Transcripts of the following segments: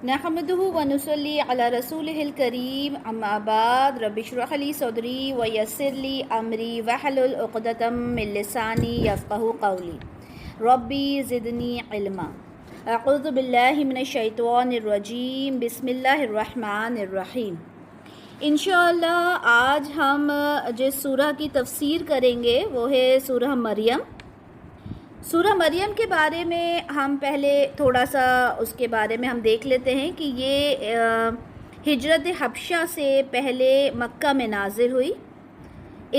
نحمدہ ونصلی علی رسولہ الکریم اما بعد رب اشرح لی صدری ویسر لی امری واحلل عقدۃ من لسانی یفقہوا قولی ربی زدنی علما اعوذ باللہ من الشیطان الرجیم بسم اللہ الرحمن الرحیم۔ انشاءاللہ آج ہم جس سورہ کی تفسیر کریں گے وہ ہے سورہ مریم۔ سورہ مریم کے بارے میں ہم پہلے تھوڑا سا اس کے بارے میں ہم دیکھ لیتے ہیں کہ یہ ہجرت حبشہ سے پہلے مکہ میں نازل ہوئی۔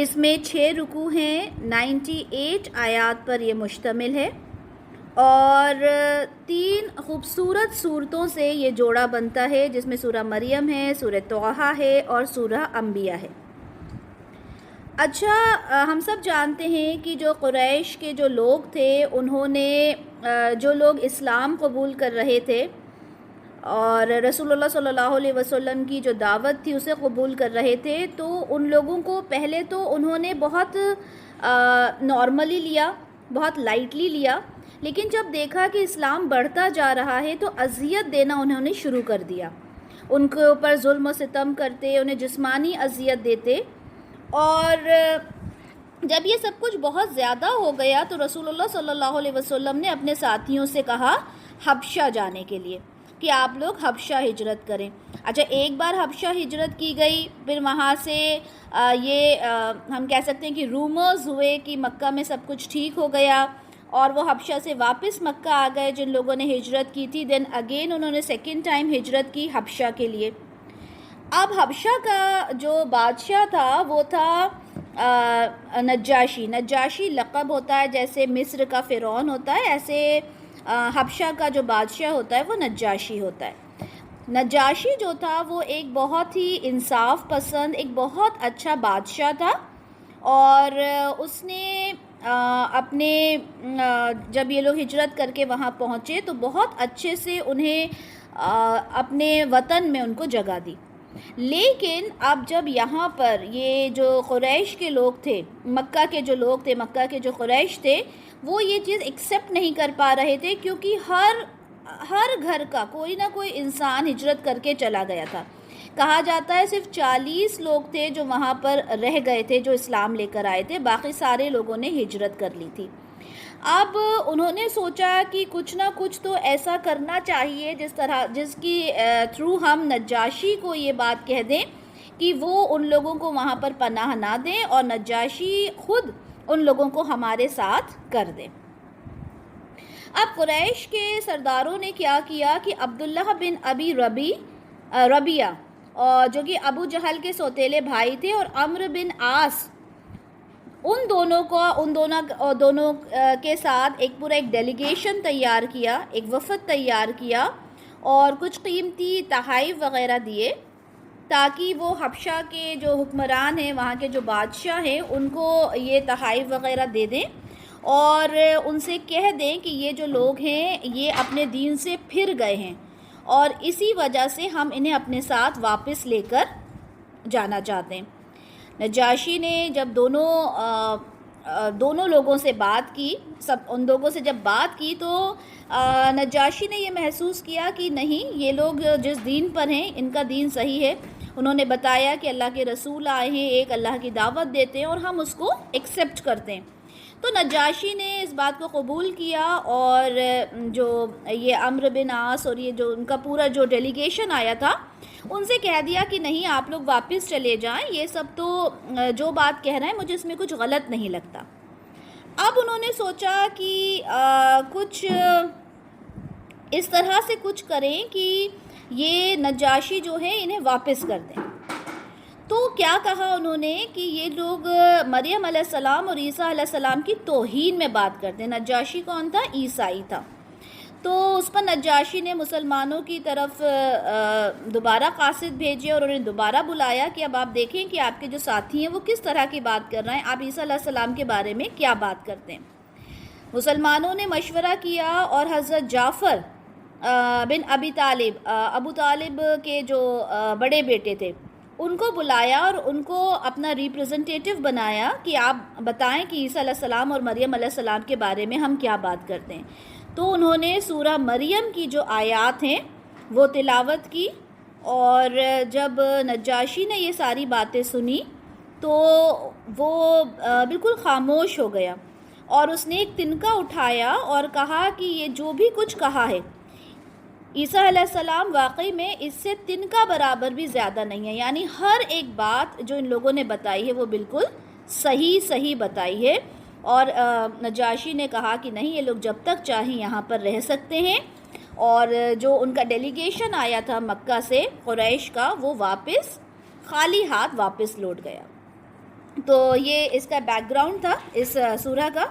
اس میں 6 رکوع ہیں، 98 آیات پر یہ مشتمل ہے اور 3 خوبصورت صورتوں سے یہ جوڑا بنتا ہے، جس میں سورہ مریم ہے، سورہ طٰہٰ ہے اور سورہ انبیاء ہے۔ اچھا، ہم سب جانتے ہیں کہ جو قریش کے جو لوگ تھے انہوں نے جو لوگ اسلام قبول کر رہے تھے اور رسول اللہ صلی اللہ علیہ وسلم کی جو دعوت تھی اسے قبول کر رہے تھے، تو ان لوگوں کو پہلے تو انہوں نے بہت نارملی لیا، بہت لائٹلی لیا، لیکن جب دیکھا کہ اسلام بڑھتا جا رہا ہے تو اذیت دینا انہوں نے شروع کر دیا۔ ان کے اوپر ظلم و ستم کرتے، انہیں جسمانی اذیت دیتے، اور جب یہ سب کچھ بہت زیادہ ہو گیا تو رسول اللہ صلی اللہ علیہ وسلم نے اپنے ساتھیوں سے کہا حبشہ جانے کے لیے کہ آپ لوگ حبشہ ہجرت کریں۔ اچھا، ایک بار حبشہ ہجرت کی گئی، پھر وہاں سے ہم کہہ سکتے ہیں کہ رومرز ہوئے کہ مکہ میں سب کچھ ٹھیک ہو گیا اور وہ حبشہ سے واپس مکہ آ گئے جن لوگوں نے ہجرت کی تھی۔ دین اگین انہوں نے سیکنڈ ٹائم ہجرت کی حبشہ کے لیے۔ اب حبشہ کا جو بادشاہ تھا وہ تھا نجاشی۔ نجاشی لقب ہوتا ہے، جیسے مصر کا فرعون ہوتا ہے، ایسے حبشہ کا جو بادشاہ ہوتا ہے وہ نجاشی ہوتا ہے۔ نجاشی جو تھا وہ ایک بہت ہی انصاف پسند، ایک بہت اچھا بادشاہ تھا، اور اس نے اپنے جب یہ لوگ ہجرت کر کے وہاں پہنچے تو بہت اچھے سے انہیں اپنے وطن میں ان کو جگہ دی۔ لیکن اب جب یہاں پر یہ جو قریش کے لوگ تھے، مکہ کے جو لوگ تھے، مکہ کے جو قریش تھے، وہ یہ چیز ایکسیپٹ نہیں کر پا رہے تھے، کیونکہ ہر گھر کا کوئی نہ کوئی انسان ہجرت کر کے چلا گیا تھا۔ کہا جاتا ہے صرف 40 لوگ تھے جو وہاں پر رہ گئے تھے، جو اسلام لے کر آئے تھے، باقی سارے لوگوں نے ہجرت کر لی تھی۔ اب انہوں نے سوچا کہ کچھ نہ کچھ تو ایسا کرنا چاہیے جس کی تھرو ہم نجاشی کو یہ بات کہہ دیں کہ وہ ان لوگوں کو وہاں پر پناہ نہ دیں اور نجاشی خود ان لوگوں کو ہمارے ساتھ کر دیں۔ اب قریش کے سرداروں نے کیا کیا کہ عبداللہ بن ابی ربیعہ جو کہ ابو جہل کے سوتیلے بھائی تھے، اور عمرو بن عاص، ان دونوں کے ساتھ ایک ڈیلیگیشن تیار کیا، ایک وفد تیار کیا اور کچھ قیمتی تحائف وغیرہ دیے تاکہ وہ حبشہ کے جو حکمران ہیں، وہاں کے جو بادشاہ ہیں، ان کو یہ تحائف وغیرہ دے دیں اور ان سے کہہ دیں کہ یہ جو لوگ ہیں یہ اپنے دین سے پھر گئے ہیں اور اسی وجہ سے ہم انہیں اپنے ساتھ واپس لے کر جانا چاہتے ہیں۔ نجاشی نے جب دونوں لوگوں سے بات کی، ان لوگوں سے جب بات کی تو نجاشی نے یہ محسوس کیا کہ نہیں، یہ لوگ جس دین پر ہیں ان کا دین صحیح ہے۔ انہوں نے بتایا کہ اللہ کے رسول آئے ہیں، ایک اللہ کی دعوت دیتے ہیں اور ہم اس کو ایکسیپٹ کرتے ہیں۔ تو نجاشی نے اس بات کو قبول کیا اور جو یہ عمرو بن عاص اور یہ جو ان کا پورا جو ڈیلیگیشن آیا تھا ان سے کہہ دیا کہ نہیں، آپ لوگ واپس چلے جائیں، یہ سب تو جو بات کہہ رہے ہیں مجھے اس میں کچھ غلط نہیں لگتا۔ اب انہوں نے سوچا کہ کچھ اس طرح سے کچھ کریں کہ یہ نجاشی جو ہے انہیں واپس کر دیں۔ تو کیا کہا انہوں نے کہ یہ لوگ مریم علیہ السلام اور عیسیٰ علیہ السلام کی توہین میں بات کرتے ہیں۔ نجاشی کون تھا؟ عیسائی تھا۔ تو اس پر نجاشی نے مسلمانوں کی طرف دوبارہ قاصد بھیجے اور انہیں دوبارہ بلایا کہ اب آپ دیکھیں کہ آپ کے جو ساتھی ہیں وہ کس طرح کی بات کر رہے ہیں، آپ عیسیٰ علیہ السلام کے بارے میں کیا بات کرتے ہیں۔ مسلمانوں نے مشورہ کیا اور حضرت جعفر بن ابو طالب کے جو بڑے بیٹے تھے ان کو بلایا اور ان کو اپنا ریپرزنٹیٹیو بنایا کہ آپ بتائیں کہ عیسیٰ علیہ السلام اور مریم علیہ السلام کے بارے میں ہم کیا بات کرتے ہیں۔ تو انہوں نے سورہ مریم کی جو آیات ہیں وہ تلاوت کی، اور جب نجاشی نے یہ ساری باتیں سنی تو وہ بالکل خاموش ہو گیا، اور اس نے ایک تنکا اٹھایا اور کہا کہ یہ جو بھی کچھ کہا ہے عیسیٰ علیہ السلام واقعی میں اس سے تنکا برابر بھی زیادہ نہیں ہے، یعنی ہر ایک بات جو ان لوگوں نے بتائی ہے وہ بالکل صحیح بتائی ہے۔ اور نجاشی نے کہا کہ نہیں، یہ لوگ جب تک چاہیں یہاں پر رہ سکتے ہیں، اور جو ان کا ڈیلیگیشن آیا تھا مکہ سے قریش کا، وہ واپس خالی ہاتھ واپس لوٹ گیا۔ تو یہ اس کا بیک گراؤنڈ تھا اس سورہ کا۔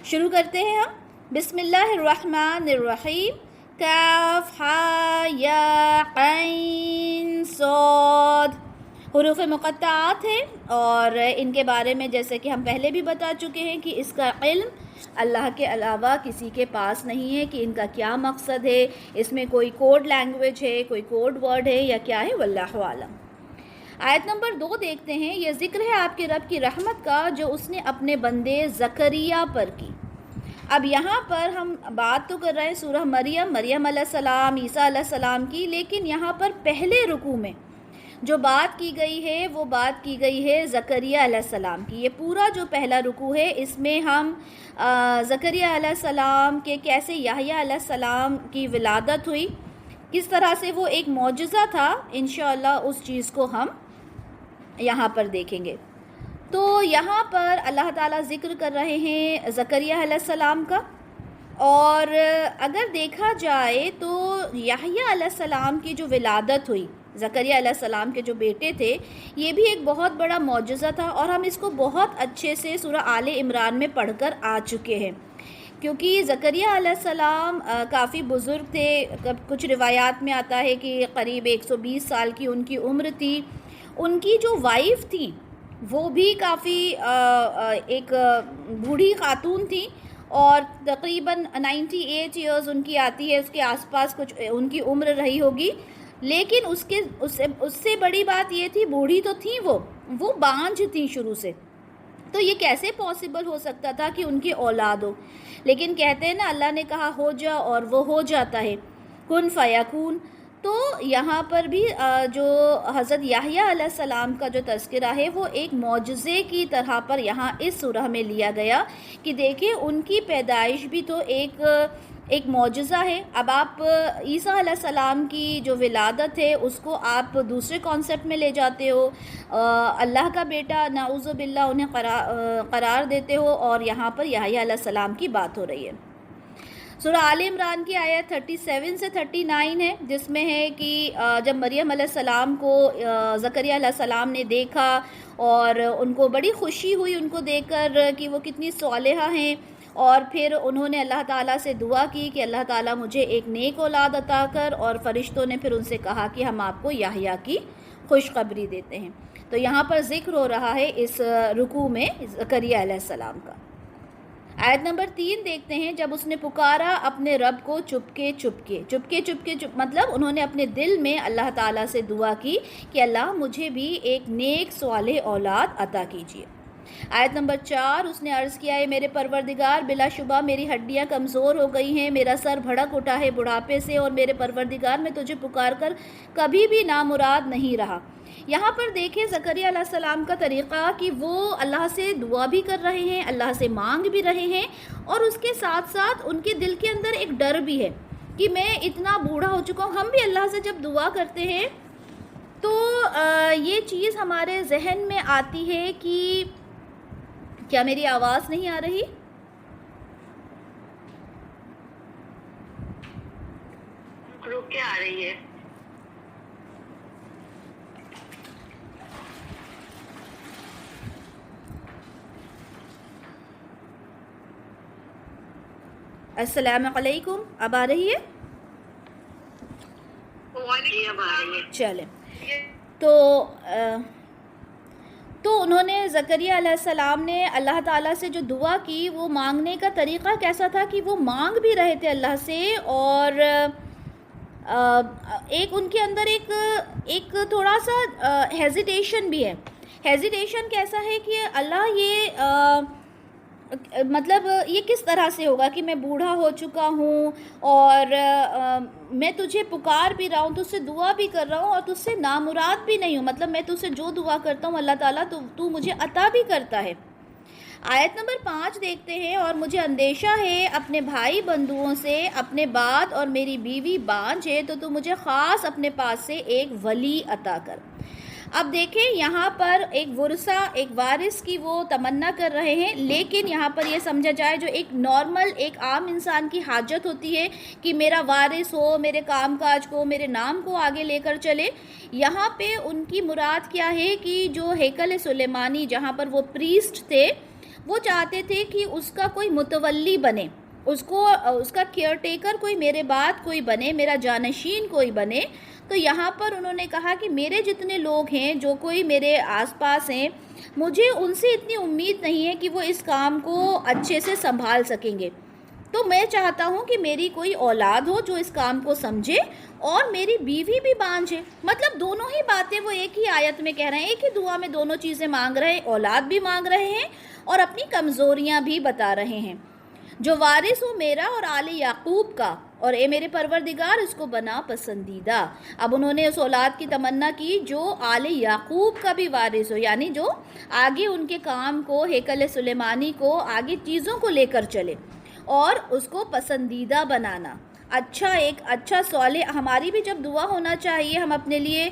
شروع کرتے ہیں ہم۔ بسم اللہ الرحمن الرحیم۔ کاف ہا یا عین صاد، حروف مقطعات ہیں، اور ان کے بارے میں جیسے کہ ہم پہلے بھی بتا چکے ہیں کہ اس کا علم اللہ کے علاوہ کسی کے پاس نہیں ہے کہ ان کا کیا مقصد ہے، اس میں کوئی کوڈ لینگویج ہے، کوئی کوڈ ورڈ ہے یا کیا ہے، واللہ عالم۔ آیت نمبر 2 دیکھتے ہیں۔ یہ ذکر ہے آپ کے رب کی رحمت کا جو اس نے اپنے بندے زکریا پر کی۔ اب یہاں پر ہم بات تو کر رہے ہیں سورہ مریم علیہ السلام، عیسیٰ علیہ السلام کی، لیکن یہاں پر پہلے رکوع میں جو بات کی گئی ہے وہ بات کی گئی ہے زکریا علیہ السلام کی۔ یہ پورا جو پہلا رکوع ہے اس میں ہم زکریا علیہ السلام کے کیسے یحییٰ علیہ السلام کی ولادت ہوئی، کس طرح سے وہ ایک معجزہ تھا، انشاءاللہ اس چیز کو ہم یہاں پر دیکھیں گے۔ تو یہاں پر اللہ تعالیٰ ذکر کر رہے ہیں زکریا علیہ السلام کا، اور اگر دیکھا جائے تو یحییٰ علیہ السلام کی جو ولادت ہوئی، زکریا علیہ السلام کے جو بیٹے تھے، یہ بھی ایک بہت بڑا معجزہ تھا، اور ہم اس کو بہت اچھے سے سورہ آل عمران میں پڑھ کر آ چکے ہیں، کیونکہ زکریا علیہ السلام کافی بزرگ تھے۔ کچھ روایات میں آتا ہے کہ قریب 120 سال کی ان کی عمر تھی۔ ان کی جو وائف تھی وہ بھی کافی ایک بوڑھی خاتون تھی، اور تقریباً 98 ایئرز ان کی آتی ہے، اس کے آس پاس کچھ ان کی عمر رہی ہوگی، لیکن اس سے بڑی بات یہ تھی، بوڑھی تو تھیں وہ بانجھ تھیں شروع سے، تو یہ کیسے پاسبل ہو سکتا تھا کہ ان کی اولاد ہو؟ لیکن کہتے ہیں نا، اللہ نے کہا ہو جا اور وہ ہو جاتا ہے، کن فیکون۔ تو یہاں پر بھی جو حضرت یحییٰ علیہ السلام کا جو تذکرہ ہے وہ ایک معجزے کی طرح پر یہاں اس سورہ میں لیا گیا، کہ دیکھیں ان کی پیدائش بھی تو ایک معجزہ ہے۔ اب آپ عیسیٰ علیہ السلام کی جو ولادت ہے اس کو آپ دوسرے کانسیپٹ میں لے جاتے ہو، اللہ کا بیٹا نعوذ باللہ انہیں قرار دیتے ہو، اور یہاں پر یحییٰ علیہ السلام کی بات ہو رہی ہے۔ سورہ آل عمران کی آیت 37 سے 39 ہے، جس میں ہے کہ جب مریم علیہ السلام کو زکریا علیہ السلام نے دیکھا، اور ان کو بڑی خوشی ہوئی ان کو دیکھ کر کہ وہ کتنی صالحہ ہیں، اور پھر انہوں نے اللہ تعالیٰ سے دعا کی کہ اللہ تعالیٰ مجھے ایک نیک اولاد عطا کر، اور فرشتوں نے پھر ان سے کہا کہ ہم آپ کو یحییٰ کی خوشخبری دیتے ہیں۔ تو یہاں پر ذکر ہو رہا ہے اس رکوع میں زکریا علیہ السلام کا۔ آیت نمبر 3 دیکھتے ہیں۔ جب اس نے پکارا اپنے رب کو چپکے مطلب انہوں نے اپنے دل میں اللہ تعالیٰ سے دعا کی کہ اللہ مجھے بھی ایک نیک صالح اولاد عطا کیجیے۔ آیت نمبر 4 اس نے عرض کیا ہے میرے پروردگار، بلا شبہ میری ہڈیاں کمزور ہو گئی ہیں، میرا سر بھڑک اٹھا ہے بڑھاپے سے، اور میرے پروردگار میں تجھے پکار کر کبھی بھی نامراد نہیں رہا۔ یہاں پر دیکھیں زکریا علیہ السلام کا طریقہ کہ وہ اللہ سے دعا بھی کر رہے ہیں، اللہ سے مانگ بھی رہے ہیں، اور اس کے ساتھ ساتھ ان کے دل کے اندر ایک ڈر بھی ہے کہ میں اتنا بوڑھا ہو چکا ہوں۔ ہم بھی اللہ سے جب دعا کرتے ہیں تو یہ چیز ہمارے ذہن میں آتی ہے کہ کیا میری آواز نہیں آ رہی؟ رک کے آ رہی ہے۔ السلام علیکم، اب آ رہی ہے؟ چلیں، تو انہوں نے زکریا علیہ السلام نے اللہ تعالیٰ سے جو دعا کی، وہ مانگنے کا طریقہ کیسا تھا کہ وہ مانگ بھی رہے تھے اللہ سے، اور ایک ان کے اندر ایک تھوڑا سا ہیزیٹیشن بھی ہے۔ ہیزیٹیشن کیسا ہے کہ اللہ یہ مطلب یہ کس طرح سے ہوگا کہ میں بوڑھا ہو چکا ہوں اور میں تجھے پکار بھی رہا ہوں، تجھ سے دعا بھی کر رہا ہوں اور تجھ سے نامراد بھی نہیں ہوں، مطلب میں تجھ سے جو دعا کرتا ہوں اللہ تعالیٰ تو مجھے عطا بھی کرتا ہے۔ آیت نمبر 5 دیکھتے ہیں، اور مجھے اندیشہ ہے اپنے بھائی بندوؤں سے، اپنے بعد اور میری بیوی بانجھ ہے تو مجھے خاص اپنے پاس سے ایک ولی عطا کر۔ اب دیکھیں یہاں پر ایک ورثہ، ایک وارث کی وہ تمنا کر رہے ہیں، لیکن یہاں پر یہ سمجھا جائے جو ایک نارمل ایک عام انسان کی حاجت ہوتی ہے کہ میرا وارث ہو، میرے کام کاج کو، میرے نام کو آگے لے کر چلے، یہاں پہ ان کی مراد کیا ہے کہ جو ہیکل سلیمانی جہاں پر وہ پریسٹ تھے وہ چاہتے تھے کہ اس کا کوئی متولی بنے، اس کا کیئر ٹیکر کوئی میرے بعد کوئی بنے، میرا جانشین کوئی بنے۔ تو یہاں پر انہوں نے کہا کہ میرے جتنے لوگ ہیں جو کوئی میرے آس پاس ہیں، مجھے ان سے اتنی امید نہیں ہے کہ وہ اس کام کو اچھے سے سنبھال سکیں گے، تو میں چاہتا ہوں کہ میری کوئی اولاد ہو جو اس کام کو سمجھے اور میری بیوی بھی بانجھے۔ مطلب دونوں ہی باتیں وہ ایک ہی آیت میں کہہ رہے ہیں، ایک ہی دعا میں دونوں چیزیں مانگ رہے ہیں، اولاد بھی مانگ رہے ہیں اور اپنی کمزوریاں بھی بتا رہے ہیں۔ جو وارث ہو میرا اور آل یعقوب کا، اور اے میرے پروردگار اس کو بنا پسندیدہ۔ اب انہوں نے اس اولاد کی تمنا کی جو آل یعقوب کا بھی وارث ہو، یعنی جو آگے ان کے کام کو، ہیکل سلیمانی کو، آگے چیزوں کو لے کر چلے اور اس کو پسندیدہ بنانا۔ ایک اچھا صالح، ہماری بھی جب دعا ہونا چاہیے، ہم اپنے لیے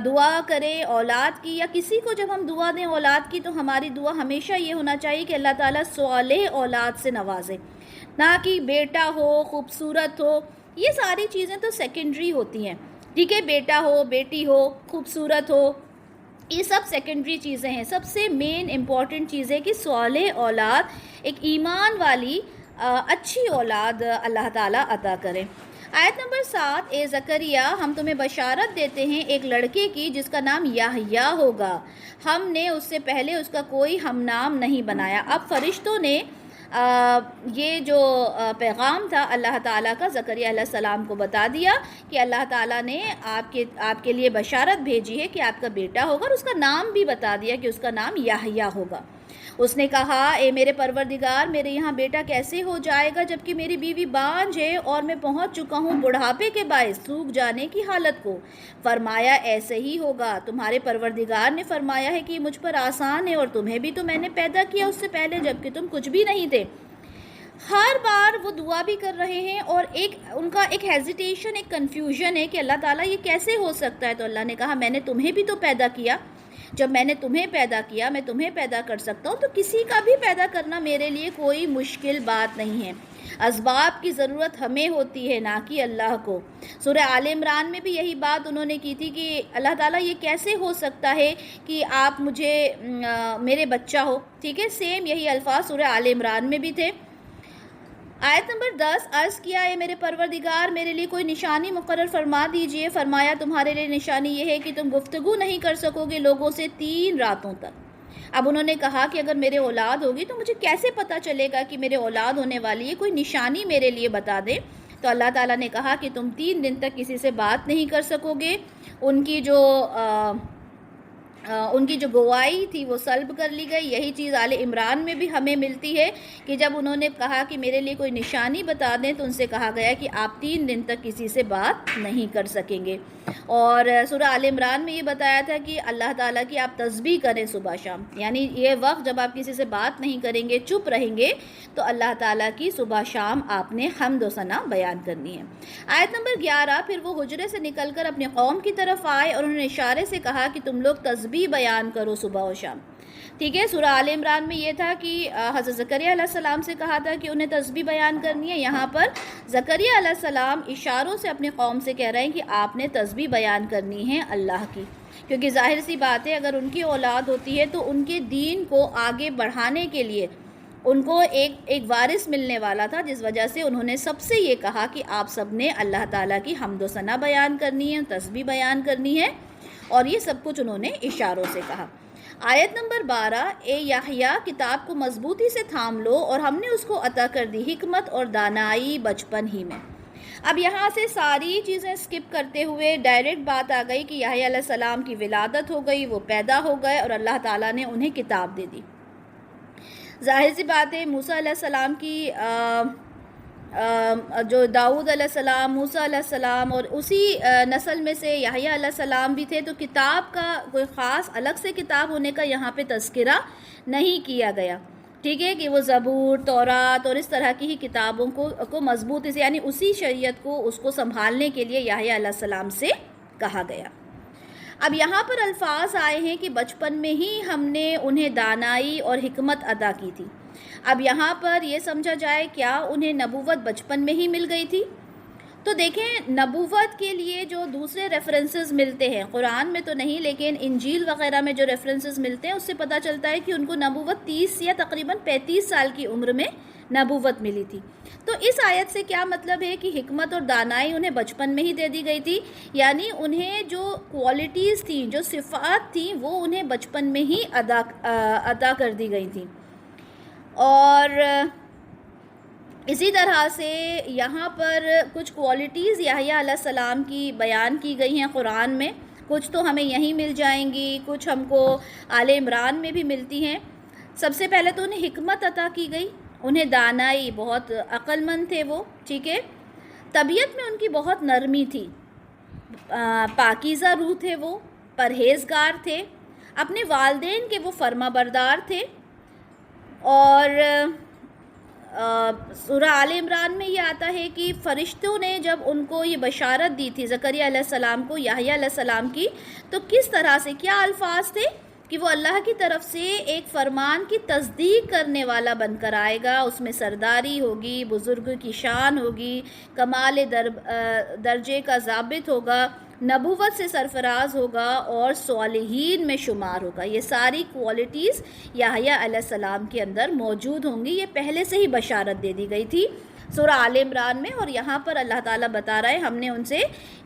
دعا کریں اولاد کی، یا کسی کو جب ہم دعا دیں اولاد کی، تو ہماری دعا ہمیشہ یہ ہونا چاہیے کہ اللہ تعالیٰ صالح اولاد سے نوازے، نہ کہ بیٹا ہو، خوبصورت ہو، یہ ساری چیزیں تو سیکنڈری ہوتی ہیں، ٹھیک ہے، بیٹا ہو، بیٹی ہو، خوبصورت ہو، یہ سب سیکنڈری چیزیں ہیں۔ سب سے مین امپورٹنٹ چیز ہے کہ صالح اولاد، ایک ایمان والی اچھی اولاد اللہ تعالیٰ عطا کرے۔ آیت نمبر 7، اے زکریا ہم تمہیں بشارت دیتے ہیں ایک لڑکے کی جس کا نام یحییٰ ہوگا، ہم نے اس سے پہلے اس کا کوئی ہم نام نہیں بنایا۔ اب فرشتوں نے یہ جو پیغام تھا اللہ تعالیٰ کا زکریا علیہ السلام کو بتا دیا کہ اللہ تعالیٰ نے آپ کے لیے بشارت بھیجی ہے کہ آپ کا بیٹا ہوگا، اور اس کا نام بھی بتا دیا کہ اس کا نام یحییٰ ہوگا۔ اس نے کہا اے میرے پروردگار میرے یہاں بیٹا کیسے ہو جائے گا جبکہ میری بیوی بانجھ ہے اور میں پہنچ چکا ہوں بڑھاپے کے باعث سوکھ جانے کی حالت کو۔ فرمایا ایسے ہی ہوگا، تمہارے پروردگار نے فرمایا ہے کہ یہ مجھ پر آسان ہے، اور تمہیں بھی تو میں نے پیدا کیا اس سے پہلے جبکہ تم کچھ بھی نہیں تھے۔ ہر بار وہ دعا بھی کر رہے ہیں اور ان کا ایک ہیزیٹیشن، ایک کنفیوژن ہے کہ اللہ تعالیٰ یہ کیسے ہو سکتا ہے۔ تو اللہ نے کہا میں نے تمہیں بھی تو پیدا کیا، جب میں نے تمہیں پیدا کیا، میں تمہیں پیدا کر سکتا ہوں، تو کسی کا بھی پیدا کرنا میرے لیے کوئی مشکل بات نہیں ہے۔ اسباب کی ضرورت ہمیں ہوتی ہے نہ کہ اللہ کو۔ سورہ آل عمران میں بھی یہی بات انہوں نے کی تھی کہ اللہ تعالیٰ یہ کیسے ہو سکتا ہے کہ آپ مجھے میرے بچہ ہو، ٹھیک ہے، سیم یہی الفاظ سورہ آل عمران میں بھی تھے۔ آیت نمبر 10، عرض کیا اے میرے پروردگار میرے لیے کوئی نشانی مقرر فرما دیجئے۔ فرمایا تمہارے لیے نشانی یہ ہے کہ تم گفتگو نہیں کر سکو گے لوگوں سے 3 راتوں تک۔ اب انہوں نے کہا کہ اگر میرے اولاد ہوگی تو مجھے کیسے پتہ چلے گا کہ میرے اولاد ہونے والی ہے، کوئی نشانی میرے لیے بتا دیں۔ تو اللہ تعالیٰ نے کہا کہ تم 3 دن تک کسی سے بات نہیں کر سکو گے۔ ان کی جو گواہی تھی وہ سلب کر لی گئی۔ یہی چیز آل عمران میں بھی ہمیں ملتی ہے کہ جب انہوں نے کہا کہ میرے لیے کوئی نشانی بتا دیں تو ان سے کہا گیا کہ آپ 3 دن تک کسی سے بات نہیں کر سکیں گے۔ اور سورہ آل عمران میں یہ بتایا تھا کہ اللہ تعالیٰ کی آپ تسبیح کریں صبح شام، یعنی یہ وقت جب آپ کسی سے بات نہیں کریں گے، چپ رہیں گے، تو اللہ تعالیٰ کی صبح شام آپ نے حمد و ثنا بیان کرنی ہے۔ آیت نمبر 11، پھر وہ حجرے سے نکل کر اپنے قوم کی طرف آئے اور انہوں نے اشارے سے کہا کہ تم لوگ تسبیح بیان کرو صبح و شام، ٹھیک ہے۔ سورہ آل عمران میں یہ تھا کہ حضرت زکریا علیہ السلام سے کہا تھا کہ انہیں تسبیح بیان کرنی ہے، یہاں پر زکریا علیہ السلام اشاروں سے اپنی قوم سے کہہ رہے ہیں کہ آپ نے تسبیح بیان کرنی ہے اللہ کی، کیونکہ ظاہر سی بات ہے اگر ان کی اولاد ہوتی ہے تو ان کے دین کو آگے بڑھانے کے لیے ان کو ایک وارث ملنے والا تھا، جس وجہ سے انہوں نے سب سے یہ کہا کہ آپ سب نے اللہ تعالیٰ کی حمد و ثنا بیان کرنی ہے، تسبیح بیان کرنی ہے، اور یہ سب کچھ انہوں نے اشاروں سے کہا۔ آیت نمبر 12، اے یحییٰ کتاب کو مضبوطی سے تھام لو اور ہم نے اس کو عطا کر دی حکمت اور دانائی بچپن ہی میں۔ اب یہاں سے ساری چیزیں سکپ کرتے ہوئے ڈائریکٹ بات آ گئی کہ یحییٰ علیہ السلام کی ولادت ہو گئی، وہ پیدا ہو گئے اور اللہ تعالیٰ نے انہیں کتاب دے دی۔ ظاہر سی بات ہے موسیٰ علیہ السلام کی جو داؤد علیہ السلام، موسیٰ علیہ السلام اور اسی نسل میں سے یحییٰ علیہ السلام بھی تھے، تو کتاب کا کوئی خاص الگ سے کتاب ہونے کا یہاں پہ تذکرہ نہیں کیا گیا، ٹھیک ہے، کہ وہ زبور، تورات اور اس طرح کی ہی کتابوں کو مضبوطی سے، یعنی اسی شریعت کو اس کو سنبھالنے کے لیے یحییٰ علیہ السلام سے کہا گیا۔ اب یہاں پر الفاظ آئے ہیں کہ بچپن میں ہی ہم نے انہیں دانائی اور حکمت عطا کی تھی۔ اب یہاں پر یہ سمجھا جائے کیا انہیں نبوت بچپن میں ہی مل گئی تھی؟ تو دیکھیں نبوت کے لیے جو دوسرے ریفرنسز ملتے ہیں، قرآن میں تو نہیں لیکن انجیل وغیرہ میں جو ریفرنسز ملتے ہیں اس سے پتہ چلتا ہے کہ ان کو نبوت 30 یا تقریباً 35 سال کی عمر میں نبوت ملی تھی۔ تو اس آیت سے کیا مطلب ہے کہ حکمت اور دانائی انہیں بچپن میں ہی دے دی گئی تھی، یعنی انہیں جو کوالٹیز تھیں، جو صفات تھیں، وہ انہیں بچپن میں ہی عطا کر دی گئی تھیں۔ اور اسی طرح سے یہاں پر کچھ کوالٹیز یحییٰ علیہ السلام کی بیان کی گئی ہیں قرآن میں، کچھ تو ہمیں یہیں مل جائیں گی، کچھ ہم کو آل عمران میں بھی ملتی ہیں۔ سب سے پہلے تو انہیں حکمت عطا کی گئی، انہیں دانائی، بہت عقل مند تھے وہ، ٹھیک ہے، طبیعت میں ان کی بہت نرمی تھی، پاکیزہ روح تھے، وہ پرہیزگار تھے، اپنے والدین کے وہ فرما بردار تھے۔ اور سورہ آل عمران میں یہ آتا ہے کہ فرشتوں نے جب ان کو یہ بشارت دی تھی زکریا علیہ السلام کو یحییٰ علیہ السلام کی، تو کس طرح سے، کیا الفاظ تھے کہ وہ اللہ کی طرف سے ایک فرمان کی تصدیق کرنے والا بن کر آئے گا، اس میں سرداری ہوگی، بزرگ کی شان ہوگی، کمال درجے کا ضابط ہوگا، نبوت سے سرفراز ہوگا اور صالحین میں شمار ہوگا۔ یہ ساری کوالٹیز یحییٰ علیہ السلام کے اندر موجود ہوں گی، یہ پہلے سے ہی بشارت دے دی گئی تھی سورہ آل عمران میں۔ اور یہاں پر اللہ تعالیٰ بتا رہا ہے ہم نے ان سے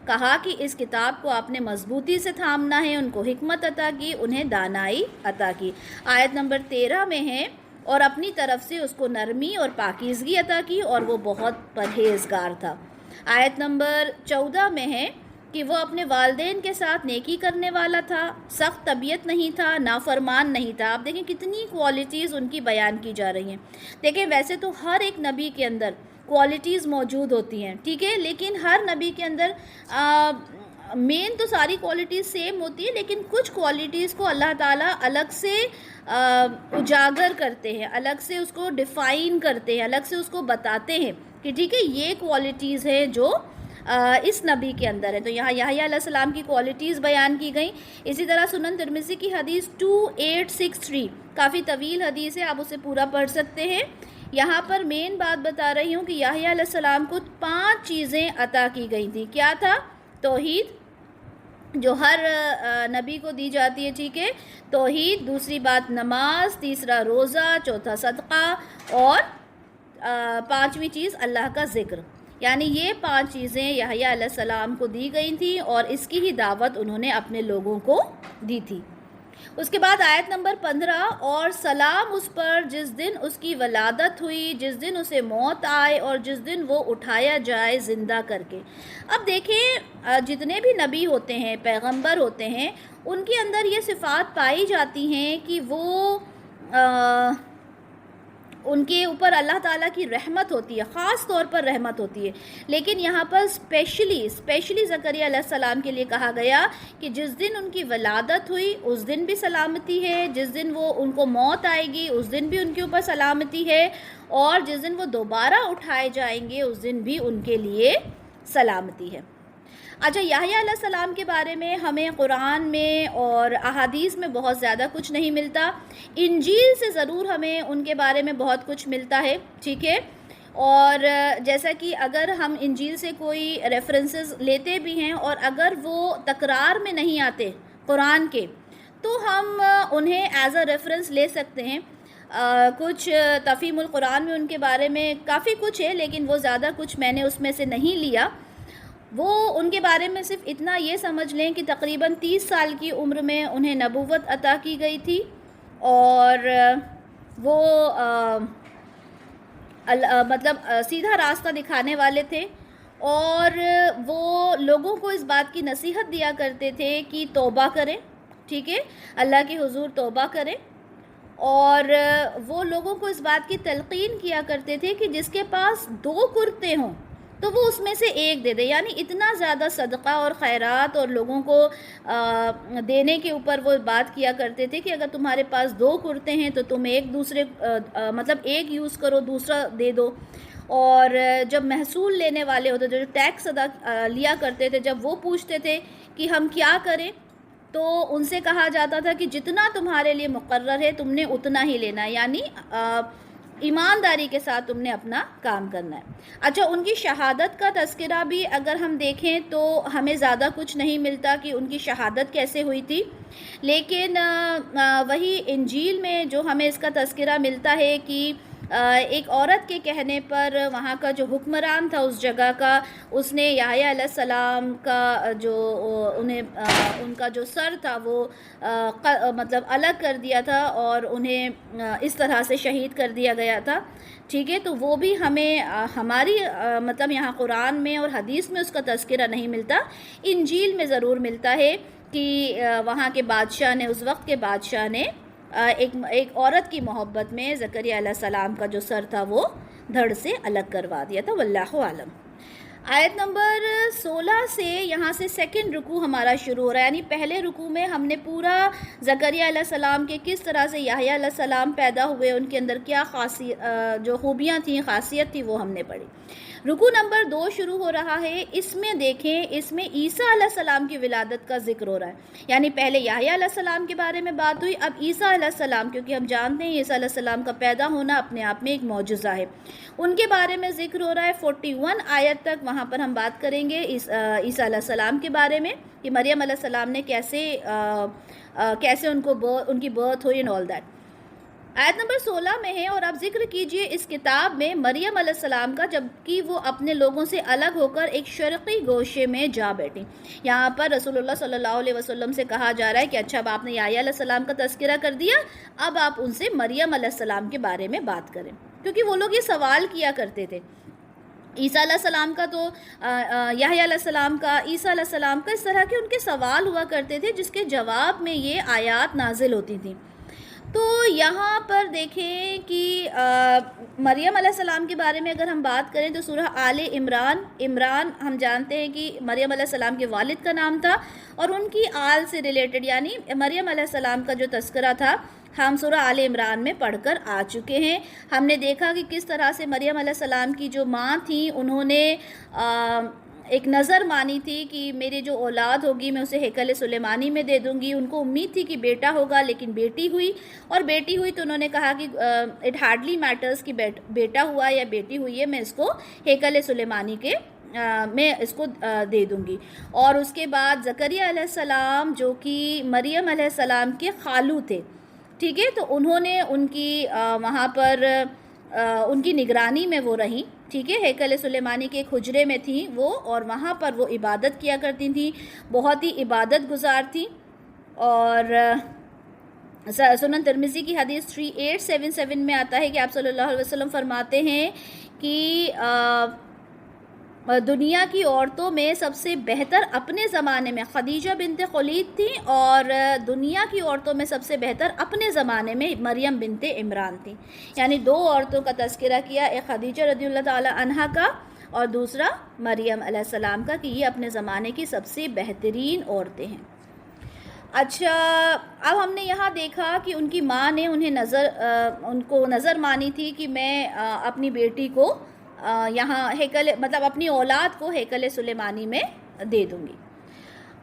کہا کہ اس کتاب کو آپ نے مضبوطی سے تھامنا ہے، ان کو حکمت عطا کی، انہیں دانائی عطا کی۔ آیت نمبر 13 میں ہے اور اپنی طرف سے اس کو نرمی اور پاکیزگی عطا کی اور وہ بہت پرہیزگار تھا۔ آیت نمبر 14 میں ہے کہ وہ اپنے والدین کے ساتھ نیکی کرنے والا تھا، سخت طبیعت نہیں تھا، نافرمان نہیں تھا۔ آپ دیکھیں کتنی کوالٹیز ان کی بیان کی جا رہی ہیں۔ دیکھیں ویسے تو ہر ایک نبی کے اندر کوالٹیز موجود ہوتی ہیں، ٹھیک ہے، لیکن ہر نبی کے اندر مین تو ساری کوالٹیز سیم ہوتی ہے، لیکن کچھ کوالٹیز کو اللہ تعالیٰ الگ سے اجاگر کرتے ہیں، الگ سے اس کو ڈیفائن کرتے ہیں، الگ سے اس کو بتاتے ہیں کہ ٹھیک ہے یہ کوالٹیز ہیں جو اس نبی کے اندر ہے۔ تو یہاں یحییٰ علیہ السلام کی کوالٹیز بیان کی گئیں۔ اسی طرح سنن ترمذی کی حدیث 2863 کافی طویل حدیث ہے، آپ اسے پورا پڑھ سکتے ہیں۔ یہاں پر مین بات بتا رہی ہوں کہ یحییٰ علیہ السلام کو 5 چیزیں عطا کی گئی تھیں۔ کیا تھا؟ توحید، جو ہر نبی کو دی جاتی ہے، ٹھیک ہے، توحید، دوسری بات نماز، تیسرا روزہ، چوتھا صدقہ اور 5ویں چیز اللہ کا ذکر۔ یعنی یہ 5 چیزیں یحییٰ علیہ السلام کو دی گئی تھیں اور اس کی ہی دعوت انہوں نے اپنے لوگوں کو دی تھی۔ اس کے بعد آیت نمبر 15، اور سلام اس پر جس دن اس کی ولادت ہوئی، جس دن اسے موت آئے اور جس دن وہ اٹھایا جائے زندہ کر کے۔ اب دیکھیں جتنے بھی نبی ہوتے ہیں، پیغمبر ہوتے ہیں، ان کے اندر یہ صفات پائی جاتی ہیں کہ وہ ان کے اوپر اللہ تعالیٰ کی رحمت ہوتی ہے، خاص طور پر رحمت ہوتی ہے۔ لیکن یہاں پر اسپیشلی زکریا علیہ السلام کے لیے کہا گیا کہ جس دن ان کی ولادت ہوئی اس دن بھی سلامتی ہے، جس دن وہ ان کو موت آئے گی اس دن بھی ان کے اوپر سلامتی ہے، اور جس دن وہ دوبارہ اٹھائے جائیں گے اس دن بھی ان کے لیے سلامتی ہے۔ اچھا، یحییٰ علیہ السلام کے بارے میں ہمیں قرآن میں اور احادیث میں بہت زیادہ کچھ نہیں ملتا، انجیل سے ضرور ہمیں ان کے بارے میں بہت کچھ ملتا ہے، ٹھیک ہے۔ اور جیسا کہ اگر ہم انجیل سے کوئی ریفرنسز لیتے بھی ہیں اور اگر وہ تکرار میں نہیں آتے قرآن کے، تو ہم انہیں ایز اے ریفرنس لے سکتے ہیں۔ کچھ تفہیم القرآن میں ان کے بارے میں کافی کچھ ہے، لیکن وہ زیادہ کچھ میں نے اس میں سے نہیں لیا۔ وہ ان کے بارے میں صرف اتنا یہ سمجھ لیں کہ تقریباً 30 سال کی عمر میں انہیں نبوت عطا کی گئی تھی، اور وہ مطلب سیدھا راستہ دکھانے والے تھے، اور وہ لوگوں کو اس بات کی نصیحت دیا کرتے تھے کہ توبہ کریں، ٹھیک ہے، اللہ کے حضور توبہ کریں، اور وہ لوگوں کو اس بات کی تلقین کیا کرتے تھے کہ جس کے پاس 2 کرتے ہوں تو وہ اس میں سے ایک دے دے. یعنی اتنا زیادہ صدقہ اور خیرات اور لوگوں کو دینے کے اوپر وہ بات کیا کرتے تھے کہ اگر تمہارے پاس 2 کرتے ہیں تو تم ایک دوسرے مطلب ایک یوز کرو، دوسرا دے دو. اور جب محصول لینے والے ہوتے جو ٹیکس ادا لیا کرتے تھے، جب وہ پوچھتے تھے کہ ہم کیا کریں تو ان سے کہا جاتا تھا کہ جتنا تمہارے لیے مقرر ہے تم نے اتنا ہی لینا ہے. یعنی ایمانداری کے ساتھ تم نے اپنا کام کرنا ہے. اچھا، ان کی شہادت کا تذکرہ بھی اگر ہم دیکھیں تو ہمیں زیادہ کچھ نہیں ملتا کہ ان کی شہادت کیسے ہوئی تھی، لیکن وہی انجیل میں جو ہمیں اس کا تذکرہ ملتا ہے کہ ایک عورت کے کہنے پر وہاں کا جو حکمران تھا اس جگہ کا، اس نے یحییٰ علیہ السلام کا جو ان کا جو سر تھا وہ مطلب الگ کر دیا تھا اور انہیں اس طرح سے شہید کر دیا گیا تھا. ٹھیک ہے، تو وہ بھی ہمیں ہماری مطلب یہاں قرآن میں اور حدیث میں اس کا تذکرہ نہیں ملتا. انجیل میں ضرور ملتا ہے کہ وہاں کے بادشاہ نے، اس وقت کے بادشاہ نے ایک عورت کی محبت میں زکریا علیہ السلام کا جو سر تھا وہ دھڑ سے الگ کروا دیا تھا. واللہ عالم. آیت نمبر 16 سے یہاں سے سیکنڈ رکوع ہمارا شروع ہو رہا ہے. یعنی پہلے رکوع میں ہم نے پورا زکریا علیہ السلام کے کس طرح سے یحییٰ علیہ السلام پیدا ہوئے، ان کے اندر کیا جو خوبیاں تھیں، خاصیت تھی، وہ ہم نے پڑھی. رکوع نمبر 2 شروع ہو رہا ہے. اس میں دیکھیں، اس میں عیسیٰ علیہ السلام کی ولادت کا ذکر ہو رہا ہے. یعنی پہلے یحییٰ علیہ السلام کے بارے میں بات ہوئی، اب عیسیٰ علیہ السلام، کیونکہ ہم جانتے ہیں عیسیٰ علیہ السلام کا پیدا ہونا اپنے آپ میں ایک معجزہ ہے، ان کے بارے میں ذکر ہو رہا ہے. 41 آیت تک وہاں پر ہم بات کریں گے عیسیٰ علیہ السلام کے بارے میں کہ مریم علیہ السلام نے کیسے ان کی برتھ ہوئی اینڈ آل دیٹ. آیت نمبر 16 میں ہے، اور آپ ذکر کیجئے اس کتاب میں مریم علیہ السلام کا جبکہ وہ اپنے لوگوں سے الگ ہو کر ایک شرقی گوشے میں جا بیٹھی. یہاں پر رسول اللہ صلی اللہ علیہ وسلم سے کہا جا رہا ہے کہ اچھا، اب آپ نے یحییٰ علیہ السلام کا تذکرہ کر دیا، اب آپ ان سے مریم علیہ السلام کے بارے میں بات کریں، کیونکہ وہ لوگ یہ سوال کیا کرتے تھے. عیسیٰ علیہ السلام کا تو یحییٰ علیہ السلام کا، عیسیٰ علیہ السلام کا، اس طرح کے ان کے سوال ہوا کرتے تھے جس کے جواب میں یہ آیات نازل ہوتی تھیں. تو یہاں پر دیکھیں کہ مریم علیہ السلام کے بارے میں اگر ہم بات کریں تو سورہ آل عمران ہم جانتے ہیں کہ مریم علیہ السلام کے والد کا نام تھا، اور ان کی آل سے ریلیٹڈ یعنی مریم علیہ السلام کا جو تذکرہ تھا ہم سورہ آل عمران میں پڑھ کر آ چکے ہیں. ہم نے دیکھا کہ کس طرح سے مریم علیہ السلام کی جو ماں تھیں انہوں نے ایک نظر مانی تھی کہ میری جو اولاد ہوگی میں اسے ہیکل سلیمانی میں دے دوں گی. ان کو امید تھی کہ بیٹا ہوگا، لیکن بیٹی ہوئی، اور بیٹی ہوئی تو انہوں نے کہا کہ اٹ ہارڈلی میٹرز کہ بیٹا ہوا یا بیٹی ہوئی ہے، میں اس کو ہیکل سلیمانی کے میں اس کو دے دوں گی. اور اس کے بعد زکریا علیہ السلام جو کہ مریم علیہ السلام کے خالو تھے، ٹھیک ہے، تو انہوں نے ان کی وہاں پر ان کی نگرانی میں وہ رہیں. ٹھیک ہے، ہیکل سلیمانی کے ایک حجرے میں تھیں وہ، اور وہاں پر وہ عبادت کیا کرتی تھیں، بہت ہی عبادت گزار تھیں. اور سنن ترمذی کی حدیث 3877 میں آتا ہے کہ آپ صلی اللہ علیہ وسلم فرماتے ہیں کہ دنیا کی عورتوں میں سب سے بہتر اپنے زمانے میں خدیجہ بنت خولید تھیں، اور دنیا کی عورتوں میں سب سے بہتر اپنے زمانے میں مریم بنت عمران تھیں. یعنی 2 عورتوں کا تذکرہ کیا، ایک خدیجہ رضی اللہ تعالی عنہا کا اور دوسرا مریم علیہ السلام کا، کہ یہ اپنے زمانے کی سب سے بہترین عورتیں ہیں. اچھا، اب ہم نے یہاں دیکھا کہ ان کی ماں نے ان کو نظر مانی تھی کہ میں اپنی بیٹی کو یہاں مطلب اپنی اولاد کو ہیکل سلیمانی میں دے دوں گی.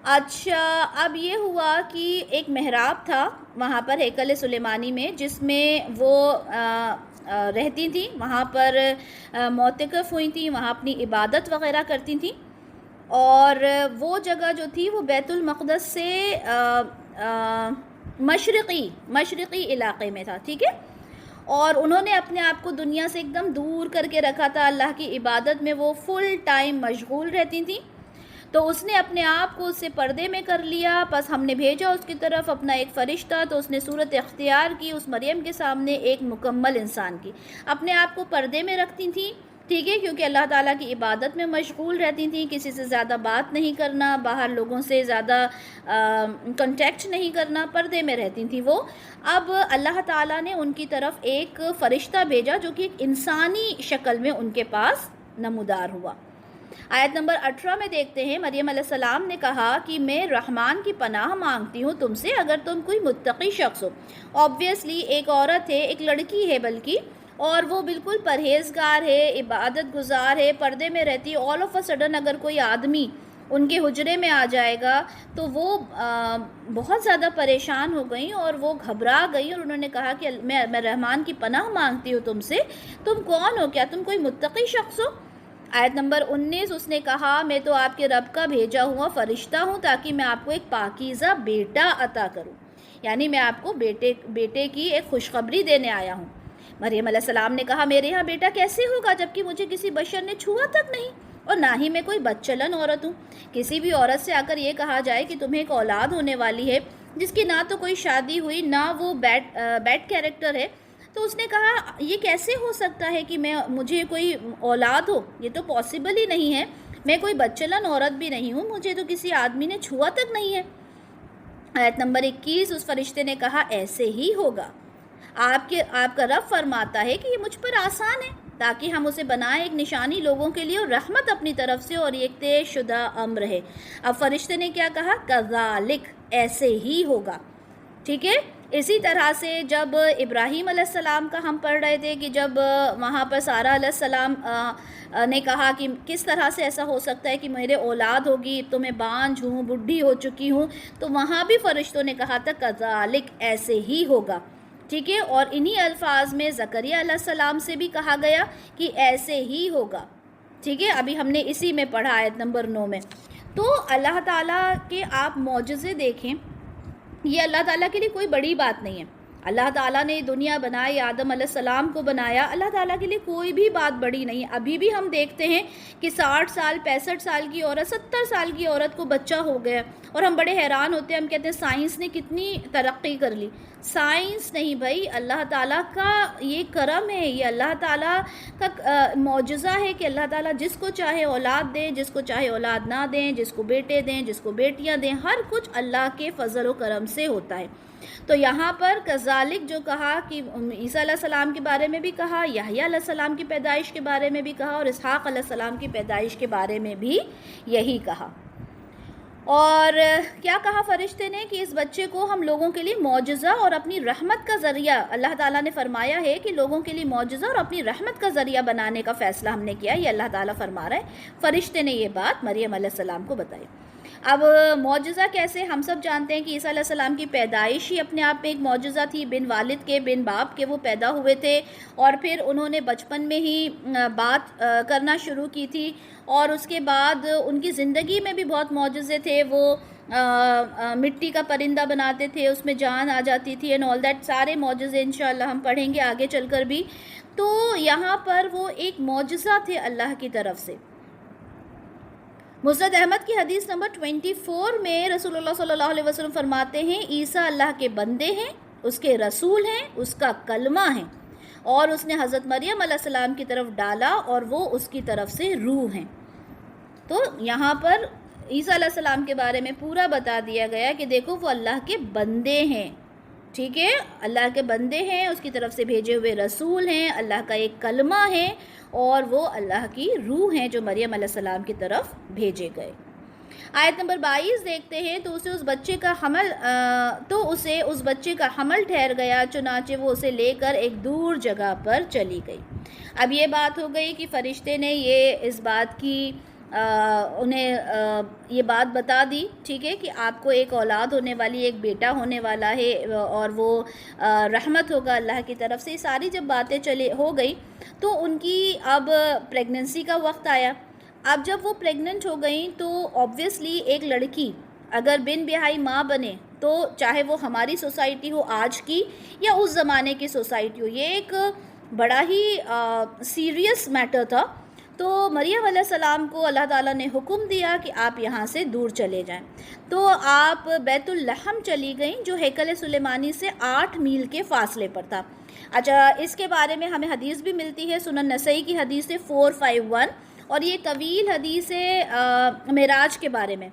اچھا، اب یہ ہوا کہ ایک محراب تھا وہاں پر ہیکل سلیمانی میں جس میں وہ رہتی تھیں، وہاں پر معتکف ہوئی تھیں، وہاں اپنی عبادت وغیرہ کرتی تھیں. اور وہ جگہ جو تھی وہ بیت المقدس سے مشرقی علاقے میں تھا. ٹھیک ہے، اور انہوں نے اپنے آپ کو دنیا سے ایک دم دور کر کے رکھا تھا، اللہ کی عبادت میں وہ فل ٹائم مشغول رہتی تھیں. تو اس نے اپنے آپ کو اس سے پردے میں کر لیا. بس ہم نے بھیجا اس کی طرف اپنا ایک فرشتہ، تو اس نے صورت اختیار کی اس مریم کے سامنے ایک مکمل انسان کی، اپنے آپ کو پردے میں رکھتی تھیں ٹھیک ہے، کیونکہ اللہ تعالیٰ کی عبادت میں مشغول رہتی تھیں، کسی سے زیادہ بات نہیں کرنا، باہر لوگوں سے زیادہ کنٹیکٹ نہیں کرنا، پردے میں رہتی تھیں وہ۔ اب اللہ تعالیٰ نے ان کی طرف ایک فرشتہ بھیجا جو کہ ایک انسانی شکل میں ان کے پاس نمودار ہوا۔ آیت نمبر 18 میں دیکھتے ہیں مریم علیہ السلام نے کہا کہ میں رحمان کی پناہ مانگتی ہوں تم سے اگر تم کوئی متقی شخص ہو۔ آبویسلی ایک عورت ہے، ایک لڑکی ہے بلکہ، اور وہ بالکل پرہیزگار ہے، عبادت گزار ہے، پردے میں رہتی ہے۔ آل آف اے سڈن اگر کوئی آدمی ان کے حجرے میں آ جائے گا تو وہ بہت زیادہ پریشان ہو گئیں اور وہ گھبرا گئی، اور انہوں نے کہا کہ میں رحمان کی پناہ مانگتی ہوں تم سے، تم کون ہو؟ کیا تم کوئی متقی شخص ہو؟ آیت نمبر 19 اس نے کہا میں تو آپ کے رب کا بھیجا ہوا فرشتہ ہوں تاکہ میں آپ کو ایک پاکیزہ بیٹا عطا کروں، یعنی میں آپ کو بیٹے کی ایک خوشخبری دینے آیا ہوں۔ مریم علیہ السلام نے کہا میرے ہاں بیٹا کیسے ہوگا جبکہ مجھے کسی بشر نے چھوا تک نہیں، اور نہ ہی میں کوئی بدچلن عورت ہوں۔ کسی بھی عورت سے آ کر یہ کہا جائے کہ تمہیں ایک اولاد ہونے والی ہے جس کی نہ تو کوئی شادی ہوئی نہ وہ بیڈ کیریکٹر ہے، تو اس نے کہا یہ کیسے ہو سکتا ہے کہ مجھے کوئی اولاد ہو؟ یہ تو پاسبل ہی نہیں ہے، میں کوئی بدچلن عورت بھی نہیں ہوں، مجھے تو کسی آدمی نے چھوا تک نہیں ہے۔ آیت نمبر 21 اس فرشتے نے کہا ایسے ہی ہوگا، آپ کا رب فرماتا ہے کہ یہ مجھ پر آسان ہے تاکہ ہم اسے بنائیں ایک نشانی لوگوں کے لیے اور رحمت اپنی طرف سے اور ایک طے شدہ امر ہے۔ اب فرشتے نے کیا کہا؟ کذالک، ایسے ہی ہوگا۔ ٹھیک ہے، اسی طرح سے جب ابراہیم علیہ السلام کا ہم پڑھ رہے تھے کہ جب وہاں پر سارہ علیہ السلام نے کہا کہ کس طرح سے ایسا ہو سکتا ہے کہ میرے اولاد ہوگی، تو میں بانجھ ہوں، بڈھی ہو چکی ہوں، تو وہاں بھی فرشتوں نے کہا تھا کذالک، ایسے ہی ہوگا۔ ٹھیک ہے، اور انہی الفاظ میں زکریا علیہ السلام سے بھی کہا گیا کہ ایسے ہی ہوگا۔ ٹھیک ہے، ابھی ہم نے اسی میں پڑھا آیت نمبر 9 میں۔ تو اللہ تعالیٰ کے آپ معجزے دیکھیں، یہ اللہ تعالیٰ کے لیے کوئی بڑی بات نہیں ہے۔ اللہ تعالیٰ نے دنیا بنائی، آدم علیہ السلام کو بنایا، اللہ تعالیٰ کے لیے کوئی بھی بات بڑی نہیں ہے۔ ابھی بھی ہم دیکھتے ہیں کہ 60 سال 65 سال کی عورت، 70 سال کی عورت کو بچہ ہو گیا، اور ہم بڑے حیران ہوتے ہیں، ہم کہتے ہیں سائنس نے کتنی ترقی کر لی۔ سائنس نہیں بھائی، اللہ تعالیٰ کا یہ کرم ہے، یہ اللہ تعالیٰ کا معجزہ ہے کہ اللہ تعالیٰ جس کو چاہے اولاد دیں، جس کو چاہے اولاد نہ دیں، جس کو بیٹے دیں، جس کو بیٹیاں دیں، ہر کچھ اللہ کے فضل و کرم سے ہوتا ہے۔ تو یہاں پر کذالک جو کہا کہ عیسیٰ علیہ السلام کے بارے میں بھی کہا، یحییٰ علیہ السلام کی پیدائش کے بارے میں بھی کہا، اور اسحاق علیہ السلام کی پیدائش کے بارے میں بھی یہی کہا۔ اور کیا کہا فرشتے نے کہ اس بچے کو ہم لوگوں کے لیے معجزہ اور اپنی رحمت کا ذریعہ، اللہ تعالیٰ نے فرمایا ہے کہ لوگوں کے لیے معجزہ اور اپنی رحمت کا ذریعہ بنانے کا فیصلہ ہم نے کیا، یہ اللہ تعالیٰ فرما رہا ہے۔ فرشتے نے یہ بات مریم علیہ السلام کو بتائی۔ اب معجزہ کیسے؟ ہم سب جانتے ہیں کہ عیسیٰ علیہ السلام کی پیدائش ہی اپنے آپ میں ایک معجزہ تھی، بن والد کے بن باپ کے وہ پیدا ہوئے تھے، اور پھر انہوں نے بچپن میں ہی بات کرنا شروع کی تھی، اور اس کے بعد ان کی زندگی میں بھی بہت معجزے تھے۔ وہ مٹی کا پرندہ بناتے تھے، اس میں جان آ جاتی تھی، اینڈ آل دیٹ، سارے معجزے انشاءاللہ ہم پڑھیں گے آگے چل کر بھی۔ تو یہاں پر وہ ایک معجزہ تھے اللہ کی طرف سے۔ مسند احمد کی حدیث نمبر 24 میں رسول اللہ صلی اللہ علیہ وسلم فرماتے ہیں عیسیٰ اللہ کے بندے ہیں، اس کے رسول ہیں، اس کا کلمہ ہیں، اور اس نے حضرت مریم علیہ السلام کی طرف ڈالا اور وہ اس کی طرف سے روح ہیں۔ تو یہاں پر عیسیٰ علیہ السلام کے بارے میں پورا بتا دیا گیا کہ دیکھو وہ اللہ کے بندے ہیں۔ ٹھیک ہے، اللہ کے بندے ہیں، اس کی طرف سے بھیجے ہوئے رسول ہیں، اللہ کا ایک کلمہ ہے، اور وہ اللہ کی روح ہیں جو مریم علیہ السلام کی طرف بھیجے گئے۔ آیت نمبر 22 دیکھتے ہیں تو اسے اس بچے کا حمل ٹھہر گیا، چنانچہ وہ اسے لے کر ایک دور جگہ پر چلی گئی۔ اب یہ بات ہو گئی کہ فرشتے نے اس بات کی انہیں یہ بات بتا دی، ٹھیک ہے، کہ آپ کو ایک اولاد ہونے والی، ایک بیٹا ہونے والا ہے، اور وہ رحمت ہوگا اللہ کی طرف سے۔ یہ ساری جب باتیں ہو گئی تو ان کی اب پریگننسی کا وقت آیا۔ اب جب وہ پریگننٹ ہو گئیں تو آبویسلی ایک لڑکی اگر بن بیاہی ماں بنے تو چاہے وہ ہماری سوسائٹی ہو آج کی یا اس زمانے کی سوسائٹی ہو، یہ ایک بڑا ہی سیریس میٹر تھا۔ تو مریم علیہ السلام کو اللہ تعالیٰ نے حکم دیا کہ آپ یہاں سے دور چلے جائیں، تو آپ بیت اللحم چلی گئیں جو ہیکل سلیمانی سے 8 میل کے فاصلے پر تھا۔ اچھا، اس کے بارے میں ہمیں حدیث بھی ملتی ہے، سنن نسائی کی حدیث ہے 451، اور یہ طویل حدیث ہے معراج کے بارے میں،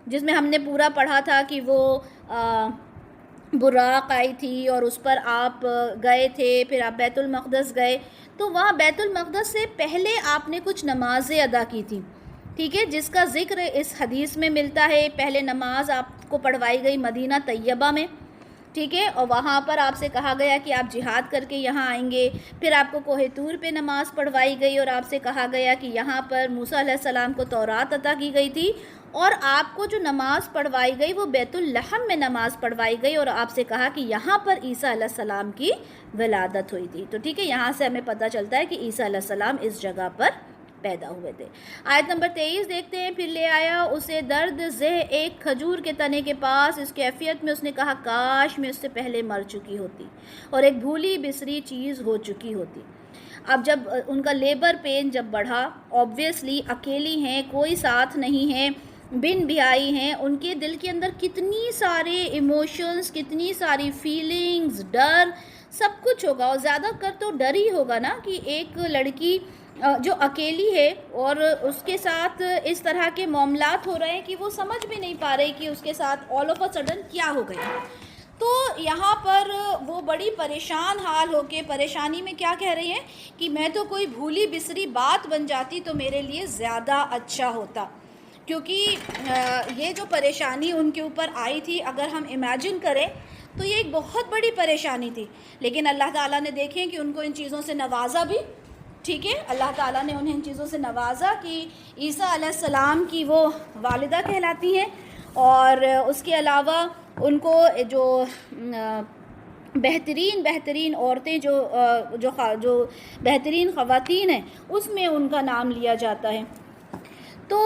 جس میں ہم نے پورا پڑھا تھا کہ وہ براق آئی تھی اور اس پر آپ گئے تھے، پھر آپ بیت المقدس گئے، تو وہاں بیت المقدس سے پہلے آپ نے کچھ نمازیں ادا کی تھی، ٹھیک ہے، جس کا ذکر اس حدیث میں ملتا ہے۔ پہلے نماز آپ کو پڑھوائی گئی مدینہ طیبہ میں، ٹھیک ہے، اور وہاں پر آپ سے کہا گیا کہ آپ جہاد کر کے یہاں آئیں گے۔ پھر آپ کو کوہ طور پہ نماز پڑھوائی گئی اور آپ سے کہا گیا کہ یہاں پر موسیٰ علیہ السلام کو تورات عطا کی گئی تھی، اور آپ کو جو نماز پڑھوائی گئی وہ بیت اللحم میں نماز پڑھوائی گئی، اور آپ سے کہا کہ یہاں پر عیسیٰ علیہ السلام کی ولادت ہوئی تھی۔ تو ٹھیک ہے، یہاں سے ہمیں پتہ چلتا ہے کہ عیسیٰ علیہ السلام اس جگہ پر پیدا ہوئے تھے۔ آیت نمبر 23 دیکھتے ہیں، پھر لے آیا اسے درد ذہ ایک کھجور کے تنے کے پاس، اس کیفیت میں اس نے کہا کاش میں اس سے پہلے مر چکی ہوتی اور ایک بھولی بسری چیز ہو چکی ہوتی۔ اب جب ان کا لیبر پین جب بڑھا، آبویسلی اکیلی ہیں، کوئی ساتھ نہیں ہے، بن بیائی ہیں، ان کے دل کے اندر کتنی سارے ایموشنز، کتنی ساری فیلنگز، ڈر، سب کچھ ہوگا، اور زیادہ کر تو ڈر ہی ہوگا نا کہ ایک لڑکی جو اکیلی ہے اور اس کے ساتھ اس طرح کے معاملات ہو رہے ہیں کہ وہ سمجھ بھی نہیں پا رہی کہ اس کے ساتھ آل آف اے سڈن کیا ہو گیا۔ تو یہاں پر وہ بڑی پریشان حال ہو کے پریشانی میں کیا کہہ رہی ہیں کہ میں تو کوئی بھولی بسری بات بن جاتی تو میرے لیے زیادہ اچھا ہوتا، کیونکہ یہ جو پریشانی ان کے اوپر آئی تھی، اگر ہم امیجن کریں تو یہ ایک بہت بڑی پریشانی تھی، لیکن اللہ تعالیٰ نے دیکھیں کہ ان کو ان چیزوں سے نوازا بھی، ٹھیک ہے، اللہ تعالیٰ نے انہیں ان چیزوں سے نوازا کہ عیسیٰ علیہ السلام کی وہ والدہ کہلاتی ہیں، اور اس کے علاوہ ان کو جو بہترین عورتیں جو بہترین خواتین ہیں اس میں ان کا نام لیا جاتا ہے۔ تو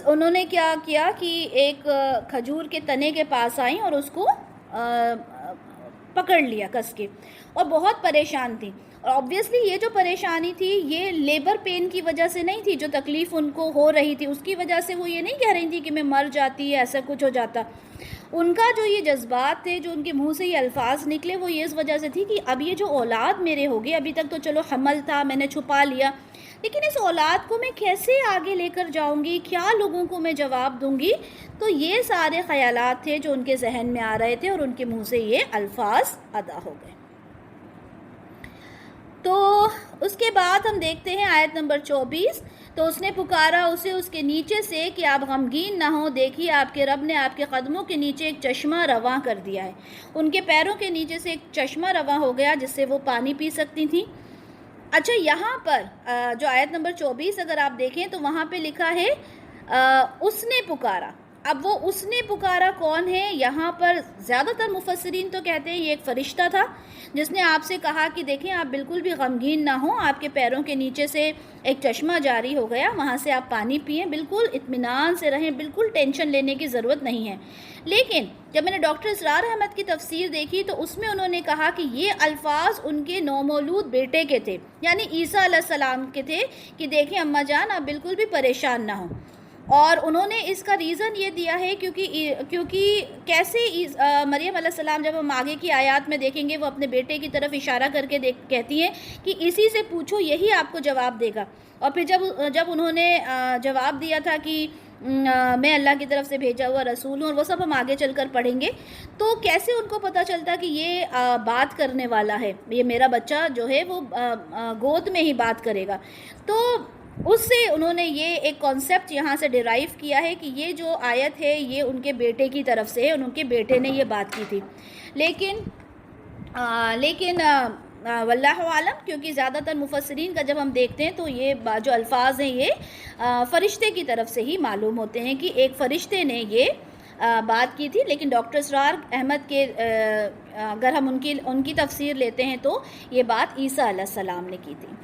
انہوں نے کیا کیا کہ ایک کھجور کے تنے کے پاس آئیں اور اس کو پکڑ لیا کس کے، اور بہت پریشان تھی، اور آبویسلی یہ جو پریشانی تھی یہ لیبر پین کی وجہ سے نہیں تھی، جو تکلیف ان کو ہو رہی تھی اس کی وجہ سے وہ یہ نہیں کہہ رہی تھی کہ میں مر جاتی ہے، ایسا کچھ ہو جاتا۔ ان کا جو یہ جذبات تھے، جو ان کے منہ سے یہ الفاظ نکلے، وہ یہ اس وجہ سے تھی کہ اب یہ جو اولاد میرے ہوگی، ابھی تک تو چلو حمل تھا، میں نے چھپا لیا، لیکن اس اولاد کو میں کیسے آگے لے کر جاؤں گی، کیا لوگوں کو میں جواب دوں گی؟ تو یہ سارے خیالات تھے جو ان کے ذہن میں آ رہے تھے، اور ان کے منہ سے یہ الفاظ ادا ہو گئے۔ تو اس کے بعد ہم دیکھتے ہیں آیت نمبر 24، تو اس نے پکارا اسے اس کے نیچے سے کہ آپ غمگین نہ ہوں، دیکھیے آپ کے رب نے آپ کے قدموں کے نیچے ایک چشمہ رواں کر دیا ہے۔ ان کے پیروں کے نیچے سے ایک چشمہ رواں ہو گیا جس سے وہ پانی پی سکتی تھیں۔ اچھا، یہاں پر جو آیت نمبر 24 اگر آپ دیکھیں تو وہاں پہ لکھا ہے اس نے پکارا۔ اب وہ اس نے پکارا کون ہے؟ یہاں پر زیادہ تر مفسرین تو کہتے ہیں یہ ایک فرشتہ تھا جس نے آپ سے کہا کہ دیکھیں آپ بالکل بھی غمگین نہ ہوں، آپ کے پیروں کے نیچے سے ایک چشمہ جاری ہو گیا، وہاں سے آپ پانی پئیں، بالکل اطمینان سے رہیں، بالکل ٹینشن لینے کی ضرورت نہیں ہے۔ لیکن جب میں نے ڈاکٹر اسرار احمد کی تفسیر دیکھی تو اس میں انہوں نے کہا کہ یہ الفاظ ان کے نومولود بیٹے کے تھے، یعنی عیسیٰ علیہ السلام کے تھے کہ دیکھیں اماں جان آپ بالکل بھی پریشان نہ ہوں۔ اور انہوں نے اس کا ریزن یہ دیا ہے کیونکہ کیسے مریم علیہ السلام، جب ہم آگے کی آیات میں دیکھیں گے، وہ اپنے بیٹے کی طرف اشارہ کر کے کہتی ہیں کہ اسی سے پوچھو، یہی آپ کو جواب دے گا۔ اور پھر جب انہوں نے جواب دیا تھا کہ میں اللہ کی طرف سے بھیجا ہوا رسول ہوں، اور وہ سب ہم آگے چل کر پڑھیں گے، تو کیسے ان کو پتہ چلتا کہ یہ بات کرنے والا ہے، یہ میرا بچہ جو ہے وہ گود میں ہی بات کرے گا؟ تو اس سے انہوں نے یہ ایک کانسیپٹ یہاں سے ڈیرائیو کیا ہے کہ یہ جو آیت ہے یہ ان کے بیٹے کی طرف سے ہے، ان کے بیٹے نے یہ بات کی تھی۔ لیکن واللہ عالم، کیونکہ زیادہ تر مفسرین کا جب ہم دیکھتے ہیں تو یہ جو الفاظ ہیں یہ فرشتے کی طرف سے ہی معلوم ہوتے ہیں کہ ایک فرشتے نے یہ بات کی تھی۔ لیکن ڈاکٹر اسرار احمد کے اگر ہم ان کی تفسیر لیتے ہیں تو یہ بات عیسیٰ علیہ السلام نے کی تھی۔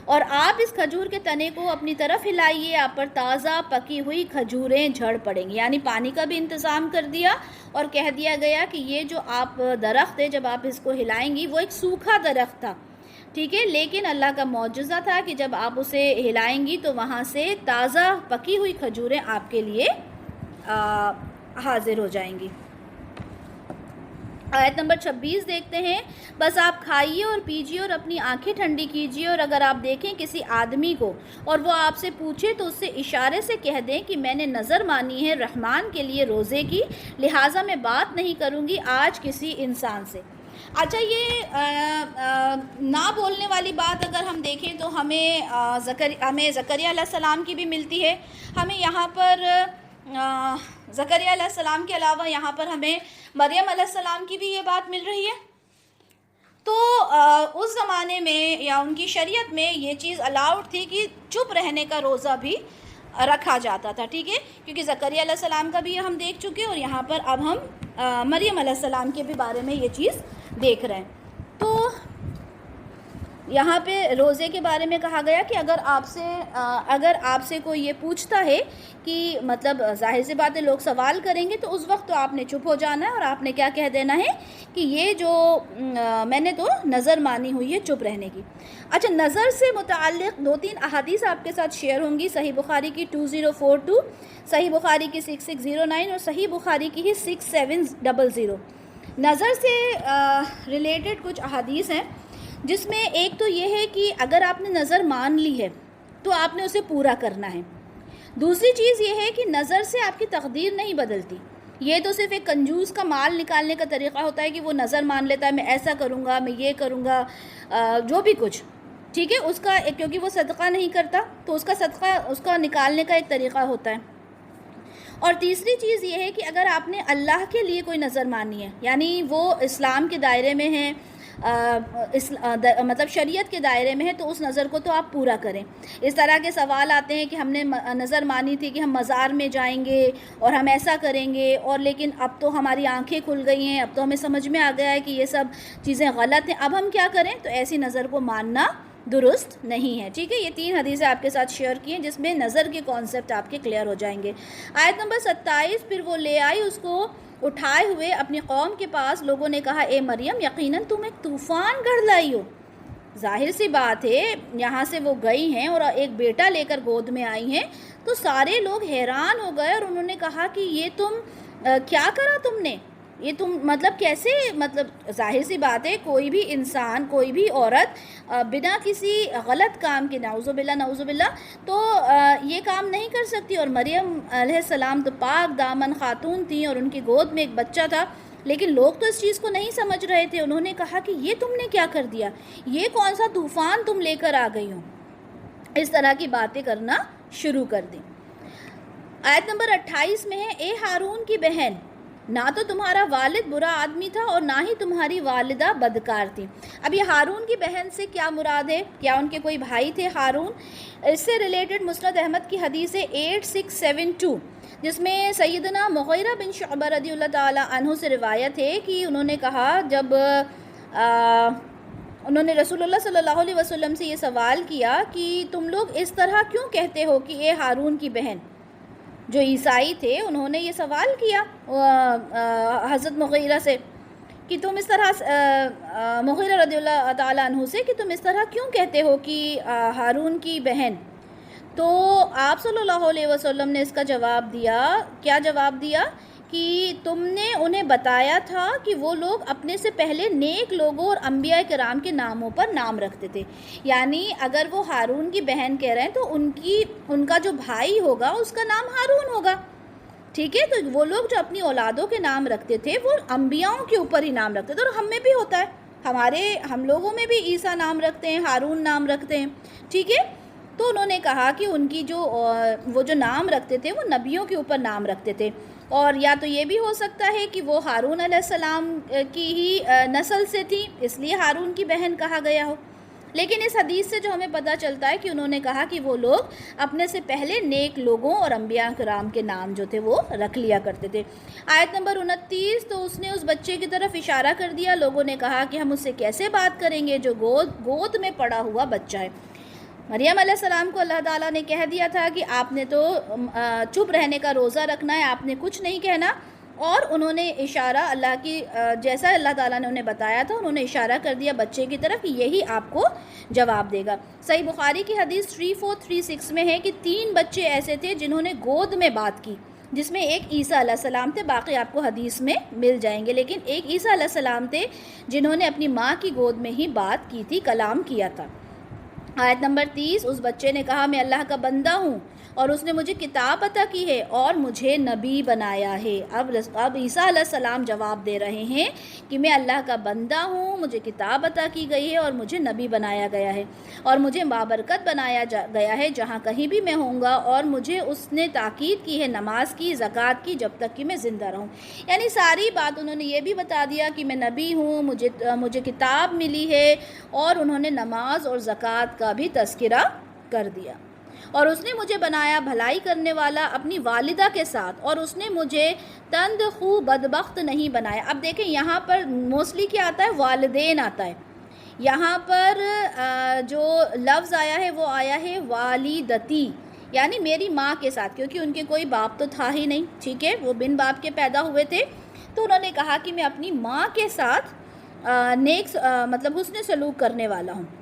اور آپ اس کھجور کے تنے کو اپنی طرف ہلائیے، آپ پر تازہ پکی ہوئی کھجوریں جھڑ پڑیں گی، یعنی پانی کا بھی انتظام کر دیا، اور کہہ دیا گیا کہ یہ جو آپ درخت ہے جب آپ اس کو ہلائیں گی، وہ ایک سوکھا درخت تھا، ٹھیک ہے، لیکن اللہ کا معجزہ تھا کہ جب آپ اسے ہلائیں گی تو وہاں سے تازہ پکی ہوئی کھجوریں آپ کے لیے حاضر ہو جائیں گی۔ آیت نمبر 26 دیکھتے ہیں، بس آپ کھائیے اور پیجیے اور اپنی آنکھیں ٹھنڈی کیجیے، اور اگر آپ دیکھیں کسی آدمی کو اور وہ آپ سے پوچھے تو اس سے اشارے سے کہہ دیں کہ میں نے نظر مانی ہے رحمان کے لیے روزے کی، لہٰذا میں بات نہیں کروں گی آج کسی انسان سے۔ اچھا، یہ نہ بولنے والی بات اگر ہم دیکھیں تو ہمیں زکریا علیہ السلام کی بھی ملتی ہے، ہمیں یہاں پر زکریا علیہ السلام کے علاوہ یہاں پر ہمیں مریم علیہ السلام کی بھی یہ بات مل رہی ہے۔ تو اس زمانے میں یا ان کی شریعت میں یہ چیز الاؤڈ تھی کہ چپ رہنے کا روزہ بھی رکھا جاتا تھا، ٹھیک ہے، کیونکہ زکریا علیہ السلام کا بھی ہم دیکھ چکے اور یہاں پر اب ہم مریم علیہ السلام کے بھی بارے میں یہ چیز دیکھ رہے ہیں۔ تو یہاں پہ روزے کے بارے میں کہا گیا کہ اگر آپ سے کوئی یہ پوچھتا ہے کہ مطلب ظاہر سی بات ہے لوگ سوال کریں گے تو اس وقت تو آپ نے چپ ہو جانا ہے اور آپ نے کیا کہہ دینا ہے کہ یہ جو میں نے تو نظر مانی ہوئی ہے چپ رہنے کی۔ اچھا، نظر سے متعلق 2-3 احادیث آپ کے ساتھ شیئر ہوں گی، صحیح بخاری کی 2042، صحیح بخاری کی 6609 اور صحیح بخاری کی ہی 6700۔ نظر سے ریلیٹڈ کچھ احادیث ہیں، جس میں ایک تو یہ ہے کہ اگر آپ نے نظر مان لی ہے تو آپ نے اسے پورا کرنا ہے۔ دوسری چیز یہ ہے کہ نظر سے آپ کی تقدیر نہیں بدلتی، یہ تو صرف ایک کنجوس کا مال نکالنے کا طریقہ ہوتا ہے کہ وہ نظر مان لیتا ہے میں ایسا کروں گا، میں یہ کروں گا، جو بھی کچھ، ٹھیک ہے، اس کا کیونکہ وہ صدقہ نہیں کرتا تو اس کا صدقہ اس کا نکالنے کا ایک طریقہ ہوتا ہے۔ اور تیسری چیز یہ ہے کہ اگر آپ نے اللہ کے لیے کوئی نظر مانی ہے، یعنی وہ اسلام کے دائرے میں ہے، مطلب شریعت کے دائرے میں ہے، تو اس نظر کو تو آپ پورا کریں۔ اس طرح کے سوال آتے ہیں کہ ہم نے نظر مانی تھی کہ ہم مزار میں جائیں گے اور ہم ایسا کریں گے، اور لیکن اب تو ہماری آنکھیں کھل گئی ہیں، اب تو ہمیں سمجھ میں آ گیا ہے کہ یہ سب چیزیں غلط ہیں، اب ہم کیا کریں؟ تو ایسی نظر کو ماننا درست نہیں ہے، ٹھیک ہے۔ یہ 3 حدیثیں آپ کے ساتھ شیئر کی ہیں جس میں نظر کے کانسیپٹ آپ کے کلیئر ہو جائیں گے۔ آیت نمبر 27، پھر وہ لے آئی اس کو اٹھائے ہوئے اپنی قوم کے پاس، لوگوں نے کہا اے مریم یقیناً تم ایک طوفان گڑھ لائی ہو۔ ظاہر سی بات ہے یہاں سے وہ گئی ہیں اور ایک بیٹا لے کر گود میں آئی ہیں، تو سارے لوگ حیران ہو گئے اور انہوں نے کہا کہ یہ تم کیا کرا تم نے، یہ تم مطلب کیسے، مطلب ظاہر سی بات ہے کوئی بھی انسان، کوئی بھی عورت بنا کسی غلط کام کے، نعوذ باللہ تو یہ کام نہیں کر سکتی، اور مریم علیہ السلام تو پاک دامن خاتون تھیں اور ان کی گود میں ایک بچہ تھا، لیکن لوگ تو اس چیز کو نہیں سمجھ رہے تھے۔ انہوں نے کہا کہ یہ تم نے کیا کر دیا، یہ کون سا طوفان تم لے کر آ گئی ہو، اس طرح کی باتیں کرنا شروع کر دیں۔ آیت نمبر 28 میں ہے اے ہارون کی بہن، نہ تو تمہارا والد برا آدمی تھا اور نہ ہی تمہاری والدہ بدکار تھی۔ اب یہ ہارون کی بہن سے کیا مراد ہے؟ کیا ان کے کوئی بھائی تھے ہارون؟ اس سے ریلیٹڈ مسند احمد کی حدیث ہے 8672، جس میں سیدنا مغیرہ بن شعبہ رضی اللہ تعالی عنہ سے روایت ہے کہ انہوں نے کہا، جب انہوں نے رسول اللہ صلی اللہ علیہ وسلم سے یہ سوال کیا کہ تم لوگ اس طرح کیوں کہتے ہو کہ اے ہارون کی بہن، جو عیسائی تھے انہوں نے یہ سوال کیا حضرت مغیرہ سے کہ تم اس طرح، مغیرہ رضی اللہ تعالیٰ عنہ سے، کہ تم اس طرح کیوں کہتے ہو کہ ہارون کی بہن؟ تو آپ صلی اللہ علیہ وسلم نے اس کا جواب دیا، کیا جواب دیا کہ تم نے انہیں بتایا تھا کہ وہ لوگ اپنے سے پہلے نیک لوگوں اور انبیاء کرام کے ناموں پر نام رکھتے تھے، یعنی اگر وہ ہارون کی بہن کہہ رہے ہیں تو ان کا جو بھائی ہوگا اس کا نام ہارون ہوگا، ٹھیک ہے۔ تو وہ لوگ جو اپنی اولادوں کے نام رکھتے تھے وہ انبیاؤں کے اوپر ہی نام رکھتے تھے، اور ہم میں بھی ہوتا ہے، ہم لوگوں میں بھی عیسیٰ نام رکھتے ہیں، ہارون نام رکھتے ہیں، ٹھیک ہے۔ تو انہوں نے کہا کہ ان کی وہ جو نام رکھتے تھے وہ نبیوں کے اوپر نام رکھتے تھے، اور یا تو یہ بھی ہو سکتا ہے کہ وہ ہارون علیہ السلام کی ہی نسل سے تھی، اس لیے ہارون کی بہن کہا گیا ہو۔ لیکن اس حدیث سے جو ہمیں پتہ چلتا ہے کہ انہوں نے کہا کہ وہ لوگ اپنے سے پہلے نیک لوگوں اور انبیاء کرام کے نام جو تھے وہ رکھ لیا کرتے تھے۔ آیت نمبر 29، تو اس نے اس بچے کی طرف اشارہ کر دیا، لوگوں نے کہا کہ ہم اس سے کیسے بات کریں گے جو گود میں پڑا ہوا بچہ ہے۔ مریم علیہ السلام کو اللہ تعالیٰ نے کہہ دیا تھا کہ آپ نے تو چپ رہنے کا روزہ رکھنا ہے، آپ نے کچھ نہیں کہنا، اور انہوں نے اشارہ اللہ کی جیسا اللہ تعالیٰ نے انہیں بتایا تھا انہوں نے اشارہ کر دیا بچے کی طرف کہ یہی آپ کو جواب دے گا۔ صحیح بخاری کی حدیث 3436 میں ہے کہ 3 بچے ایسے تھے جنہوں نے گود میں بات کی، جس میں ایک عیسیٰ علیہ السلام تھے، باقی آپ کو حدیث میں مل جائیں گے، لیکن ایک عیسیٰ علیہ السلام تھے جنہوں نے اپنی ماں کی گود میں ہی بات کی تھی، کلام کیا تھا۔ آیت نمبر 30، اس بچے نے کہا میں اللہ کا بندہ ہوں اور اس نے مجھے کتاب عطا کی ہے اور مجھے نبی بنایا ہے۔ اب عیسیٰ علیہ السلام جواب دے رہے ہیں کہ میں اللہ کا بندہ ہوں، مجھے کتاب عطا کی گئی ہے اور مجھے نبی بنایا گیا ہے اور مجھے بابرکت بنایا گیا ہے جہاں کہیں بھی میں ہوں گا، اور مجھے اس نے تاکید کی ہے نماز کی، زکوٰۃ کی، جب تک کہ میں زندہ رہوں۔ یعنی ساری بات انہوں نے یہ بھی بتا دیا کہ میں نبی ہوں، مجھے کتاب ملی ہے، اور انہوں نے نماز اور زکوٰۃ کا بھی تذکرہ کر دیا۔ اور اس نے مجھے بنایا بھلائی کرنے والا اپنی والدہ کے ساتھ، اور اس نے مجھے تند خو بدبخت نہیں بنایا۔ اب دیکھیں یہاں پر موسٹلی کیا آتا ہے؟ والدین آتا ہے۔ یہاں پر جو لفظ آیا ہے وہ آیا ہے والدتی، یعنی میری ماں کے ساتھ، کیونکہ ان کے کوئی باپ تو تھا ہی نہیں، ٹھیک ہے، وہ بن باپ کے پیدا ہوئے تھے، تو انہوں نے کہا کہ میں اپنی ماں کے ساتھ نیک مطلب حسن سلوک کرنے والا ہوں۔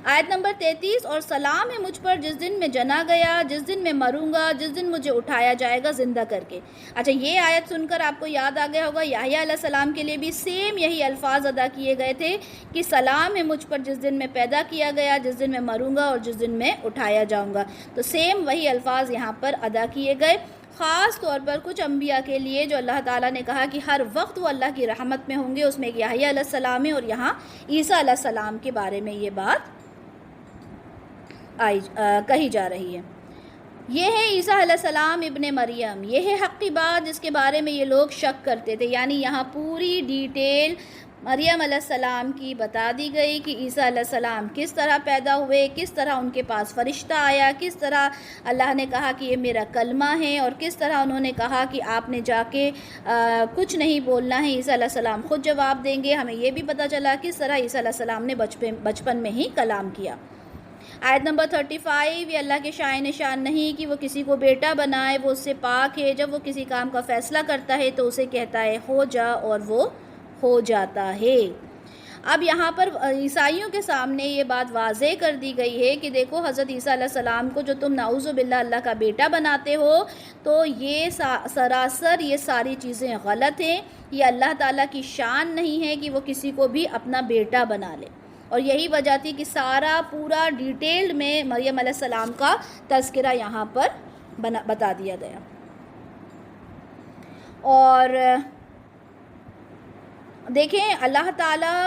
آیت نمبر 33، اور سلام ہے مجھ پر جس دن میں جنا گیا، جس دن میں مروں گا، جس دن مجھے اٹھایا جائے گا زندہ کر کے۔ اچھا، یہ آیت سن کر آپ کو یاد آ گیا ہوگا یحییٰ علیہ السلام کے لیے بھی سیم یہی الفاظ ادا کیے گئے تھے کہ سلام ہے مجھ پر جس دن میں پیدا کیا گیا، جس دن میں مروں گا اور جس دن میں اٹھایا جاؤں گا۔ تو سیم وہی الفاظ یہاں پر ادا کیے گئے، خاص طور پر کچھ انبیاء کے لیے جو اللہ تعالیٰ نے کہا کہ ہر وقت وہ اللہ کی رحمت میں ہوں گے، اس میں ایک یحییٰ علیہ السلام ہے، اور یہاں عیسیٰ علیہ السلام کے بارے میں یہ بات کہی جا رہی ہے۔ یہ ہے عیسیٰ علیہ السلام ابن مریم، یہ ہے حق کی بات جس کے بارے میں یہ لوگ شک کرتے تھے، یعنی یہاں پوری ڈیٹیل مریم علیہ السلام کی بتا دی گئی کہ عیسیٰ علیہ السلام کس طرح پیدا ہوئے، کس طرح ان کے پاس فرشتہ آیا، کس طرح اللہ نے کہا کہ یہ میرا کلمہ ہے، اور کس طرح انہوں نے کہا کہ آپ نے جا کے کچھ نہیں بولنا ہے، عیسیٰ علیہ السلام خود جواب دیں گے۔ ہمیں یہ بھی پتہ چلا کس طرح عیسیٰ علیہ السلام نے بچپن میں ہی کلام کیا۔ آیت نمبر 35، یہ اللہ کے شائن نشان نہیں کہ وہ کسی کو بیٹا بنائے، وہ اس سے پاک ہے، جب وہ کسی کام کا فیصلہ کرتا ہے تو اسے کہتا ہے ہو جا، اور وہ ہو جاتا ہے۔ اب یہاں پر عیسائیوں کے سامنے یہ بات واضح کر دی گئی ہے کہ دیکھو حضرت عیسیٰ علیہ السلام کو جو تم نعوذ باللہ اللہ کا بیٹا بناتے ہو، تو یہ سراسر یہ ساری چیزیں غلط ہیں، یہ اللہ تعالیٰ کی شان نہیں ہے کہ وہ کسی کو بھی اپنا بیٹا بنا لے، اور یہی وجہ تھی کہ سارا پورا ڈیٹیل میں مریم علیہ السلام کا تذکرہ یہاں پر بتا دیا گیا۔ اور دیکھیں اللہ تعالیٰ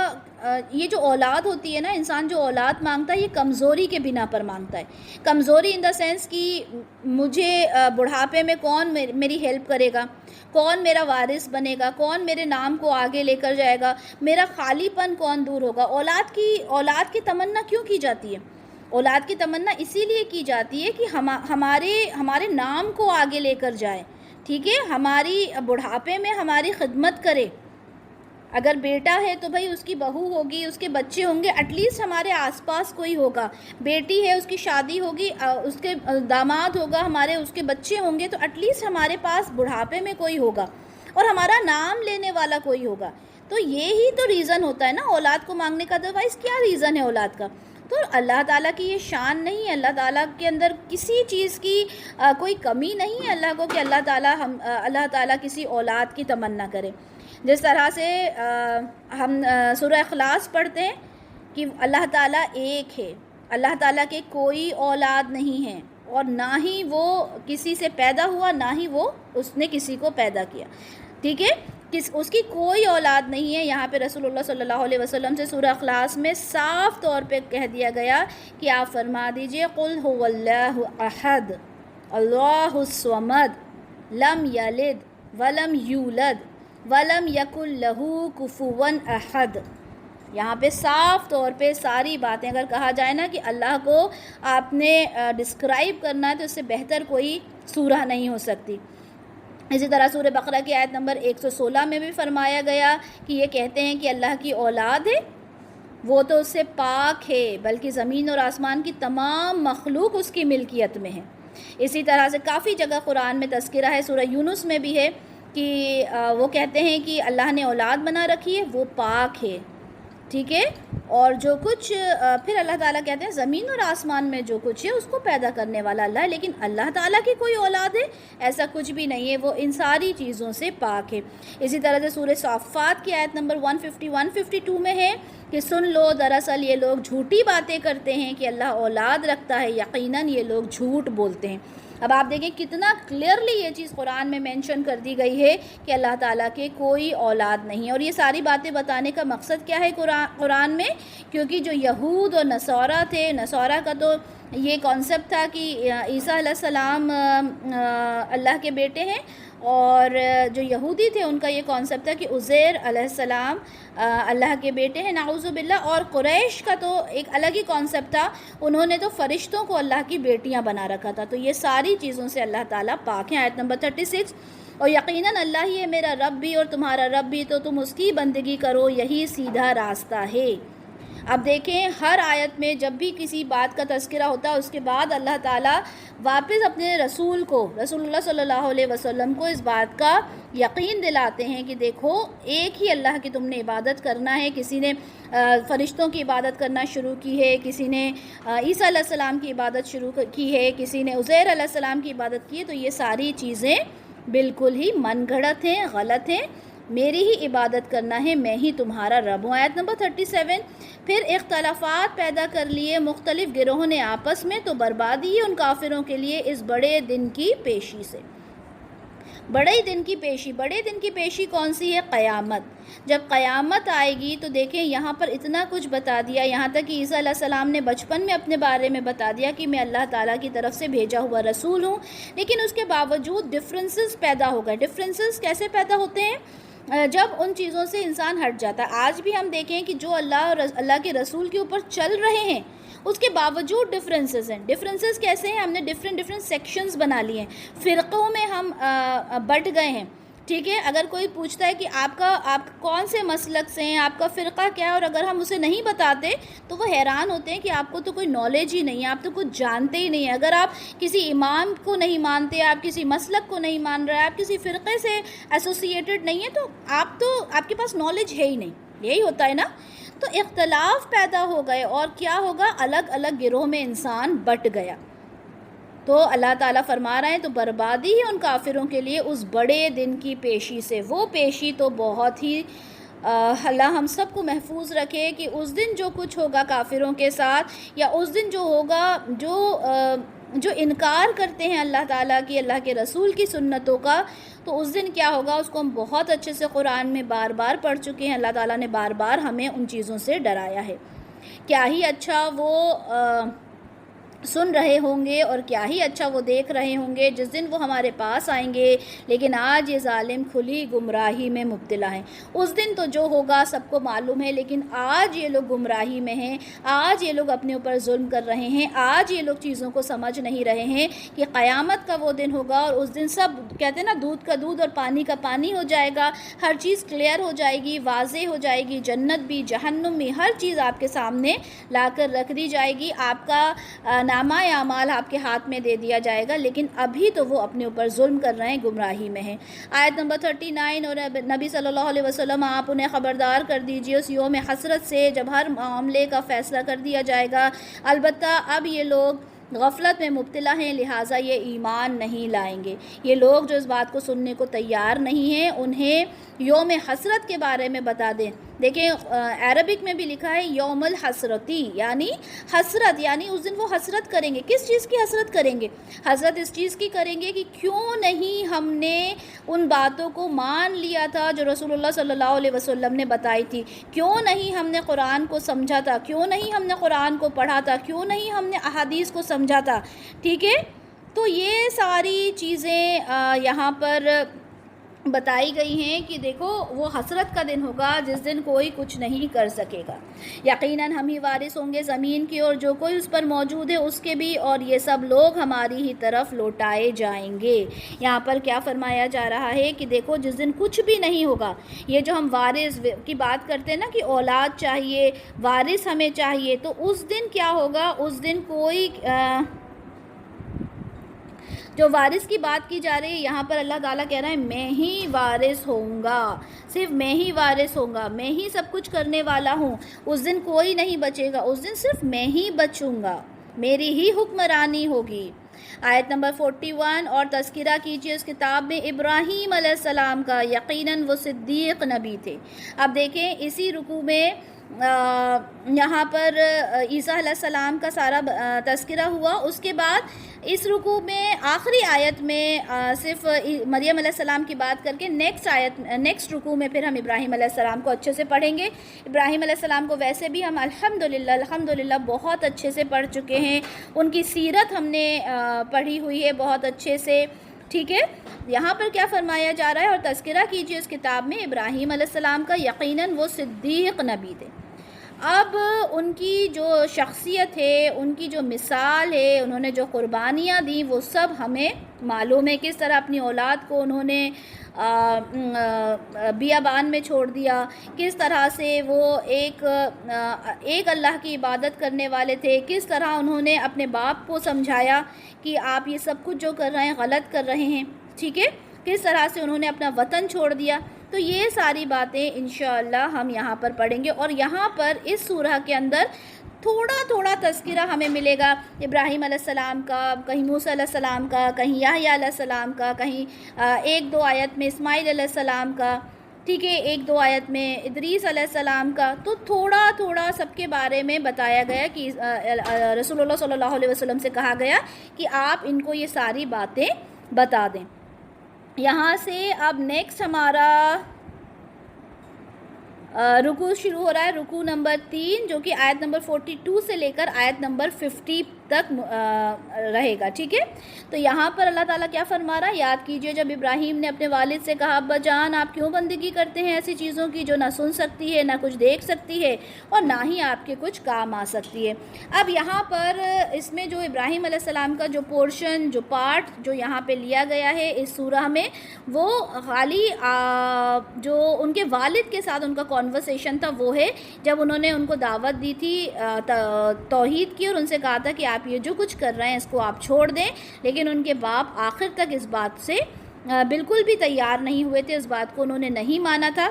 یہ جو اولاد ہوتی ہے نا، انسان جو اولاد مانگتا ہے یہ کمزوری کے بنا پر مانگتا ہے۔ کمزوری ان دا سینس کہ مجھے بڑھاپے میں کون میری ہیلپ کرے گا، کون میرا وارث بنے گا، کون میرے نام کو آگے لے کر جائے گا، میرا خالی پن کون دور ہوگا۔ اولاد کی تمنا کیوں کی جاتی ہے؟ اولاد کی تمنا اسی لیے کی جاتی ہے کہ ہمارے نام کو آگے لے کر جائے، ٹھیک ہے، ہماری بڑھاپے میں ہماری خدمت کرے۔ اگر بیٹا ہے تو بھائی اس کی بہو ہوگی، اس کے بچے ہوں گے، ایٹ لیسٹ ہمارے آس پاس کوئی ہوگا۔ بیٹی ہے، اس کی شادی ہوگی، اس کے داماد ہوگا، اس کے بچے ہوں گے، تو ایٹ لیسٹ ہمارے پاس بڑھاپے میں کوئی ہوگا اور ہمارا نام لینے والا کوئی ہوگا۔ تو یہی تو ریزن ہوتا ہے نا اولاد کو مانگنے کا، ادروائز کیا ریزن ہے اولاد کا؟ تو اللہ تعالیٰ کی یہ شان نہیں ہے، اللہ تعالیٰ کے اندر کسی چیز کی کوئی کمی نہیں ہے اللہ کو کہ اللہ تعالیٰ کسی اولاد کی تمنا کرے۔ جس طرح سے ہم سورہ اخلاص پڑھتے ہیں کہ اللہ تعالیٰ ایک ہے، اللہ تعالیٰ کے کوئی اولاد نہیں ہے، اور نہ ہی وہ کسی سے پیدا ہوا، نہ ہی وہ اس نے کسی کو پیدا کیا، ٹھیک ہے، اس کی کوئی اولاد نہیں ہے۔ یہاں پہ رسول اللہ صلی اللہ علیہ وسلم سے سورہ اخلاص میں صاف طور پہ کہہ دیا گیا کہ آپ فرما دیجئے قل هو اللہ احد اللہ الصمد لم یلد ولم یولد ولم یکن لہ کفوا احد۔ یہاں پہ صاف طور پہ ساری باتیں اگر کہا جائے نا کہ اللہ کو آپ نے ڈسکرائب کرنا ہے تو اس سے بہتر کوئی سورہ نہیں ہو سکتی۔ اسی طرح سورہ بقرہ کی آیت نمبر 116 میں بھی فرمایا گیا کہ یہ کہتے ہیں کہ اللہ کی اولاد ہے، وہ تو اس سے پاک ہے، بلکہ زمین اور آسمان کی تمام مخلوق اس کی ملکیت میں ہے۔ اسی طرح سے کافی جگہ قرآن میں تذکرہ ہے، سورہ یونس میں بھی ہے کہ وہ کہتے ہیں کہ اللہ نے اولاد بنا رکھی ہے، وہ پاک ہے، ٹھیک ہے، اور جو کچھ پھر اللہ تعالیٰ کہتے ہیں زمین اور آسمان میں جو کچھ ہے اس کو پیدا کرنے والا اللہ ہے، لیکن اللہ تعالیٰ کی کوئی اولاد ہے ایسا کچھ بھی نہیں ہے، وہ ان ساری چیزوں سے پاک ہے۔ اسی طرح سے سورہ صافات کی آیت نمبر 150 152 میں ہے کہ سن لو دراصل یہ لوگ جھوٹی باتیں کرتے ہیں کہ اللہ اولاد رکھتا ہے، یقیناً یہ لوگ جھوٹ بولتے ہیں۔ اب آپ دیکھیں کتنا کلیئرلی یہ چیز قرآن میں مینشن کر دی گئی ہے کہ اللہ تعالیٰ کے کوئی اولاد نہیں ہے، اور یہ ساری باتیں بتانے کا مقصد کیا ہے قرآن میں؟ کیونکہ جو یہود اور نصارہ تھے، نصارہ کا تو یہ کانسیپٹ تھا کہ عیسیٰ علیہ السلام اللہ کے بیٹے ہیں، اور جو یہودی تھے ان کا یہ کانسیپٹ تھا کہ عزیر علیہ السلام اللہ کے بیٹے ہیں، نعوذ باللہ۔ اور قریش کا تو ایک الگ ہی کانسیپٹ تھا، انہوں نے تو فرشتوں کو اللہ کی بیٹیاں بنا رکھا تھا۔ تو یہ ساری چیزوں سے اللہ تعالیٰ پاک ہیں۔ آیت نمبر 36، اور یقیناً اللہ ہی ہے میرا رب بھی اور تمہارا رب بھی، تو تم اس کی بندگی کرو، یہی سیدھا راستہ ہے۔ اب دیکھیں ہر آیت میں جب بھی کسی بات کا تذکرہ ہوتا ہے اس کے بعد اللہ تعالیٰ واپس اپنے رسول کو، رسول اللہ صلی اللہ علیہ وسلم کو اس بات کا یقین دلاتے ہیں کہ دیکھو ایک ہی اللہ کی تم نے عبادت کرنا ہے۔ کسی نے فرشتوں کی عبادت کرنا شروع کی ہے، کسی نے عیسیٰ علیہ السلام کی عبادت شروع کی ہے، کسی نے عزیر علیہ السلام کی عبادت کی ہے، تو یہ ساری چیزیں بالکل ہی من گھڑت ہیں، غلط ہیں۔ میری ہی عبادت کرنا ہے، میں ہی تمہارا رب ہوں۔ آیت نمبر 37، پھر اختلافات پیدا کر لیے مختلف گروہوں نے آپس میں، تو بربادی ہے ان کافروں کے لیے اس بڑے دن کی پیشی سے۔ بڑے دن کی پیشی کون سی ہے؟ قیامت۔ جب قیامت آئے گی تو دیکھیں یہاں پر اتنا کچھ بتا دیا، یہاں تک کہ عیسیٰ علیہ السلام نے بچپن میں اپنے بارے میں بتا دیا کہ میں اللہ تعالیٰ کی طرف سے بھیجا ہوا رسول ہوں، لیکن اس کے باوجود ڈفرینسز پیدا ہو گئے۔ ڈفرینسز کیسے پیدا ہوتے ہیں؟ جب ان چیزوں سے انسان ہٹ جاتا ہے۔ آج بھی ہم دیکھیں کہ جو اللہ کے رسول کے اوپر چل رہے ہیں اس کے باوجود ڈفرینسز ہیں۔ ڈفرینسز کیسے ہیں؟ ہم نے ڈفرینٹ سیکشنز بنا لیے ہیں، فرقوں میں ہم بٹ گئے ہیں، ٹھیک ہے۔ اگر کوئی پوچھتا ہے کہ آپ کون سے مسلک سے ہیں، آپ کا فرقہ کیا ہے، اور اگر ہم اسے نہیں بتاتے تو وہ حیران ہوتے ہیں کہ آپ کو تو کوئی نالج ہی نہیں ہے، آپ تو کچھ جانتے ہی نہیں ہیں۔ اگر آپ کسی امام کو نہیں مانتے، آپ کسی مسلک کو نہیں مان رہے، آپ کسی فرقے سے ایسوسیٹڈ نہیں ہیں، تو آپ کے پاس نالج ہے ہی نہیں، یہی ہوتا ہے نا۔ تو اختلاف پیدا ہو گئے، اور کیا ہوگا؟ الگ الگ گروہ میں انسان بٹ گیا۔ تو اللہ تعالیٰ فرما رہے ہیں تو بربادی ہے ان کافروں کے لیے اس بڑے دن کی پیشی سے۔ وہ پیشی تو بہت ہی اللہ ہم سب کو محفوظ رکھے کہ اس دن جو کچھ ہوگا کافروں کے ساتھ، یا اس دن جو ہوگا جو انکار کرتے ہیں اللہ تعالیٰ کی، اللہ کے رسول کی سنتوں کا، تو اس دن کیا ہوگا اس کو ہم بہت اچھے سے قرآن میں بار بار پڑھ چکے ہیں۔ اللہ تعالیٰ نے بار بار ہمیں ان چیزوں سے ڈرایا ہے۔ کیا ہی اچھا وہ سن رہے ہوں گے اور کیا ہی اچھا وہ دیکھ رہے ہوں گے جس دن وہ ہمارے پاس آئیں گے، لیکن آج یہ ظالم کھلی گمراہی میں مبتلا ہیں۔ اس دن تو جو ہوگا سب کو معلوم ہے، لیکن آج یہ لوگ گمراہی میں ہیں، آج یہ لوگ اپنے اوپر ظلم کر رہے ہیں، آج یہ لوگ چیزوں کو سمجھ نہیں رہے ہیں کہ قیامت کا وہ دن ہوگا، اور اس دن سب کہتے ہیں نا دودھ کا دودھ اور پانی کا پانی ہو جائے گا، ہر چیز کلیئر ہو جائے گی، واضح ہو جائے گی، جنت بھی جہنم بھی ہر چیز آپ کے سامنے لا کر رکھ دی جائے گی، آپ کا نامہ اعمال آپ کے ہاتھ میں دے دیا جائے گا، لیکن ابھی تو وہ اپنے اوپر ظلم کر رہے ہیں، گمراہی میں ہیں۔ آیت نمبر 39، اور نبی صلی اللہ علیہ وسلم آپ انہیں خبردار کر دیجئے اس یوم حسرت سے جب ہر معاملے کا فیصلہ کر دیا جائے گا، البتہ اب یہ لوگ غفلت میں مبتلا ہیں، لہٰذا یہ ایمان نہیں لائیں گے۔ یہ لوگ جو اس بات کو سننے کو تیار نہیں ہیں، انہیں یوم حسرت کے بارے میں بتا دیں۔ دیکھیں عربک میں بھی لکھا ہے یوم الحسرتی، یعنی حسرت، یعنی اس دن وہ حسرت کریں گے۔ کس چیز کی حسرت کریں گے؟ حسرت اس چیز کی کریں گے کہ کیوں نہیں ہم نے ان باتوں کو مان لیا تھا جو رسول اللہ صلی اللہ علیہ وسلم نے بتائی تھی، کیوں نہیں ہم نے قرآن کو سمجھا تھا، کیوں نہیں ہم نے قرآن کو پڑھا تھا، کیوں نہیں ہم نے احادیث کو سمجھا تھا، ٹھیک ہے۔ تو یہ ساری چیزیں یہاں پر بتائی گئی ہیں کہ دیکھو وہ حسرت کا دن ہوگا جس دن کوئی کچھ نہیں کر سکے گا، یقیناً ہم ہی وارث ہوں گے زمین کی اور جو کوئی اس پر موجود ہے اس کے بھی، اور یہ سب لوگ ہماری ہی طرف لوٹائے جائیں گے۔ یہاں پر کیا فرمایا جا رہا ہے کہ دیکھو جس دن کچھ بھی نہیں ہوگا، یہ جو ہم وارث کی بات کرتے ہیں نا کہ اولاد چاہیے، وارث ہمیں چاہیے، تو اس دن کیا ہوگا؟ اس دن جو وارث کی بات کی جا رہی ہے یہاں پر اللہ تعالیٰ کہہ رہا ہے میں ہی وارث ہوں گا، صرف میں ہی وارث ہوں گا، میں ہی سب کچھ کرنے والا ہوں، اس دن کوئی نہیں بچے گا، اس دن صرف میں ہی بچوں گا، میری ہی حکمرانی ہوگی۔ آیت نمبر 41 اور تذکرہ کیجئے اس کتاب میں ابراہیم علیہ السلام کا، یقیناً وہ صدیق نبی تھے۔ اب دیکھیں اسی رکوع میں یہاں پر عیسیٰ علیہ السلام کا سارا تذکرہ ہوا، اس کے بعد اس رکوع میں آخری آیت میں صرف مریم علیہ السلام کی بات کر کے نیکسٹ رکوع میں پھر ہم ابراہیم علیہ السلام کو اچھے سے پڑھیں گے۔ ابراہیم علیہ السلام کو ویسے بھی ہم الحمدللہ بہت اچھے سے پڑھ چکے ہیں، ان کی سیرت ہم نے پڑھی ہوئی ہے بہت اچھے سے، ٹھیک ہے۔ یہاں پر کیا فرمایا جا رہا ہے، اور تذکرہ کیجئے اس کتاب میں ابراہیم علیہ السلام کا، یقیناً وہ صدیق نبی تھے۔ اب ان کی جو شخصیت ہے، ان کی جو مثال ہے، انہوں نے جو قربانیاں دیں وہ سب ہمیں معلوم ہے، کس طرح اپنی اولاد کو انہوں نے بیابان میں چھوڑ دیا، کس طرح سے وہ ایک اللہ کی عبادت کرنے والے تھے، کس طرح انہوں نے اپنے باپ کو سمجھایا کہ آپ یہ سب کچھ جو کر رہے ہیں غلط کر رہے ہیں، ٹھیک ہے، کس طرح سے انہوں نے اپنا وطن چھوڑ دیا۔ تو یہ ساری باتیں انشاءاللہ ہم یہاں پر پڑھیں گے، اور یہاں پر اس سورہ کے اندر تھوڑا تذکرہ ہمیں ملے گا ابراہیم علیہ السلام کا، کہیں موسیٰ علیہ السلام کا، کہیں یحییٰ علیہ السلام کا، کہیں ایک دو آیت میں اسماعیل علیہ السلام کا، ٹھیک ہے، ایک دو آیت میں ادریس علیہ السلام کا۔ تو تھوڑا سب کے بارے میں بتایا گیا کہ رسول اللہ صلی اللہ علیہ وسلم سے کہا گیا کہ آپ ان کو یہ ساری باتیں بتا دیں۔ یہاں سے اب نیکسٹ ہمارا رکوع شروع ہو رہا ہے، رکوع نمبر 3 جو کہ آیت نمبر 42 سے لے کر آیت نمبر 50 تک رہے گا، ٹھیک ہے۔ تو یہاں پر اللہ تعالیٰ کیا فرما رہا ہے، یاد کیجئے جب ابراہیم نے اپنے والد سے کہا ابا جان آپ کیوں بندگی کرتے ہیں ایسی چیزوں کی جو نہ سن سکتی ہے، نہ کچھ دیکھ سکتی ہے، اور نہ ہی آپ کے کچھ کام آ سکتی ہے۔ اب یہاں پر اس میں جو ابراہیم علیہ السلام کا جو پورشن، جو پارٹ جو یہاں پہ لیا گیا ہے اس سورہ میں، وہ خالی جو ان کے والد کے ساتھ ان کا کنورسیشن تھا وہ ہے، جب انہوں نے ان کو دعوت دی تھی توحید کی، اور ان سے کہا تھا کہ آپ یہ جو کچھ کر رہے ہیں اس کو آپ چھوڑ دیں، لیکن ان کے باپ آخر تک اس بات سے بالکل بھی تیار نہیں ہوئے تھے، اس بات کو انہوں نے نہیں مانا تھا،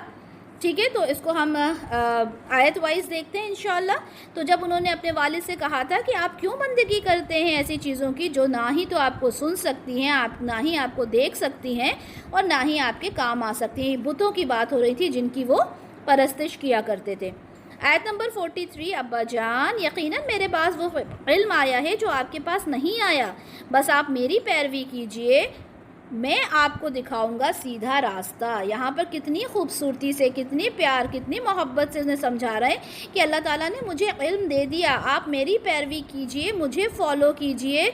ٹھیک ہے۔ تو اس کو ہم آیت وائز دیکھتے ہیں انشاءاللہ۔ تو جب انہوں نے اپنے والد سے کہا تھا کہ آپ کیوں بندگی کرتے ہیں ایسی چیزوں کی جو نہ ہی تو آپ کو سن سکتی ہیں، نہ ہی آپ کو دیکھ سکتی ہیں، اور نہ ہی آپ کے کام آ سکتی ہیں، بتوں کی بات ہو رہی تھی جن کی وہ پرستش کیا کرتے تھے۔ آیت نمبر 43 ابا جان یقیناً میرے پاس وہ علم آیا ہے جو آپ کے پاس نہیں آیا، بس آپ میری پیروی کیجئے، میں آپ کو دکھاؤں گا سیدھا راستہ۔ یہاں پر کتنی خوبصورتی سے، کتنی پیار، کتنی محبت سے انہیں سمجھا رہے ہیں کہ اللہ تعالیٰ نے مجھے علم دے دیا، آپ میری پیروی کیجئے، مجھے فالو کیجئے،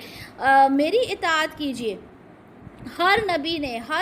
میری اطاعت کیجئے۔ ہر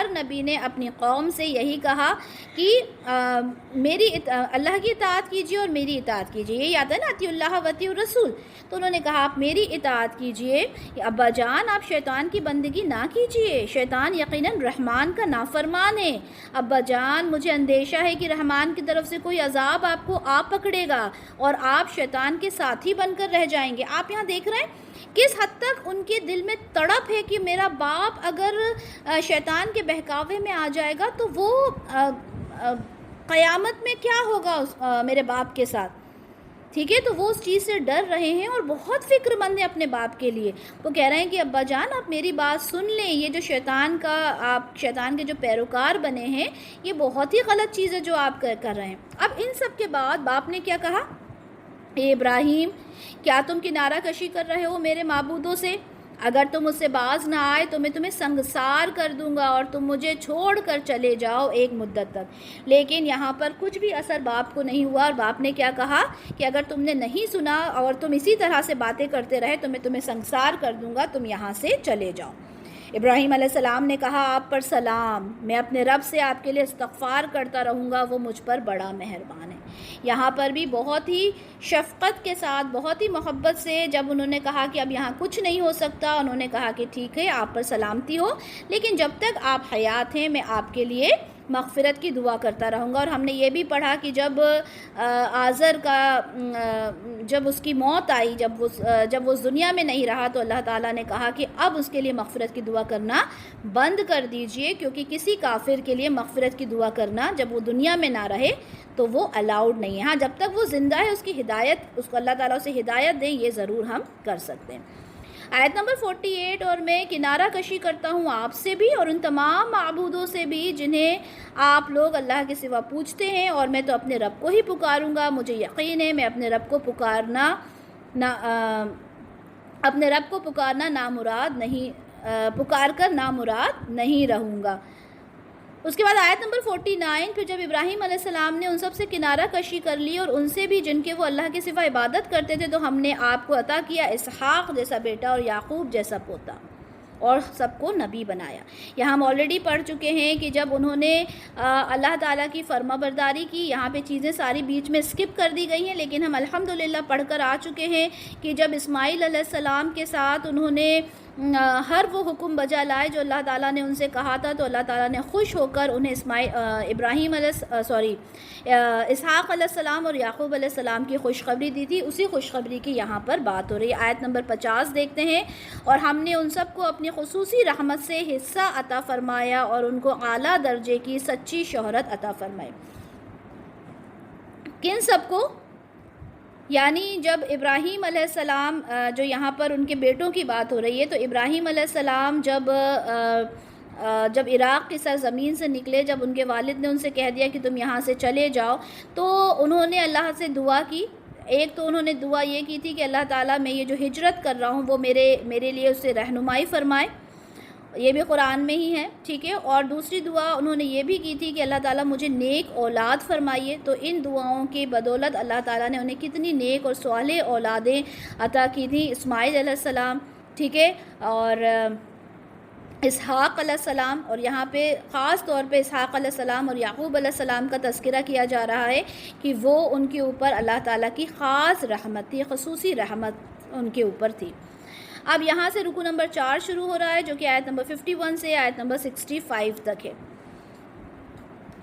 نبی نے اپنی قوم سے یہی کہا کہ اللہ کی اطاعت کیجیے اور میری اطاعت کیجیے، یہ یاد ہے نا، اطیعوا اللہ و اطیعوا الرسول۔ تو انہوں نے کہا آپ میری اطاعت کیجیے، ابا جان آپ شیطان کی بندگی نہ کیجیے، شیطان یقیناً رحمان کا نافرمان ہے، ابا جان مجھے اندیشہ ہے کہ رحمان کی طرف سے کوئی عذاب آپ کو آ پکڑے گا اور آپ شیطان کے ساتھی بن کر رہ جائیں گے۔ آپ یہاں دیکھ رہے ہیں کس حد تک ان کے دل میں تڑپ ہے کہ میرا باپ اگر شیطان کے بہکاوے میں آ جائے گا تو وہ قیامت میں کیا ہوگا میرے باپ کے ساتھ، ٹھیک ہے۔ تو وہ اس چیز سے ڈر رہے ہیں اور بہت فکر مند ہیں اپنے باپ کے لیے۔ وہ کہہ رہے ہیں کہ ابا جان آپ میری بات سن لیں، یہ جو آپ شیطان کے جو پیروکار بنے ہیں یہ بہت ہی غلط چیز ہے جو آپ کر رہے ہیں۔ اب ان سب کے بعد باپ نے کیا کہا، اے ابراہیم کیا تم کنارہ کشی کر رہے ہو میرے معبودوں سے؟ اگر تم اس سے باز نہ آئے تو میں تمہیں سنگسار کر دوں گا اور تم مجھے چھوڑ کر چلے جاؤ ایک مدت تک۔ لیکن یہاں پر کچھ بھی اثر باپ کو نہیں ہوا، اور باپ نے کیا کہا کہ اگر تم نے نہیں سنا اور تم اسی طرح سے باتیں کرتے رہے تو میں تمہیں سنگسار کر دوں گا، تم یہاں سے چلے جاؤ۔ ابراہیم علیہ السلام نے کہا آپ پر سلام، میں اپنے رب سے آپ کے لیے استغفار کرتا رہوں گا، وہ مجھ پر بڑا مہربان ہے۔ یہاں پر بھی بہت ہی شفقت کے ساتھ، بہت ہی محبت سے جب انہوں نے کہا کہ اب یہاں کچھ نہیں ہو سکتا، انہوں نے کہا کہ ٹھیک ہے آپ پر سلامتی ہو، لیکن جب تک آپ حیات ہیں میں آپ کے لیے مغفرت کی دعا کرتا رہوں گا. اور ہم نے یہ بھی پڑھا کہ جب آزر کا جب اس کی موت آئی، جب وہ اس دنیا میں نہیں رہا، تو اللہ تعالیٰ نے کہا کہ اب اس کے لیے مغفرت کی دعا کرنا بند کر دیجئے، کیونکہ کسی کافر کے لیے مغفرت کی دعا کرنا جب وہ دنیا میں نہ رہے تو وہ الاؤڈ نہیں ہے. ہاں جب تک وہ زندہ ہے اس کی ہدایت، اس کو اللہ تعالیٰ اسے ہدایت دیں، یہ ضرور ہم کر سکتے ہیں. آیت نمبر 48، اور میں کنارہ کشی کرتا ہوں آپ سے بھی اور ان تمام معبودوں سے بھی جنہیں آپ لوگ اللہ کے سوا پوجتے ہیں، اور میں تو اپنے رب کو ہی پکاروں گا. مجھے یقین ہے میں اپنے رب کو پکارنا نامراد نہیں، پکار کر نامراد نہیں رہوں گا. اس کے بعد آیت نمبر 49، پھر جب ابراہیم علیہ السلام نے ان سب سے کنارہ کشی کر لی اور ان سے بھی جن کے وہ اللہ کے سوا عبادت کرتے تھے، تو ہم نے آپ کو عطا کیا اسحاق جیسا بیٹا اور یعقوب جیسا پوتا، اور سب کو نبی بنایا. یہاں ہم آلریڈی پڑھ چکے ہیں کہ جب انہوں نے اللہ تعالیٰ کی فرما برداری کی، یہاں پہ چیزیں ساری بیچ میں اسکپ کر دی گئی ہیں، لیکن ہم الحمدللہ پڑھ کر آ چکے ہیں کہ جب اسماعیل علیہ السلام کے ساتھ انہوں نے ہر وہ حکم بجا لائے جو اللہ تعالیٰ نے ان سے کہا تھا، تو اللہ تعالیٰ نے خوش ہو کر انہیں اسحاق علیہ السلام اور یعقوب علیہ السلام کی خوشخبری دی تھی. اسی خوشخبری کی یہاں پر بات ہو رہی ہے. آیت نمبر 50 دیکھتے ہیں، اور ہم نے ان سب کو اپنی خصوصی رحمت سے حصہ عطا فرمایا اور ان کو اعلیٰ درجے کی سچی شہرت عطا فرمائی. کن سب کو؟ یعنی جب ابراہیم علیہ السلام، جو یہاں پر ان کے بیٹوں کی بات ہو رہی ہے، تو ابراہیم علیہ السلام جب عراق کی سرزمین سے نکلے، جب ان کے والد نے ان سے کہہ دیا کہ تم یہاں سے چلے جاؤ، تو انہوں نے اللہ سے دعا کی. ایک تو انہوں نے دعا یہ کی تھی کہ اللہ تعالیٰ میں یہ جو ہجرت کر رہا ہوں وہ میرے لیے اس سے رہنمائی فرمائے، یہ بھی قرآن میں ہی ہے، ٹھیک ہے. اور دوسری دعا انہوں نے یہ بھی کی تھی کہ اللہ تعالیٰ مجھے نیک اولاد فرمائیے. تو ان دعاؤں کی بدولت اللہ تعالیٰ نے انہیں کتنی نیک اور صالح اولادیں عطا کی تھیں. اسماعیل علیہ السلام، ٹھیک ہے، اور اسحاق علیہ السلام، اور یہاں پہ خاص طور پہ اسحاق علیہ السلام اور یعقوب علیہ السلام کا تذکرہ کیا جا رہا ہے کہ وہ ان کے اوپر اللہ تعالیٰ کی خاص رحمت تھی، خصوصی رحمت ان کے اوپر تھی. اب یہاں سے رکو نمبر 4 شروع ہو رہا ہے، جو کہ آیت نمبر 51 سے آیت نمبر 65 تک ہے.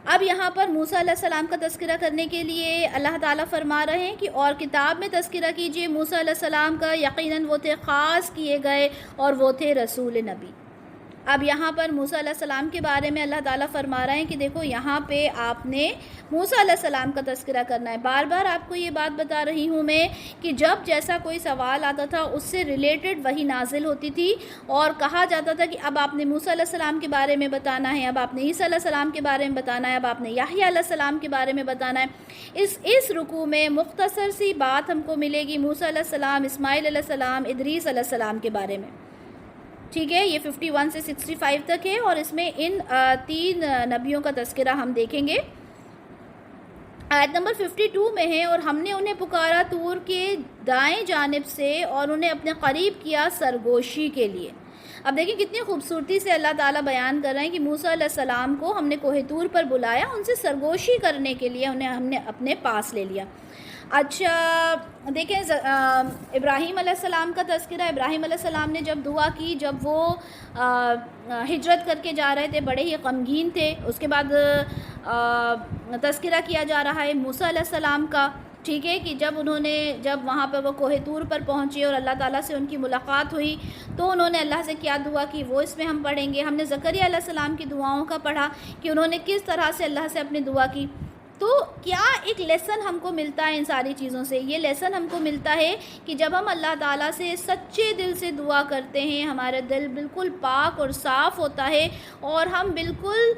اب یہاں پر موسیٰ علیہ السلام کا تذکرہ کرنے کے لیے اللہ تعالیٰ فرما رہے ہیں کہ اور کتاب میں تذکرہ کیجئے موسیٰ علیہ السلام کا، یقیناً وہ تھے خاص کیے گئے اور وہ تھے رسول نبی. اب یہاں پر موسیٰ علیہ السلام کے بارے میں اللہ تعالیٰ فرما رہے ہیں کہ دیکھو یہاں پہ آپ نے موسیٰ علیہ السلام کا تذکرہ کرنا ہے. بار بار آپ کو یہ بات بتا رہی ہوں میں کہ جب جیسا کوئی سوال آتا تھا اس سے ریلیٹڈ وہی نازل ہوتی تھی، اور کہا جاتا تھا کہ اب آپ نے موسیٰ علیہ السلام کے بارے میں بتانا ہے، اب آپ نے عیسیٰ علیہ السلام کے بارے میں بتانا ہے، اب آپ نے یحییٰ علیہ السلام کے بارے میں بتانا ہے. اس رکوع میں مختصر سی بات ہم کو ملے گی موسیٰ علیہ السلام، اسماعیل علیہ السلام، ادریس علیہ السلام کے بارے میں. ٹھیک ہے، یہ 51 سے 65 تک ہے، اور اس میں ان 3 نبیوں کا تذکرہ ہم دیکھیں گے. آیت نمبر 52 میں ہے، اور ہم نے انہیں پکارا طور کے دائیں جانب سے اور انہیں اپنے قریب کیا سرگوشی کے لیے. اب دیکھیں کتنی خوبصورتی سے اللہ تعالیٰ بیان کر رہے ہیں کہ موسیٰ علیہ السلام کو ہم نے کوہ طور پر بلایا، ان سے سرگوشی کرنے کے لیے ہم نے اپنے پاس لے لیا. اچھا دیکھیں ابراہیم علیہ السلام کا تذکرہ. ابراہیم علیہ السلام نے جب دعا کی، جب وہ ہجرت کر کے جا رہے تھے، بڑے ہی غمگین تھے. اس کے بعد تذکرہ کیا جا رہا ہے موسیٰ علیہ السلام کا، ٹھیک ہے، کہ جب وہاں پہ وہ کوہ طور پر پہنچے اور اللہ تعالیٰ سے ان کی ملاقات ہوئی، تو انہوں نے اللہ سے کیا دعا کی وہ اس میں ہم پڑھیں گے. ہم نے زکریا علیہ السلام کی دعاؤں کا پڑھا کہ انہوں نے کس طرح سے اللہ سے اپنی دعا کی. تو کیا ایک لیسن ہم کو ملتا ہے ان ساری چیزوں سے؟ یہ لیسن ہم کو ملتا ہے کہ جب ہم اللہ تعالیٰ سے سچے دل سے دعا کرتے ہیں، ہمارا دل بالکل پاک اور صاف ہوتا ہے، اور ہم بالکل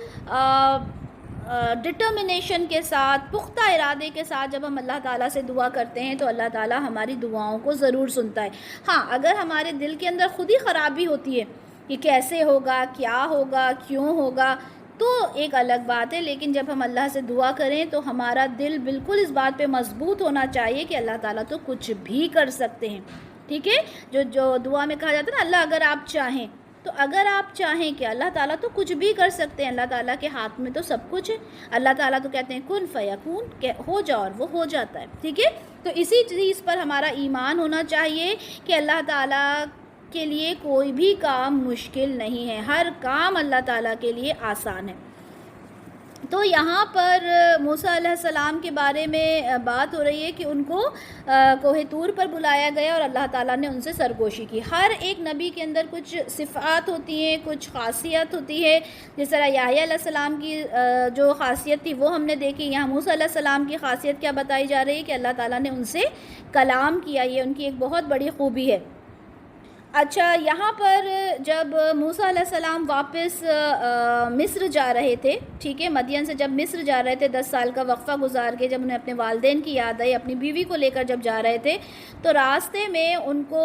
ڈٹرمنیشن کے ساتھ، پختہ ارادے کے ساتھ جب ہم اللہ تعالیٰ سے دعا کرتے ہیں تو اللہ تعالیٰ ہماری دعاؤں کو ضرور سنتا ہے. ہاں اگر ہمارے دل کے اندر خود ہی خرابی ہوتی ہے کہ کیسے ہوگا، کیا ہوگا، کیوں ہوگا، تو ایک الگ بات ہے. لیکن جب ہم اللہ سے دعا کریں تو ہمارا دل بالکل اس بات پہ مضبوط ہونا چاہیے کہ اللہ تعالیٰ تو کچھ بھی کر سکتے ہیں. ٹھیک ہے، جو دعا میں کہا جاتا ہے نا، اللہ اگر آپ چاہیں، تو اگر آپ چاہیں کہ اللہ تعالیٰ تو کچھ بھی کر سکتے ہیں. اللہ تعالیٰ کے ہاتھ میں تو سب کچھ ہے. اللہ تعالیٰ تو کہتے ہیں کن فیکون، کہ ہو جا اور وہ ہو جاتا ہے. ٹھیک ہے، تو اسی چیز پر ہمارا ایمان ہونا چاہیے کہ اللہ تعالیٰ کے لیے کوئی بھی کام مشکل نہیں ہے، ہر کام اللہ تعالیٰ کے لیے آسان ہے. تو یہاں پر موسیٰ علیہ السلام کے بارے میں بات ہو رہی ہے کہ ان کو کوہ طور پر بلایا گیا اور اللہ تعالیٰ نے ان سے سرگوشی کی. ہر ایک نبی کے اندر کچھ صفات ہوتی ہیں, کچھ خاصیت ہوتی ہے. جس طرح یحییٰ علیہ السلام کی جو خاصیت تھی وہ ہم نے دیکھی. یہاں موسیٰ علیہ السلام کی خاصیت کیا بتائی جا رہی ہے کہ اللہ تعالیٰ نے ان سے کلام کیا. یہ ان کی ایک بہت بڑی خوبی ہے. اچھا, یہاں پر جب موسیٰ علیہ السلام واپس مصر جا رہے تھے, ٹھیک ہے, مدین سے جب مصر جا رہے تھے 10 سال کا وقفہ گزار کے, جب انہیں اپنے والدین کی یاد آئی, اپنی بیوی کو لے کر جب جا رہے تھے, تو راستے میں ان کو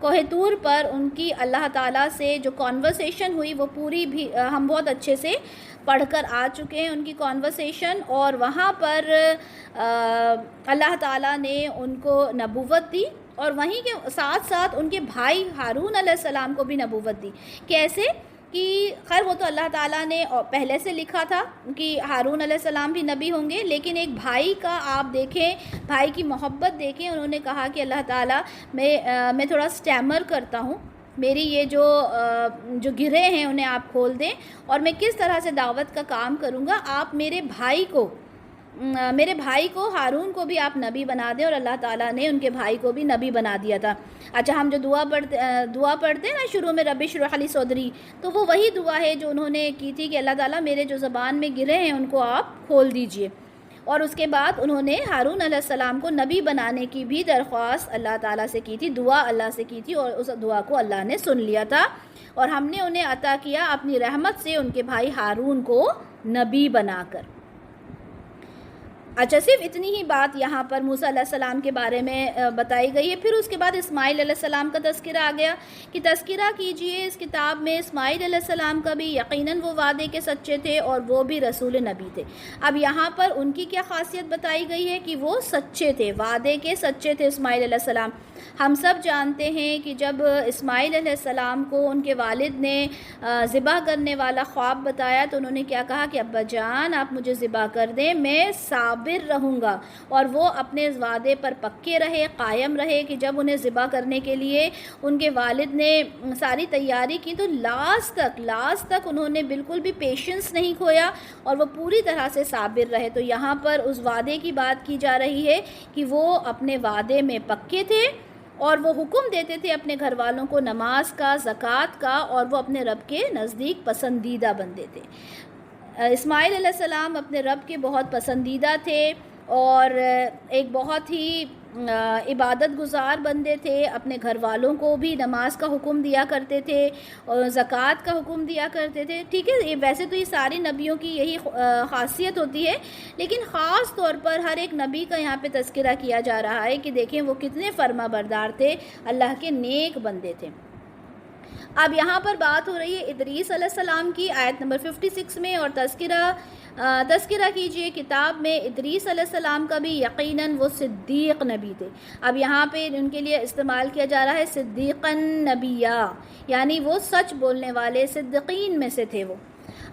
کوہ طور پر ان کی اللہ تعالیٰ سے جو کانورسیشن ہوئی وہ پوری بھی ہم بہت اچھے سے پڑھ کر آ چکے ہیں, ان کی کانورسیشن. اور وہاں پر اللہ تعالیٰ نے ان کو نبوت دی اور وہیں کے ساتھ ساتھ ان کے بھائی ہارون علیہ السلام کو بھی نبوت دی. کیسے کہ خیر وہ تو اللہ تعالیٰ نے پہلے سے لکھا تھا کہ ہارون علیہ السلام بھی نبی ہوں گے, لیکن ایک بھائی کا آپ دیکھیں, بھائی کی محبت دیکھیں. انہوں نے کہا کہ اللہ تعالیٰ میں تھوڑا سٹیمر کرتا ہوں, میری یہ جو گرے ہیں انہیں آپ کھول دیں, اور میں کس طرح سے دعوت کا کام کروں گا. آپ میرے بھائی کو ہارون کو بھی آپ نبی بنا دیں. اور اللہ تعالیٰ نے ان کے بھائی کو بھی نبی بنا دیا تھا. اچھا, ہم جو دعا پڑھتے ہیں نا شروع میں, رب اشرح لی صدری, تو وہ وہی دعا ہے جو انہوں نے کی تھی کہ اللہ تعالیٰ میرے جو زبان میں گرے ہیں ان کو آپ کھول دیجئے. اور اس کے بعد انہوں نے ہارون علیہ السلام کو نبی بنانے کی بھی درخواست اللہ تعالیٰ سے کی تھی, دعا اللہ سے کی تھی, اور اس دعا کو اللہ نے سن لیا تھا. اور ہم نے انہیں عطا کیا اپنی رحمت سے ان کے بھائی ہارون کو نبی بنا کر. اچھا, صرف اتنی ہی بات یہاں پر موسیٰ علیہ السلام کے بارے میں بتائی گئی ہے. پھر اس کے بعد اسماعیل علیہ السلام کا تذکرہ آ گیا کہ تذکرہ کیجئے اس کتاب میں اسماعیل علیہ السلام کا بھی, یقیناً وہ وعدے کے سچے تھے اور وہ بھی رسول نبی تھے. اب یہاں پر ان کی کیا خاصیت بتائی گئی ہے کہ وہ سچے تھے, وعدے کے سچے تھے اسماعیل علیہ السلام. ہم سب جانتے ہیں کہ جب اسماعیل علیہ السلام کو ان کے والد نے ذبح کرنے والا خواب بتایا تو انہوں نے کیا کہا کہ ابا جان آپ مجھے ذبح کر دیں, میں صابر رہوں گا. اور وہ اپنے اس وعدے پر پکے رہے, قائم رہے کہ جب انہیں ذبح کرنے کے لیے ان کے والد نے ساری تیاری کی تو لاسٹ تک انہوں نے بالکل بھی پیشنس نہیں کھویا اور وہ پوری طرح سے صابر رہے. تو یہاں پر اس وعدے کی بات کی جا رہی ہے کہ وہ اپنے وعدے میں پکے تھے اور وہ حکم دیتے تھے اپنے گھر والوں کو نماز کا, زکوٰۃ کا, اور وہ اپنے رب کے نزدیک پسندیدہ بندے تھے. اسماعیل علیہ السلام اپنے رب کے بہت پسندیدہ تھے اور ایک بہت ہی عبادت گزار بندے تھے. اپنے گھر والوں کو بھی نماز کا حکم دیا کرتے تھے اور زکوٰۃ کا حکم دیا کرتے تھے. ٹھیک ہے, ویسے تو یہ سارے نبیوں کی یہی خاصیت ہوتی ہے, لیکن خاص طور پر ہر ایک نبی کا یہاں پہ تذکرہ کیا جا رہا ہے کہ دیکھیں وہ کتنے فرما بردار تھے, اللہ کے نیک بندے تھے. اب یہاں پر بات ہو رہی ہے ادریس علیہ السلام کی, آیت نمبر 56 میں, اور تذکرہ کیجئے کتاب میں ادریس علیہ السلام کا بھی, یقیناً وہ صدیق نبی تھے. اب یہاں پہ ان کے لیے استعمال کیا جا رہا ہے صدیقاً نبیہ, یعنی وہ سچ بولنے والے صدیقین میں سے تھے وہ.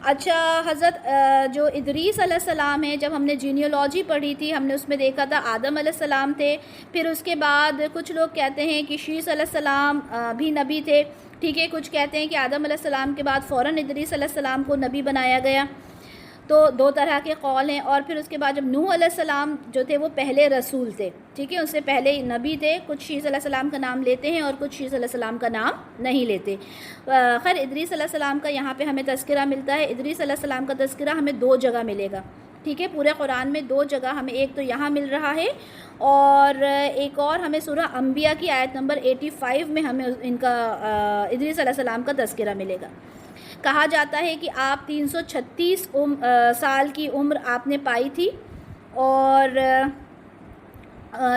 اچھا, حضرت جو ادریس علیہ السلام ہیں, جب ہم نے جینیولوجی پڑھی تھی ہم نے اس میں دیکھا تھا آدم علیہ السلام تھے, پھر اس کے بعد کچھ لوگ کہتے ہیں کہ شیث علیہ السلام بھی نبی تھے. ٹھیک ہے, کچھ کہتے ہیں کہ آدم علیہ السلام کے بعد فوراً ادریس علیہ السلام کو نبی بنایا گیا. تو دو طرح کے قول ہیں. اور پھر اس کے بعد جب نوح علیہ السلام جو تھے وہ پہلے رسول تھے, ٹھیک ہے, اس سے پہلے نبی تھے. کچھ شیث علیہ السلام کا نام لیتے ہیں اور کچھ شیث علیہ السلام کا نام نہیں لیتے. خیر, ادریس علیہ السلام کا یہاں پہ ہمیں تذکرہ ملتا ہے. ادریس علیہ السلام کا تذکرہ ہمیں 2 جگہ ملے گا. ٹھیک ہے, پورے قرآن میں 2 جگہ ہمیں, ایک تو یہاں مل رہا ہے اور ایک اور ہمیں سورہ انبیاء کی آیت نمبر 85 میں ہمیں ان کا ادریس علیہ السلام کا تذکرہ ملے گا. کہا جاتا ہے کہ آپ 336 سال کی عمر آپ نے پائی تھی, اور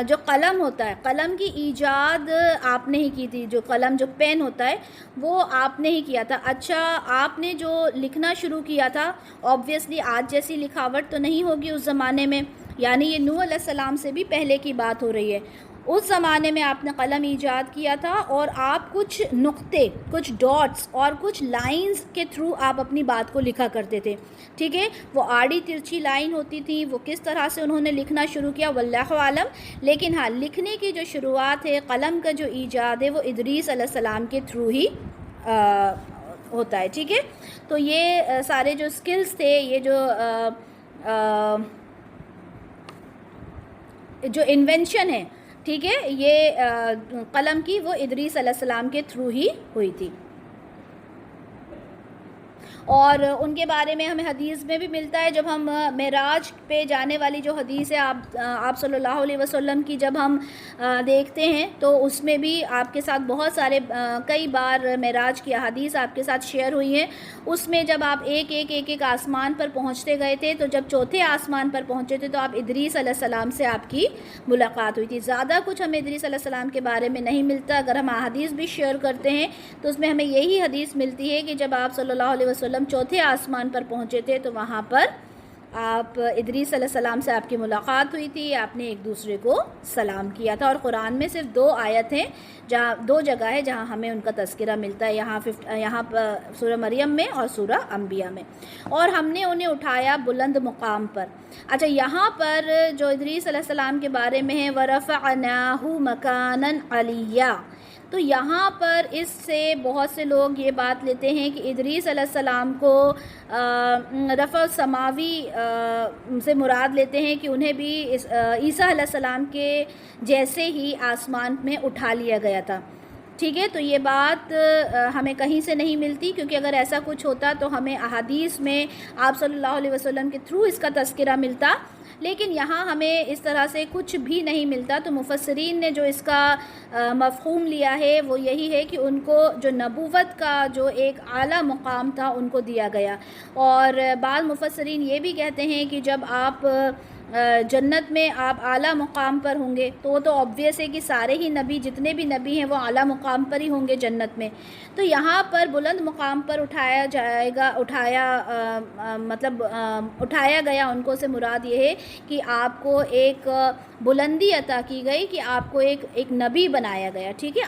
جو قلم ہوتا ہے, قلم کی ایجاد آپ نے ہی کی تھی. جو قلم, جو پین ہوتا ہے وہ آپ نے ہی کیا تھا. اچھا, آپ نے جو لکھنا شروع کیا تھا, آبویسلی آج جیسی لکھاوٹ تو نہیں ہوگی اس زمانے میں, یعنی یہ نوح علیہ السلام سے بھی پہلے کی بات ہو رہی ہے. اس زمانے میں آپ نے قلم ایجاد کیا تھا اور آپ کچھ نقطے, کچھ ڈاٹس اور کچھ لائنز کے تھرو آپ اپنی بات کو لکھا کرتے تھے. ٹھیک ہے, وہ آڑی ترچھی لائن ہوتی تھی, وہ کس طرح سے انہوں نے لکھنا شروع کیا واللہ عالم. لیکن ہاں, لکھنے کی جو شروعات ہے, قلم کا جو ایجاد ہے, وہ ادریس علیہ السلام کے تھرو ہی ہوتا ہے. ٹھیک ہے, تو یہ سارے جو اسکلز تھے, یہ جو انوینشن ہے, ٹھیک ہے, یہ قلم کی, وہ ادریس علیہ السلام کے تھرو ہی ہوئی تھی. اور ان کے بارے میں ہمیں حدیث میں بھی ملتا ہے. جب ہم معراج پہ جانے والی جو حدیث ہے آپ صلی اللہ علیہ وسلم کی جب ہم دیکھتے ہیں, تو اس میں بھی آپ کے ساتھ بہت سارے کئی بار معراج کی احادیث آپ کے ساتھ شیئر ہوئی ہیں. اس میں جب آپ ایک آسمان پر پہنچتے گئے تھے, تو جب چوتھے آسمان پر پہنچے تھے تو آپ ادریس علیہ السلام سے آپ کی ملاقات ہوئی تھی. زیادہ کچھ ہمیں ادریس علیہ السلام کے بارے میں نہیں ملتا. اگر ہم احادیث بھی شیئر کرتے ہیں تو اس میں ہمیں یہی حدیث ملتی ہے کہ جب آپ صلی اللہ علیہ وسلم چوتھے آسمان پر پہنچے تھے, تو وہاں پر آپ ادریس علیہ السلام سے آپ کی ملاقات ہوئی تھی, آپ نے ایک دوسرے کو سلام کیا تھا. اور قرآن میں صرف 2 آیت ہیں, جہاں 2 جگہ ہے جہاں ہمیں ان کا تذکرہ ملتا ہے, یہاں پر سورہ مریم میں اور سورہ انبیاء میں. اور ہم نے انہیں اٹھایا بلند مقام پر. اچھا, یہاں پر جو ادریس علیہ السلام کے بارے میں ہے وَرَفَعْنَاهُ مَكَانًا عَلِيًّا, تو یہاں پر اس سے بہت سے لوگ یہ بات لیتے ہیں کہ ادریس علیہ السلام کو رفع سماوی سے مراد لیتے ہیں کہ انہیں بھی عیسیٰ علیہ السلام کے جیسے ہی آسمان میں اٹھا لیا گیا تھا. ٹھیک ہے, تو یہ بات ہمیں کہیں سے نہیں ملتی, کیونکہ اگر ایسا کچھ ہوتا تو ہمیں احادیث میں آپ صلی اللہ علیہ وسلم کے تھرو اس کا تذکرہ ملتا. لیکن یہاں ہمیں اس طرح سے کچھ بھی نہیں ملتا. تو مفسرین نے جو اس کا مفہوم لیا ہے وہ یہی ہے کہ ان کو جو نبوت کا جو ایک اعلیٰ مقام تھا ان کو دیا گیا. اور بعض مفسرین یہ بھی کہتے ہیں کہ جب آپ جنت میں آپ اعلیٰ مقام پر ہوں گے, تو وہ تو آبویس ہے کہ سارے ہی نبی, جتنے بھی نبی ہیں وہ اعلیٰ مقام پر ہی ہوں گے جنت میں. تو یہاں پر بلند مقام پر اٹھایا جائے گا, اٹھایا گیا ان کو سے مراد یہ ہے کہ آپ کو ایک بلندی عطا کی گئی, کہ آپ کو ایک نبی بنایا گیا. ٹھیک ہے,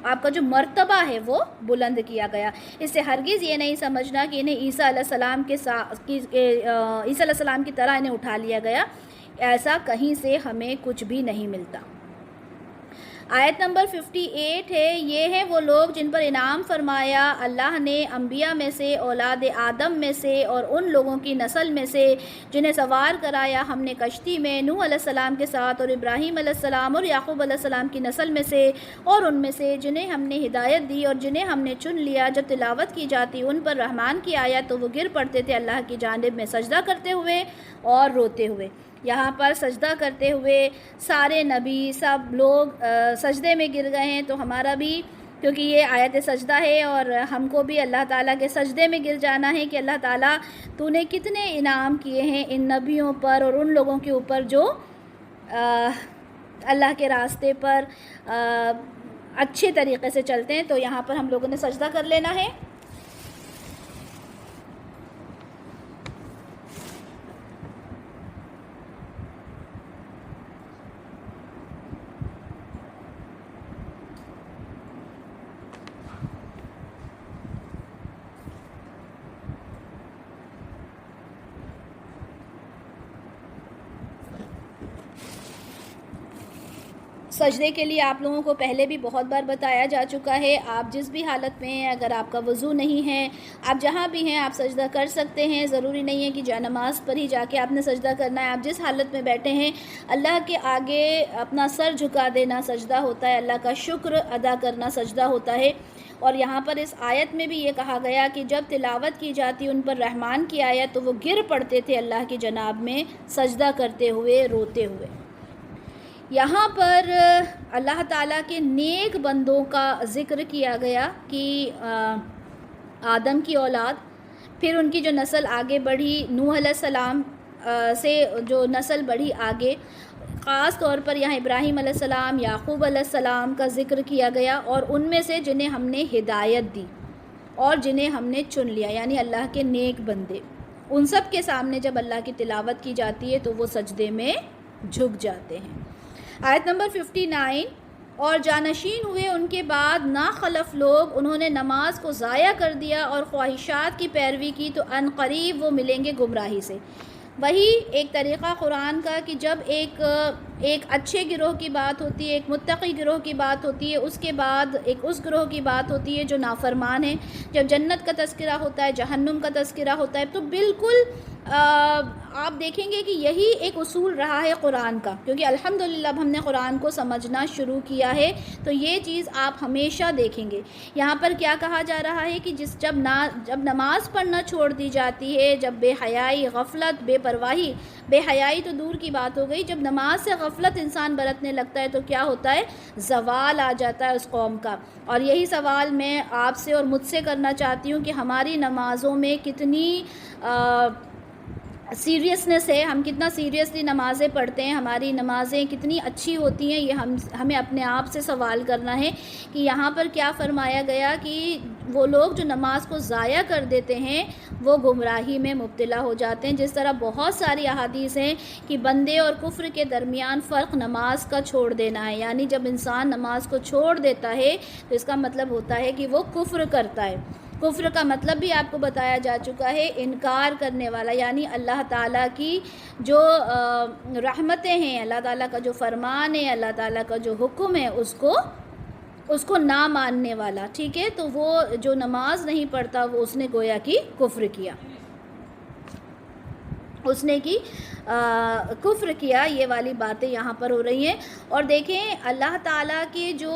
آپ کا جو مرتبہ ہے وہ بلند کیا گیا. اس سے ہرگز یہ نہیں سمجھنا کہ انہیں عیسیٰ علیہ السلام عیسیٰ علیہ السلام کی طرح انہیں اٹھا لیا گیا. ایسا کہیں سے ہمیں کچھ بھی نہیں ملتا. آیت نمبر 58 ہے, یہ ہیں وہ لوگ جن پر انعام فرمایا اللہ نے انبیاء میں سے, اولاد آدم میں سے, اور ان لوگوں کی نسل میں سے جنہیں سوار کرایا ہم نے کشتی میں نوح علیہ السلام کے ساتھ, اور ابراہیم علیہ السلام اور یعقوب علیہ السلام کی نسل میں سے, اور ان میں سے جنہیں ہم نے ہدایت دی اور جنہیں ہم نے چن لیا. جب تلاوت کی جاتی ان پر رحمان کی آیت تو وہ گر پڑتے تھے اللہ کی جانب میں سجدہ کرتے ہوئے اور روتے ہوئے. یہاں پر سجدہ کرتے ہوئے سارے نبی سب لوگ سجدے میں گر گئے ہیں. تو ہمارا بھی, کیونکہ یہ آیت سجدہ ہے, اور ہم کو بھی اللہ تعالیٰ کے سجدے میں گر جانا ہے کہ اللہ تعالیٰ تو نے کتنے انعام کیے ہیں ان نبیوں پر اور ان لوگوں کے اوپر جو اللہ کے راستے پر اچھے طریقے سے چلتے ہیں. تو یہاں پر ہم لوگوں نے سجدہ کر لینا ہے. سجدے کے لیے آپ لوگوں کو پہلے بھی بہت بار بتایا جا چکا ہے. آپ جس بھی حالت میں ہیں, اگر آپ کا وضو نہیں ہے, آپ جہاں بھی ہیں آپ سجدہ کر سکتے ہیں. ضروری نہیں ہے کہ جا نماز پر ہی جا کے آپ نے سجدہ کرنا ہے. آپ جس حالت میں بیٹھے ہیں اللہ کے آگے اپنا سر جھکا دینا سجدہ ہوتا ہے, اللہ کا شکر ادا کرنا سجدہ ہوتا ہے. اور یہاں پر اس آیت میں بھی یہ کہا گیا کہ جب تلاوت کی جاتی ان پر رحمان کی آیت تو وہ گر پڑتے تھے اللہ کی جناب میں سجدہ کرتے ہوئے, روتے ہوئے. یہاں پر اللہ تعالیٰ کے نیک بندوں کا ذکر کیا گیا کہ آدم کی اولاد, پھر ان کی جو نسل آگے بڑھی, نوح علیہ السلام سے جو نسل بڑھی آگے, خاص طور پر یہاں ابراہیم علیہ السلام, یعقوب علیہ السلام کا ذکر کیا گیا, اور ان میں سے جنہیں ہم نے ہدایت دی اور جنہیں ہم نے چن لیا, یعنی اللہ کے نیک بندے. ان سب کے سامنے جب اللہ کی تلاوت کی جاتی ہے تو وہ سجدے میں جھک جاتے ہیں. آیت نمبر 59, اور جانشین ہوئے ان کے بعد ناخلف لوگ, انہوں نے نماز کو ضائع کر دیا اور خواہشات کی پیروی کی, تو ان قریب وہ ملیں گے گمراہی سے. وہی ایک طریقہ قرآن کا کہ جب ایک ایک اچھے گروہ کی بات ہوتی ہے، ایک متقی گروہ کی بات ہوتی ہے، اس کے بعد ایک اس گروہ کی بات ہوتی ہے جو نافرمان ہے۔ جب جنت کا تذکرہ ہوتا ہے، جہنم کا تذکرہ ہوتا ہے، تو بالکل آپ دیکھیں گے کہ یہی ایک اصول رہا ہے قرآن کا، کیونکہ الحمدللہ اب ہم نے قرآن کو سمجھنا شروع کیا ہے، تو یہ چیز آپ ہمیشہ دیکھیں گے۔ یہاں پر کیا کہا جا رہا ہے کہ جب نماز پڑھنا چھوڑ دی جاتی ہے، جب بے حیائی، غفلت، بے پرواہی، بے حیائی تو دور کی بات ہو گئی، جب نماز سے غفلت انسان برتنے لگتا ہے تو کیا ہوتا ہے؟ زوال آ جاتا ہے اس قوم کا۔ اور یہی سوال میں آپ سے اور مجھ سے کرنا چاہتی ہوں کہ ہماری نمازوں میں کتنی سیریسنس ہے، ہم کتنا سیریسلی نمازیں پڑھتے ہیں، ہماری نمازیں کتنی اچھی ہوتی ہیں، یہ ہمیں اپنے آپ سے سوال کرنا ہے کہ یہاں پر کیا فرمایا گیا کہ وہ لوگ جو نماز کو ضائع کر دیتے ہیں وہ گمراہی میں مبتلا ہو جاتے ہیں۔ جس طرح بہت ساری احادیث ہیں کہ بندے اور کفر کے درمیان فرق نماز کا چھوڑ دینا ہے، یعنی جب انسان نماز کو چھوڑ دیتا ہے تو اس کا مطلب ہوتا ہے کہ وہ کفر کرتا ہے۔ کفر کا مطلب بھی آپ کو بتایا جا چکا ہے، انکار کرنے والا، یعنی اللہ تعالیٰ کی جو رحمتیں ہیں، اللہ تعالیٰ کا جو فرمان ہے، اللہ تعالیٰ کا جو حکم ہے، اس کو نہ ماننے والا، ٹھیک ہے؟ تو وہ جو نماز نہیں پڑھتا وہ اس نے گویا کہ کفر کیا، اس نے کفر کیا۔ یہ والی باتیں یہاں پر ہو رہی ہیں۔ اور دیکھیں اللہ تعالیٰ کے جو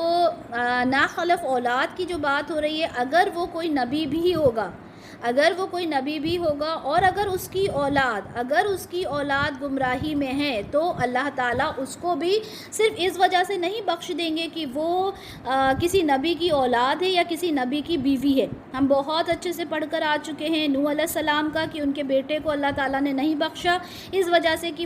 ناخلف اولاد کی جو بات ہو رہی ہے، اگر وہ کوئی نبی بھی ہوگا، اور اگر اس کی اولاد گمراہی میں ہے تو اللہ تعالیٰ اس کو بھی صرف اس وجہ سے نہیں بخش دیں گے کہ وہ کسی نبی کی اولاد ہے یا کسی نبی کی بیوی ہے۔ ہم بہت اچھے سے پڑھ کر آ چکے ہیں نوح علیہ السلام کا کہ ان کے بیٹے کو اللہ تعالیٰ نے نہیں بخشا اس وجہ سے کہ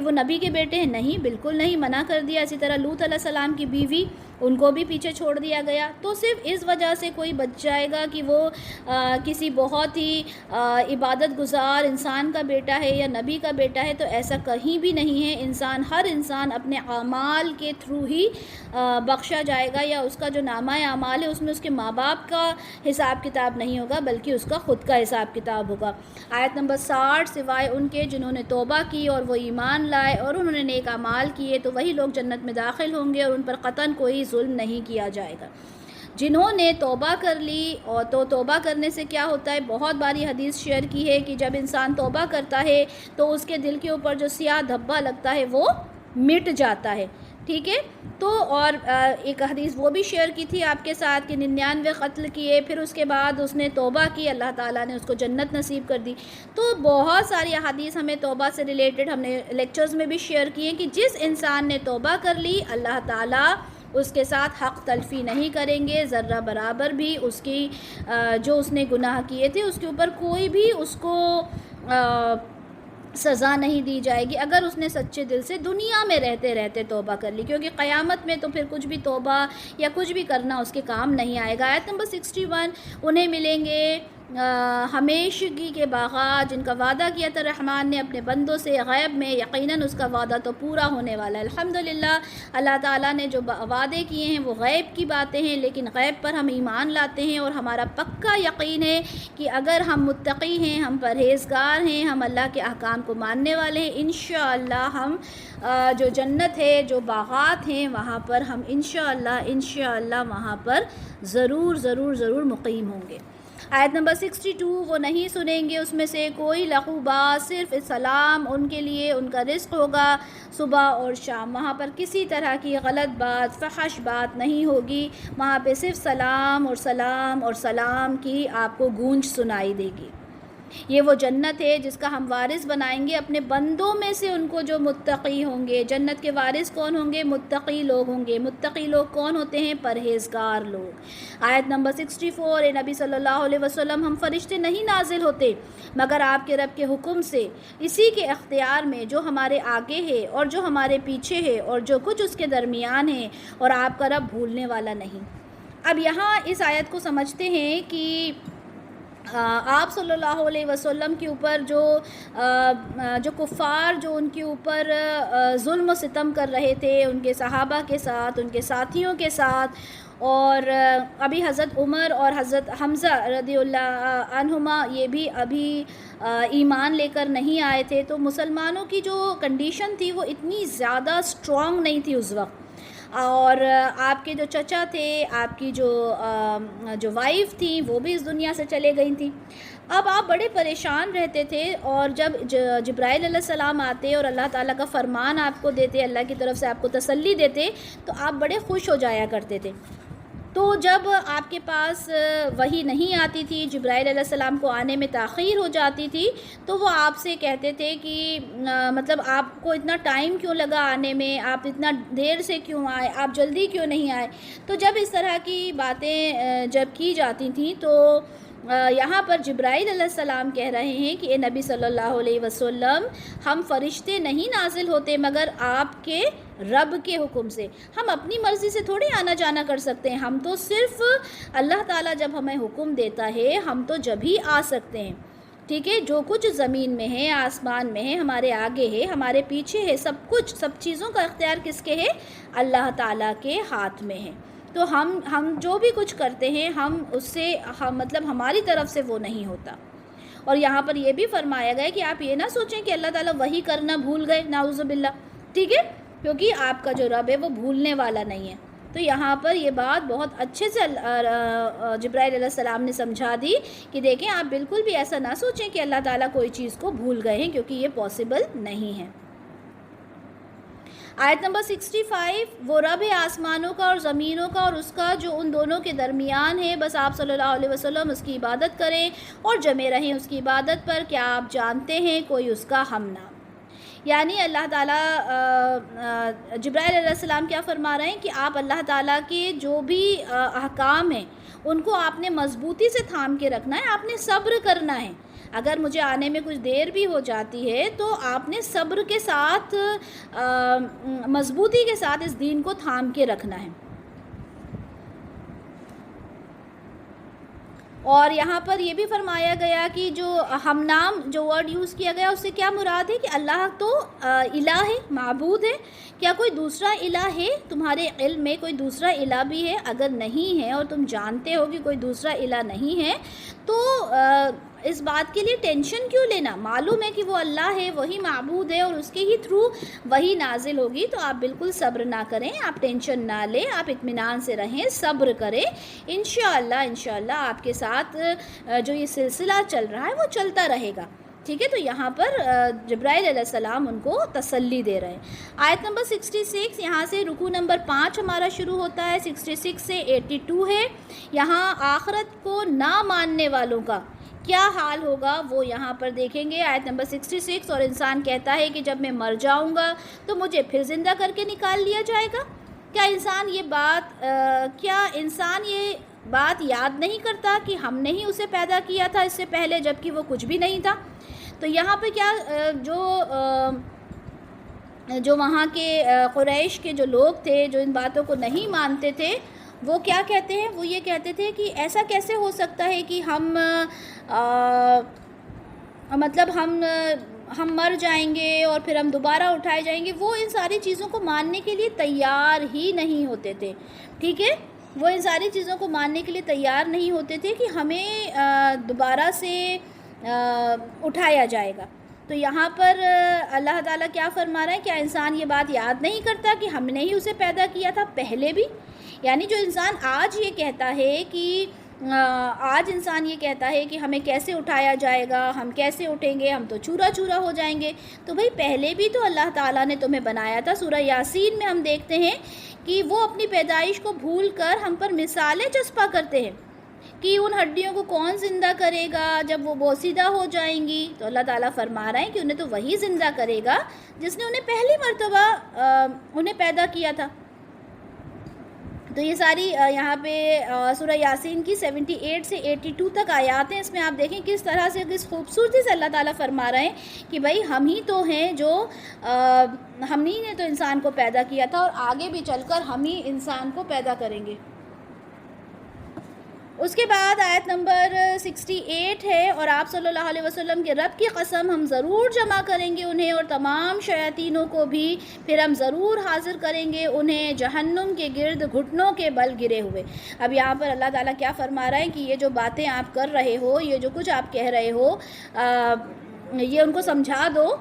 وہ نبی کے بیٹے ہیں، نہیں، بالکل نہیں، منع کر دیا۔ اسی طرح لوط علیہ السلام کی بیوی، ان کو بھی پیچھے چھوڑ دیا گیا۔ تو صرف اس وجہ سے کوئی بچ جائے گا کہ وہ کسی بہت ہی عبادت گزار انسان کا بیٹا ہے یا نبی کا بیٹا ہے، تو ایسا کہیں بھی نہیں ہے۔ ہر انسان اپنے اعمال کے تھرو ہی بخشا جائے گا، یا اس کا جو نامہ اعمال ہے اس میں اس کے ماں باپ کا حساب کتاب نہیں ہوگا بلکہ اس کا خود کا حساب کتاب ہوگا۔ آیت نمبر 60، سوائے ان کے جنہوں نے توبہ کی اور وہ ایمان لائے اور انہوں نے نیک اعمال کیے تو وہی لوگ جنت میں داخل ہوں گے اور ان پر قطعاً کوئی ظلم نہیں کیا جائے گا۔ جنہوں نے توبہ کر لی، اور تو توبہ کرنے سے کیا ہوتا ہے؟ بہت باری حدیث شیئر کی ہے کہ جب انسان توبہ کرتا ہے تو اس کے دل کے اوپر جو سیاہ دھبا لگتا ہے وہ مٹ جاتا ہے، ٹھیک ہے؟ تو اور ایک حدیث وہ بھی شیئر کی تھی آپ کے ساتھ کہ 99 قتل کیے، پھر اس کے بعد اس نے توبہ کی، اللہ تعالیٰ نے اس کو جنت نصیب کر دی۔ تو بہت ساری احادیث ہمیں توبہ سے ریلیٹڈ ہم نے لیکچرز میں بھی شیئر کیے کہ جس انسان نے توبہ کر لی اللہ تعالیٰ اس کے ساتھ حق تلفی نہیں کریں گے، ذرہ برابر بھی اس کی جو اس نے گناہ کیے تھے اس کے اوپر کوئی بھی اس کو سزا نہیں دی جائے گی اگر اس نے سچے دل سے دنیا میں رہتے رہتے توبہ کر لی، کیونکہ قیامت میں تو پھر کچھ بھی توبہ یا کچھ بھی کرنا اس کے کام نہیں آئے گا۔ آیت نمبر 61، انہیں ملیں گے ہمیشگی کے باغات جن کا وعدہ کیا تھا رحمان نے اپنے بندوں سے غیب میں، یقیناً اس کا وعدہ تو پورا ہونے والا ہے۔ الحمدللہ اللہ تعالیٰ نے جو وعدے کیے ہیں وہ غیب کی باتیں ہیں، لیکن غیب پر ہم ایمان لاتے ہیں اور ہمارا پکا یقین ہے کہ اگر ہم متقی ہیں، ہم پرہیزگار ہیں، ہم اللہ کے احکام کو ماننے والے ہیں، انشاءاللہ ہم جو جنت ہے، جو باغات ہیں، وہاں پر ہم انشاءاللہ وہاں پر ضرور مقیم ہوں گے۔ آیت نمبر 62، وہ نہیں سنیں گے اس میں سے کوئی لغو بات، صرف سلام ان کے لیے ان کا رزق ہوگا صبح اور شام، وہاں پر کسی طرح کی غلط بات، فحش بات نہیں ہوگی، وہاں پہ صرف سلام اور سلام کی آپ کو گونج سنائی دے گی۔ یہ وہ جنت ہے جس کا ہم وارث بنائیں گے اپنے بندوں میں سے ان کو جو متقی ہوں گے۔ جنت کے وارث کون ہوں گے؟ متقی لوگ ہوں گے۔ متقی لوگ کون ہوتے ہیں؟ پرہیزگار لوگ۔ آیت نمبر 64، اے نبی صلی اللہ علیہ وسلم، ہم فرشتے نہیں نازل ہوتے مگر آپ کے رب کے حکم سے، اسی کے اختیار میں جو ہمارے آگے ہے اور جو ہمارے پیچھے ہے اور جو کچھ اس کے درمیان ہے، اور آپ کا رب بھولنے والا نہیں۔ اب یہاں اس آیت کو سمجھتے ہیں کہ آپ صلی اللہ علیہ وسلم کے اوپر جو کفار جو ان کے اوپر ظلم و ستم کر رہے تھے، ان کے صحابہ کے ساتھ، ان کے ساتھیوں کے ساتھ، اور ابھی حضرت عمر اور حضرت حمزہ رضی اللہ عنہما یہ بھی ابھی ایمان لے کر نہیں آئے تھے. تو مسلمانوں کی جو کنڈیشن تھی وہ اتنی زیادہ اسٹرانگ نہیں تھی اس وقت. اور آپ کے جو چچا تھے، آپ کی جو وائف تھیں، وہ بھی اس دنیا سے چلے گئی تھیں. اب آپ بڑے پریشان رہتے تھے، اور جب جبرائیل علیہ السلام آتے اور اللہ تعالیٰ کا فرمان آپ کو دیتے، اللہ کی طرف سے آپ کو تسلی دیتے، تو آپ بڑے خوش ہو جایا کرتے تھے. تو جب آپ کے پاس وحی نہیں آتی تھی، جبرائیل علیہ السلام کو آنے میں تاخیر ہو جاتی تھی، تو وہ آپ سے کہتے تھے کہ مطلب آپ کو اتنا ٹائم کیوں لگا آنے میں، آپ اتنا دیر سے کیوں آئے، آپ جلدی کیوں نہیں آئے. تو جب اس طرح کی باتیں جب کی جاتی تھیں، تو یہاں پر جبرائیل علیہ السلام کہہ رہے ہیں کہ اے نبی صلی اللہ علیہ وسلم، ہم فرشتے نہیں نازل ہوتے مگر آپ کے رب کے حکم سے. ہم اپنی مرضی سے تھوڑی آنا جانا کر سکتے ہیں. ہم تو صرف اللہ تعالیٰ جب ہمیں حکم دیتا ہے ہم تو جب ہی آ سکتے ہیں. ٹھیک ہے، جو کچھ زمین میں ہے، آسمان میں ہے، ہمارے آگے ہے، ہمارے پیچھے ہے، سب چیزوں کا اختیار کس کے ہے؟ اللہ تعالیٰ کے ہاتھ میں ہے. تو ہم جو بھی کچھ کرتے ہیں ہم اس سے مطلب ہماری طرف سے وہ نہیں ہوتا. اور یہاں پر یہ بھی فرمایا گیا کہ آپ یہ نہ سوچیں کہ اللہ تعالیٰ وہی کرنا بھول گئے، نعوذ باللہ. ٹھیک ہے، کیونکہ آپ کا جو رب ہے وہ بھولنے والا نہیں ہے. تو یہاں پر یہ بات بہت اچھے سے جبرائیل علیہ السلام نے سمجھا دی کہ دیکھیں آپ بالکل بھی ایسا نہ سوچیں کہ اللہ تعالیٰ کوئی چیز کو بھول گئے ہیں، کیونکہ یہ پاسبل نہیں ہے. آیت نمبر 65، وہ رب ہے آسمانوں کا اور زمینوں کا اور اس کا جو ان دونوں کے درمیان ہے، بس آپ صلی اللہ علیہ وسلم اس کی عبادت کریں اور جمے رہیں اس کی عبادت پر. کیا آپ جانتے ہیں کوئی اس کا ہم نام؟ یعنی اللہ تعالیٰ جبرائیل علیہ السلام کیا فرما رہے ہیں کہ آپ اللہ تعالیٰ کے جو بھی احکام ہیں ان کو آپ نے مضبوطی سے تھام کے رکھنا ہے، آپ نے صبر کرنا ہے. اگر مجھے آنے میں کچھ دیر بھی ہو جاتی ہے تو آپ نے صبر کے ساتھ مضبوطی کے ساتھ اس دین کو تھام کے رکھنا ہے. اور یہاں پر یہ بھی فرمایا گیا کہ جو ہم نام جو ورڈ یوز کیا گیا اس سے کیا مراد ہے کہ اللہ تو الہ ہے، معبود ہے. کیا کوئی دوسرا الہ ہے؟ تمہارے علم میں کوئی دوسرا الہ بھی ہے؟ اگر نہیں ہے اور تم جانتے ہو کہ کوئی دوسرا الہ نہیں ہے تو اس بات کے لیے ٹینشن کیوں لینا؟ معلوم ہے کہ وہ اللہ ہے، وہی معبود ہے اور اس کے ہی تھرو وہی نازل ہوگی. تو آپ بالکل صبر نہ کریں، آپ ٹینشن نہ لیں، آپ اطمینان سے رہیں، صبر کریں. انشاءاللہ آپ کے ساتھ جو یہ سلسلہ چل رہا ہے وہ چلتا رہے گا. ٹھیک ہے، تو یہاں پر جبرائیل علیہ السلام ان کو تسلی دے رہے ہیں. آیت نمبر 66، یہاں سے رکوع نمبر 5 ہمارا شروع ہوتا ہے. 66 سے 82 ہے. یہاں آخرت کو نہ ماننے والوں کا کیا حال ہوگا وہ یہاں پر دیکھیں گے. آیت نمبر 66، اور انسان کہتا ہے کہ جب میں مر جاؤں گا تو مجھے پھر زندہ کر کے نکال لیا جائے گا. کیا انسان یہ بات یاد نہیں کرتا کہ ہم نے ہی اسے پیدا کیا تھا اس سے پہلے، جبکہ وہ کچھ بھی نہیں تھا. تو یہاں پہ کیا جو وہاں کے قریش کے جو لوگ تھے جو ان باتوں کو نہیں مانتے تھے، وہ کیا کہتے ہیں؟ وہ یہ کہتے تھے کہ ایسا کیسے ہو سکتا ہے کہ ہم مر جائیں گے اور پھر ہم دوبارہ اٹھائے جائیں گے. وہ ان ساری چیزوں کو ماننے کے لیے تیار ہی نہیں ہوتے تھے. ٹھیک ہے، وہ ان ساری چیزوں کو ماننے کے لیے تیار نہیں ہوتے تھے کہ ہمیں دوبارہ سے اٹھایا جائے گا. تو یہاں پر اللہ تعالیٰ کیا فرما رہے ہیں؟ کیا انسان یہ بات یاد نہیں کرتا کہ ہم نے ہی اسے پیدا کیا تھا پہلے بھی؟ یعنی جو انسان آج یہ کہتا ہے کہ ہمیں کیسے اٹھایا جائے گا، ہم کیسے اٹھیں گے، ہم تو چورا چورا ہو جائیں گے. تو بھئی پہلے بھی تو اللہ تعالیٰ نے تمہیں بنایا تھا. سورہ یاسین میں ہم دیکھتے ہیں کہ وہ اپنی پیدائش کو بھول کر ہم پر مثالیں چسپاں کرتے ہیں کہ ان ہڈیوں کو کون زندہ کرے گا جب وہ بوسیدہ ہو جائیں گی. تو اللہ تعالیٰ فرما رہے ہیں کہ انہیں تو وہی زندہ کرے گا جس نے انہیں پہلی مرتبہ انہیں پیدا کیا تھا. تو یہ ساری یہاں پہ سورہ یاسین کی 78 سے 82 تک آیات ہیں. اس میں آپ دیکھیں کس طرح سے، کس خوبصورتی سے اللہ تعالیٰ فرما رہے ہیں کہ بھائی ہم ہی تو ہیں جو ہم ہی نے تو انسان کو پیدا کیا تھا اور آگے بھی چل کر ہم ہی انسان کو پیدا کریں گے. اس کے بعد آیت نمبر 68 ہے، اور آپ صلی اللہ علیہ وسلم کے رب کی قسم ہم ضرور جمع کریں گے انہیں اور تمام شیاطینوں کو بھی، پھر ہم ضرور حاضر کریں گے انہیں جہنم کے گرد گھٹنوں کے بل گرے ہوئے۔ اب یہاں پر اللہ تعالیٰ کیا فرما رہا ہے کہ یہ جو باتیں آپ کر رہے ہو، یہ جو کچھ آپ کہہ رہے ہو، یہ ان کو سمجھا دو،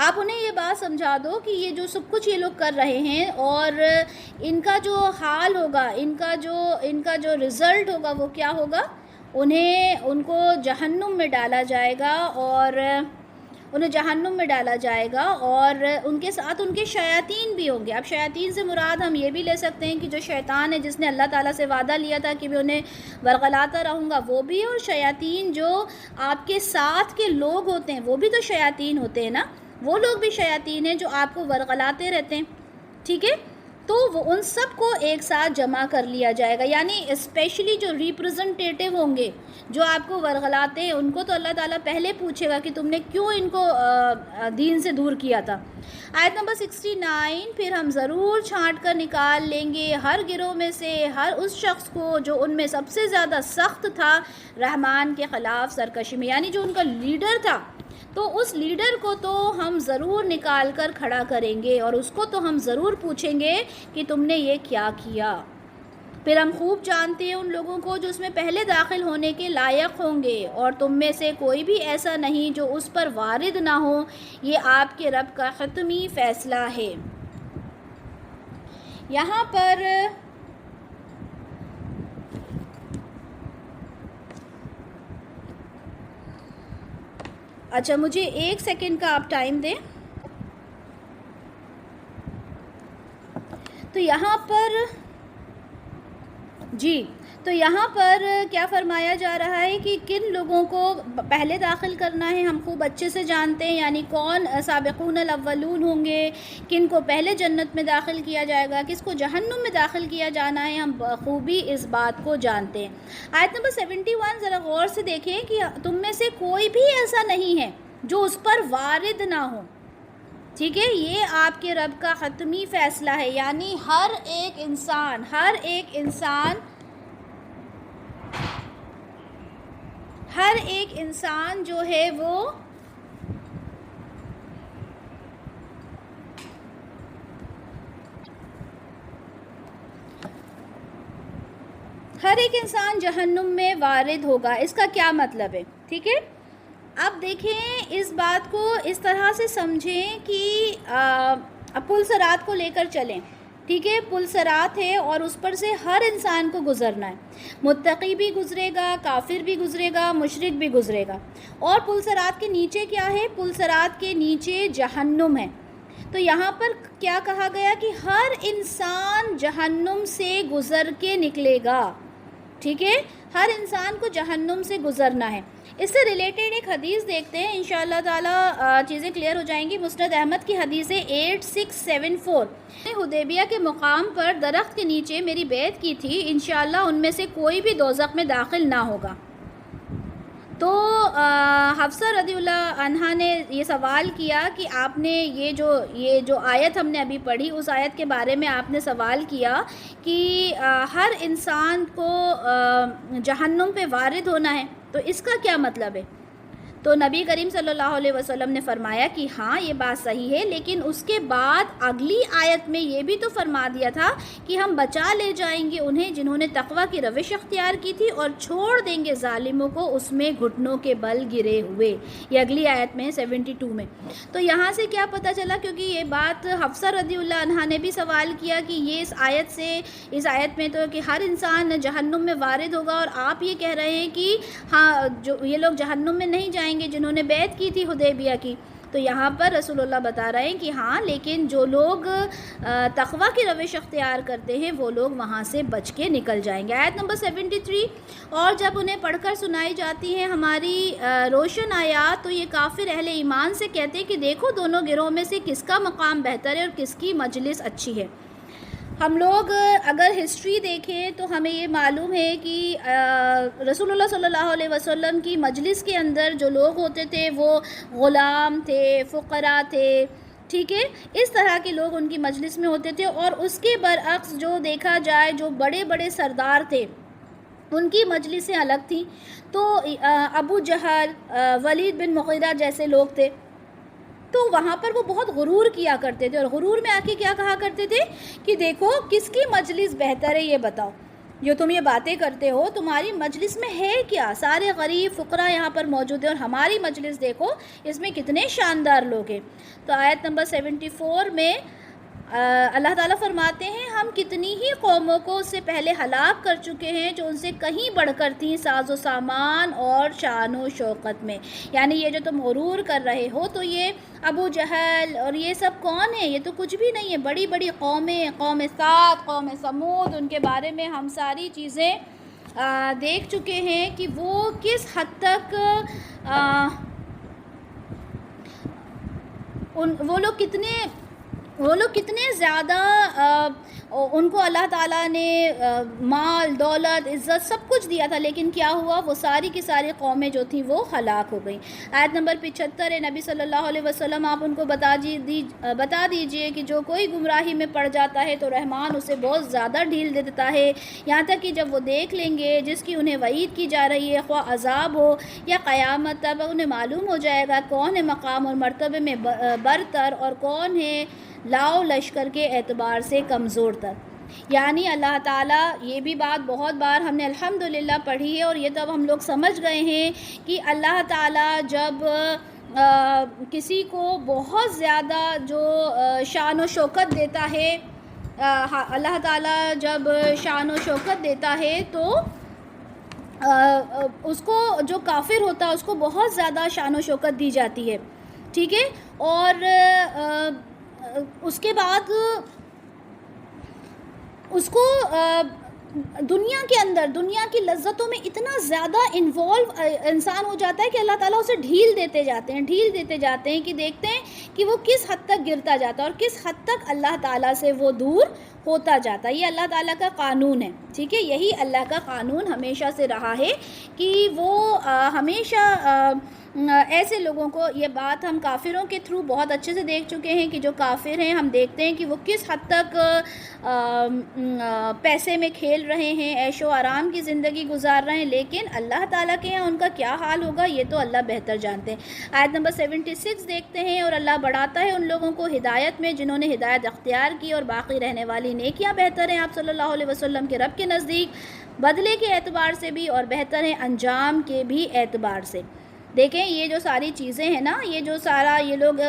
آپ انہیں یہ بات سمجھا دو کہ یہ جو سب کچھ یہ لوگ کر رہے ہیں اور ان کا جو حال ہوگا، ان کا جو رزلٹ ہوگا وہ کیا ہوگا، ان کو جہنم میں ڈالا جائے گا، اور اور ان کے ساتھ ان کے شیاطین بھی ہوں گے۔ اب شیاطین سے مراد ہم یہ بھی لے سکتے ہیں کہ جو شیطان ہے جس نے اللہ تعالیٰ سے وعدہ لیا تھا کہ میں انہیں ورغلاتا رہوں گا، وہ بھی، اور شیاطین جو آپ کے ساتھ کے لوگ ہوتے ہیں وہ بھی تو شیاطین ہوتے ہیں نا، وہ لوگ بھی شیاطین ہیں جو آپ کو ورغلاتے رہتے ہیں، ٹھیک ہے؟ تو وہ ان سب کو ایک ساتھ جمع کر لیا جائے گا، یعنی اسپیشلی جو ریپرزنٹیٹیو ہوں گے جو آپ کو ورغلاتے ہیں، ان کو تو اللہ تعالیٰ پہلے پوچھے گا کہ تم نے کیوں ان کو دین سے دور کیا تھا۔ آیت نمبر 69، پھر ہم ضرور چھانٹ کر نکال لیں گے ہر گروہ میں سے ہر اس شخص کو جو ان میں سب سے زیادہ سخت تھا رحمان کے خلاف سرکشی میں، یعنی جو ان کا لیڈر تھا، تو اس لیڈر کو تو ہم ضرور نکال کر کھڑا کریں گے اور اس کو تو ہم ضرور پوچھیں گے کہ تم نے یہ کیا کیا۔ پھر ہم خوب جانتے ہیں ان لوگوں کو جو اس میں پہلے داخل ہونے کے لائق ہوں گے، اور تم میں سے کوئی بھی ایسا نہیں جو اس پر وارد نہ ہو، یہ آپ کے رب کا حتمی فیصلہ ہے۔ یہاں پر اچھا، مجھے 1 سیکنڈ کا آپ ٹائم دیں۔ تو یہاں پر کیا فرمایا جا رہا ہے کہ کن لوگوں کو پہلے داخل کرنا ہے، ہم خوب اچھے سے جانتے ہیں، یعنی کون سابقون الاولون ہوں گے، کن کو پہلے جنت میں داخل کیا جائے گا، کس کو جہنم میں داخل کیا جانا ہے، ہم خوبی اس بات کو جانتے ہیں۔ آیت نمبر 71 ذرا غور سے دیکھیں کہ تم میں سے کوئی بھی ایسا نہیں ہے جو اس پر وارد نہ ہو، ٹھیک ہے؟ یہ آپ کے رب کا حتمی فیصلہ ہے، یعنی ہر ایک انسان جو ہے وہ جہنم میں وارد ہوگا۔ اس کا کیا مطلب ہے، ٹھیک ہے؟ اب دیکھیں اس بات کو اس طرح سے سمجھیں کہ پل صراط کو لے کر چلیں، ٹھیک ہے؟ پل صراط ہے اور اس پر سے ہر انسان کو گزرنا ہے، متقی بھی گزرے گا، کافر بھی گزرے گا، مشرک بھی گزرے گا، اور پل صراط کے نیچے کیا ہے؟ پل صراط کے نیچے جہنم ہے۔ تو یہاں پر کیا کہا گیا کہ ہر انسان جہنم سے گزر کے نکلے گا، ٹھیک ہے؟ ہر انسان کو جہنم سے گزرنا ہے۔ اس سے ریلیٹڈ ایک حدیث دیکھتے ہیں، انشاءاللہ تعالی چیزیں کلیئر ہو جائیں گی۔ مسند احمد کی حدیث ہے 8674، حدیبیہ کے مقام پر درخت کے نیچے میری بیعت کی تھی، انشاءاللہ ان میں سے کوئی بھی دوزخ میں داخل نہ ہوگا۔ تو حفصہ رضی اللہ عنہا نے یہ سوال کیا کہ آپ نے یہ جو آیت ہم نے ابھی پڑھی، اس آیت کے بارے میں آپ نے سوال کیا کہ ہر انسان کو جہنم پہ وارد ہونا ہے، تو اس کا کیا مطلب ہے؟ تو نبی کریم صلی اللہ علیہ وسلم نے فرمایا کہ ہاں یہ بات صحیح ہے، لیکن اس کے بعد اگلی آیت میں یہ بھی تو فرما دیا تھا کہ ہم بچا لے جائیں گے انہیں جنہوں نے تقوی کی روش اختیار کی تھی، اور چھوڑ دیں گے ظالموں کو اس میں گھٹنوں کے بل گرے ہوئے۔ یہ اگلی آیت میں 72 میں۔ تو یہاں سے کیا پتہ چلا، کیونکہ یہ بات حفصہ رضی اللہ عنہا نے بھی سوال کیا کہ یہ اس آیت میں تو کہ ہر انسان جہنم میں وارد ہوگا، اور آپ یہ کہہ رہے ہیں کہ ہاں جو یہ لوگ جہنم میں نہیں جائیں گے جنہوں نے بیعت کی تھی حدیبیہ کی۔ تو یہاں پر رسول اللہ بتا رہے ہیں کہ ہاں، لیکن جو لوگ تقوی کی روش اختیار کرتے ہیں وہ لوگ وہاں سے بچ کے نکل جائیں گے۔ آیت نمبر 73، اور جب انہیں پڑھ کر سنائی جاتی ہیں ہماری روشن آیات، تو یہ کافر اہل ایمان سے کہتے ہیں کہ دیکھو دونوں گروہوں میں سے کس کا مقام بہتر ہے اور کس کی مجلس اچھی ہے۔ ہم لوگ اگر ہسٹری دیکھیں تو ہمیں یہ معلوم ہے کہ رسول اللہ صلی اللہ علیہ وسلم کی مجلس کے اندر جو لوگ ہوتے تھے وہ غلام تھے، فقراء تھے، ٹھیک ہے، اس طرح کے لوگ ان کی مجلس میں ہوتے تھے. اور اس کے برعکس جو دیکھا جائے جو بڑے بڑے سردار تھے ان کی مجلسیں الگ تھیں. تو ابو جہل، ولید بن مغیرہ جیسے لوگ تھے، تو وہاں پر وہ بہت غرور کیا کرتے تھے، اور غرور میں آ کے کیا کہا کرتے تھے کہ دیکھو کس کی مجلس بہتر ہے، یہ بتاؤ، جو تم یہ باتیں کرتے ہو تمہاری مجلس میں ہے کیا؟ سارے غریب فقراء یہاں پر موجود ہیں، اور ہماری مجلس دیکھو اس میں کتنے شاندار لوگ ہیں. تو آیت نمبر 74 میں اللہ تعالیٰ فرماتے ہیں ہم کتنی ہی قوموں کو اس سے پہلے ہلاک کر چکے ہیں جو ان سے کہیں بڑھ کر تھیں ساز و سامان اور شان و شوکت میں. یعنی یہ جو تم غرور کر رہے ہو تو یہ ابو جہل اور یہ سب کون ہیں؟ یہ تو کچھ بھی نہیں ہے. بڑی بڑی قومیں، قوم سعد، قوم سمود، ان کے بارے میں ہم ساری چیزیں دیکھ چکے ہیں کہ وہ کس حد تک وہ لوگ کتنے زیادہ ان کو اللہ تعالیٰ نے مال، دولت، عزت سب کچھ دیا تھا، لیکن کیا ہوا؟ وہ ساری کی ساری قومیں جو تھیں وہ ہلاک ہو گئیں. آیت نمبر 75 ہے، نبی صلی اللہ علیہ وسلم آپ ان کو بتا دیجئے کہ جو کوئی گمراہی میں پڑ جاتا ہے تو رحمان اسے بہت زیادہ ڈھیل دے دیتا ہے، یہاں تک کہ جب وہ دیکھ لیں گے جس کی انہیں وعید کی جا رہی ہے، خواہ عذاب ہو یا قیامت، تب انہیں معلوم ہو جائے گا کون ہے مقام اور مرتبے میں برتر اور کون ہے لاؤ لشکر کے اعتبار سے کمزور تر. یعنی اللہ تعالیٰ، یہ بھی بات بہت بار ہم نے الحمدللہ پڑھی ہے، اور یہ تب ہم لوگ سمجھ گئے ہیں کہ اللہ تعالیٰ جب کسی کو بہت زیادہ جو شان و شوکت دیتا ہے، اللہ تعالیٰ جب شان و شوکت دیتا ہے تو اس کو جو کافر ہوتا ہے اس کو بہت زیادہ شان و شوکت دی جاتی ہے. ٹھیک ہے، اور اس کے بعد اس کو دنیا کے اندر دنیا کی لذتوں میں اتنا زیادہ انوالو انسان ہو جاتا ہے کہ اللہ تعالیٰ اسے ڈھیل دیتے جاتے ہیں کہ دیکھتے ہیں کہ وہ کس حد تک گرتا جاتا ہے اور کس حد تک اللہ تعالیٰ سے وہ دور ہوتا جاتا ہے. یہ اللہ تعالیٰ کا قانون ہے. ٹھیک ہے، یہی اللہ کا قانون ہمیشہ سے رہا ہے کہ وہ ہمیشہ ایسے لوگوں کو، یہ بات ہم کافروں کے تھرو بہت اچھے سے دیکھ چکے ہیں کہ جو کافر ہیں ہم دیکھتے ہیں کہ وہ کس حد تک پیسے میں کھیل رہے ہیں، عیش و آرام کی زندگی گزار رہے ہیں، لیکن اللہ تعالیٰ کے یہاں ان کا کیا حال ہوگا یہ تو اللہ بہتر جانتے ہیں. آیت نمبر 76 دیکھتے ہیں، اور اللہ بڑھاتا ہے ان لوگوں کو ہدایت میں جنہوں نے ہدایت اختیار کی، اور باقی رہنے والی نیکیاں بہتر ہیں آپ صلی اللہ علیہ وسلم کے رب کے نزدیک، بدلے کے اعتبار سے بھی اور بہتر ہیں انجام کے بھی اعتبار سے. دیکھیں یہ جو ساری چیزیں ہیں نا، یہ جو سارا یہ لوگ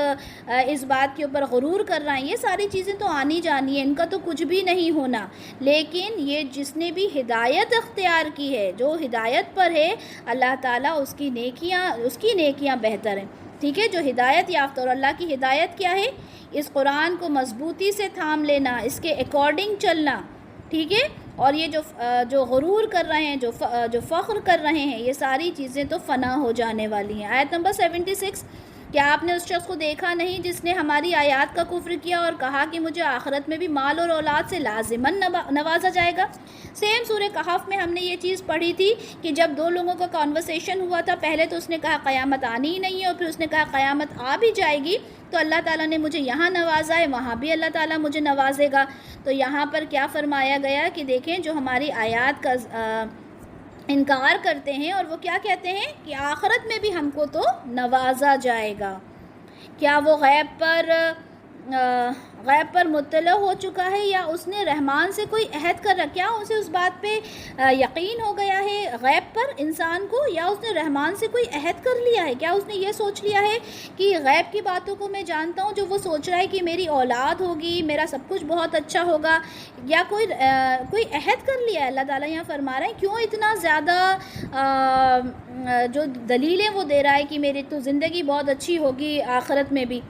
اس بات کے اوپر غرور کر رہے ہیں، یہ ساری چیزیں تو آنی جانی ہیں، ان کا تو کچھ بھی نہیں ہونا. لیکن یہ جس نے بھی ہدایت اختیار کی ہے، جو ہدایت پر ہے، اللہ تعالیٰ اس کی نیکیاں بہتر ہیں. ٹھیک ہے، جو ہدایت یافتہ، اور اللہ کی ہدایت کیا ہے؟ اس قرآن کو مضبوطی سے تھام لینا، اس کے اکارڈنگ چلنا. ٹھیک ہے، اور یہ جو غرور کر رہے ہیں، جو فخر کر رہے ہیں، یہ ساری چیزیں تو فنا ہو جانے والی ہیں. آیت نمبر 76، کیا آپ نے اس شخص کو دیکھا نہیں جس نے ہماری آیات کا کفر کیا اور کہا کہ مجھے آخرت میں بھی مال اور اولاد سے لازماً نوازا جائے گا؟ سیم سورہ کہف میں ہم نے یہ چیز پڑھی تھی کہ جب دو لوگوں کا کانورسیشن ہوا تھا، پہلے تو اس نے کہا قیامت آنی ہی نہیں ہے، اور پھر اس نے کہا قیامت آ بھی جائے گی تو اللہ تعالیٰ نے مجھے یہاں نوازا ہے، وہاں بھی اللہ تعالیٰ مجھے نوازے گا. تو یہاں پر کیا فرمایا گیا کہ دیکھیں جو ہماری آیات کا انکار کرتے ہیں اور وہ کیا کہتے ہیں کہ آخرت میں بھی ہم کو تو نوازا جائے گا. کیا وہ غیب پر مطلع ہو چکا ہے، یا اس نے رحمان سے کوئی عہد کر رکھا؟ کیا اسے اس بات پہ یقین ہو گیا ہے غیب پر انسان کو، یا اس نے رحمان سے کوئی عہد کر لیا ہے؟ کیا اس نے یہ سوچ لیا ہے کہ غیب کی باتوں کو میں جانتا ہوں، جو وہ سوچ رہا ہے کہ میری اولاد ہوگی، میرا سب کچھ بہت اچھا ہوگا، یا کوئی عہد کر لیا ہے؟ اللہ تعالیٰ یہاں فرما رہے ہیں کیوں اتنا زیادہ جو دلیلیں وہ دے رہا ہے کہ میری تو زندگی بہت اچھی ہوگی آخرت میں بھی.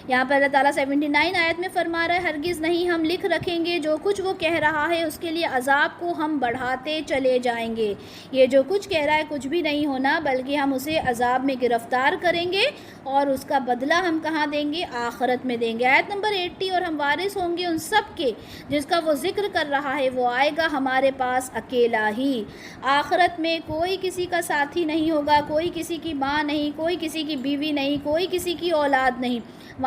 یہاں پر اللہ تعالیٰ 79 آیت میں فرما رہا ہے ہرگز نہیں ہم لکھ رکھیں گے جو کچھ وہ کہہ رہا ہے، اس کے لیے عذاب کو ہم بڑھاتے چلے جائیں گے. یہ جو کچھ کہہ رہا ہے کچھ بھی نہیں ہونا، بلکہ ہم اسے عذاب میں گرفتار کریں گے، اور اس کا بدلہ ہم کہاں دیں گے؟ آخرت میں دیں گے. آیت نمبر 80، اور ہم وارث ہوں گے ان سب کے جس کا وہ ذکر کر رہا ہے، وہ آئے گا ہمارے پاس اکیلا ہی. آخرت میں کوئی کسی کا ساتھی نہیں ہوگا، کوئی کسی کی ماں نہیں، کوئی کسی کی بیوی نہیں، کوئی کسی کی اولاد نہیں.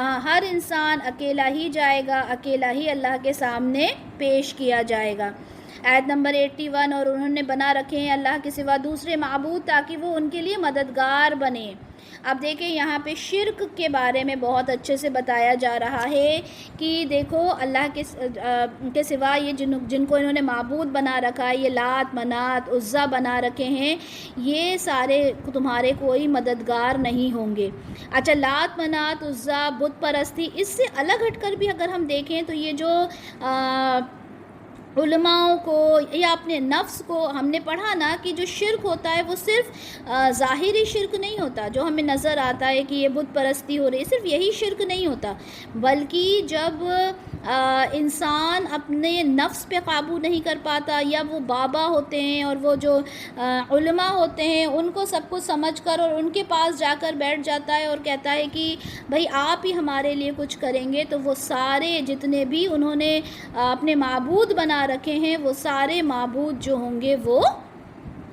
وہاں ہر انسان اکیلا ہی جائے گا، اکیلا ہی اللہ کے سامنے پیش کیا جائے گا۔ آیت نمبر 81، اور انہوں نے بنا رکھے ہیں اللہ کے سوا دوسرے معبود تاکہ وہ ان کے لیے مددگار بنے۔ اب دیکھیں یہاں پہ شرک کے بارے میں بہت اچھے سے بتایا جا رہا ہے کہ دیکھو اللہ کے سوا یہ جن کو انہوں نے معبود بنا رکھا ہے، یہ لات منات عزا بنا رکھے ہیں، یہ سارے تمہارے کوئی مددگار نہیں ہوں گے۔ اچھا، لات منات عزا بت پرستی، اس سے الگ ہٹ کر بھی اگر ہم دیکھیں تو یہ جو علماء کو یا اپنے نفس کو، ہم نے پڑھا نا کہ جو شرک ہوتا ہے وہ صرف ظاہری شرک نہیں ہوتا جو ہمیں نظر آتا ہے کہ یہ بت پرستی ہو رہی ہے، صرف یہی شرک نہیں ہوتا، بلکہ جب انسان اپنے نفس پہ قابو نہیں کر پاتا، یا وہ بابا ہوتے ہیں اور وہ جو علماء ہوتے ہیں ان کو سب کچھ سمجھ کر اور ان کے پاس جا کر بیٹھ جاتا ہے اور کہتا ہے کہ بھائی آپ ہی ہمارے لیے کچھ کریں گے، تو وہ سارے جتنے بھی انہوں نے اپنے معبود بنا رکھے ہیں، وہ سارے معبود جو ہوں گے وہ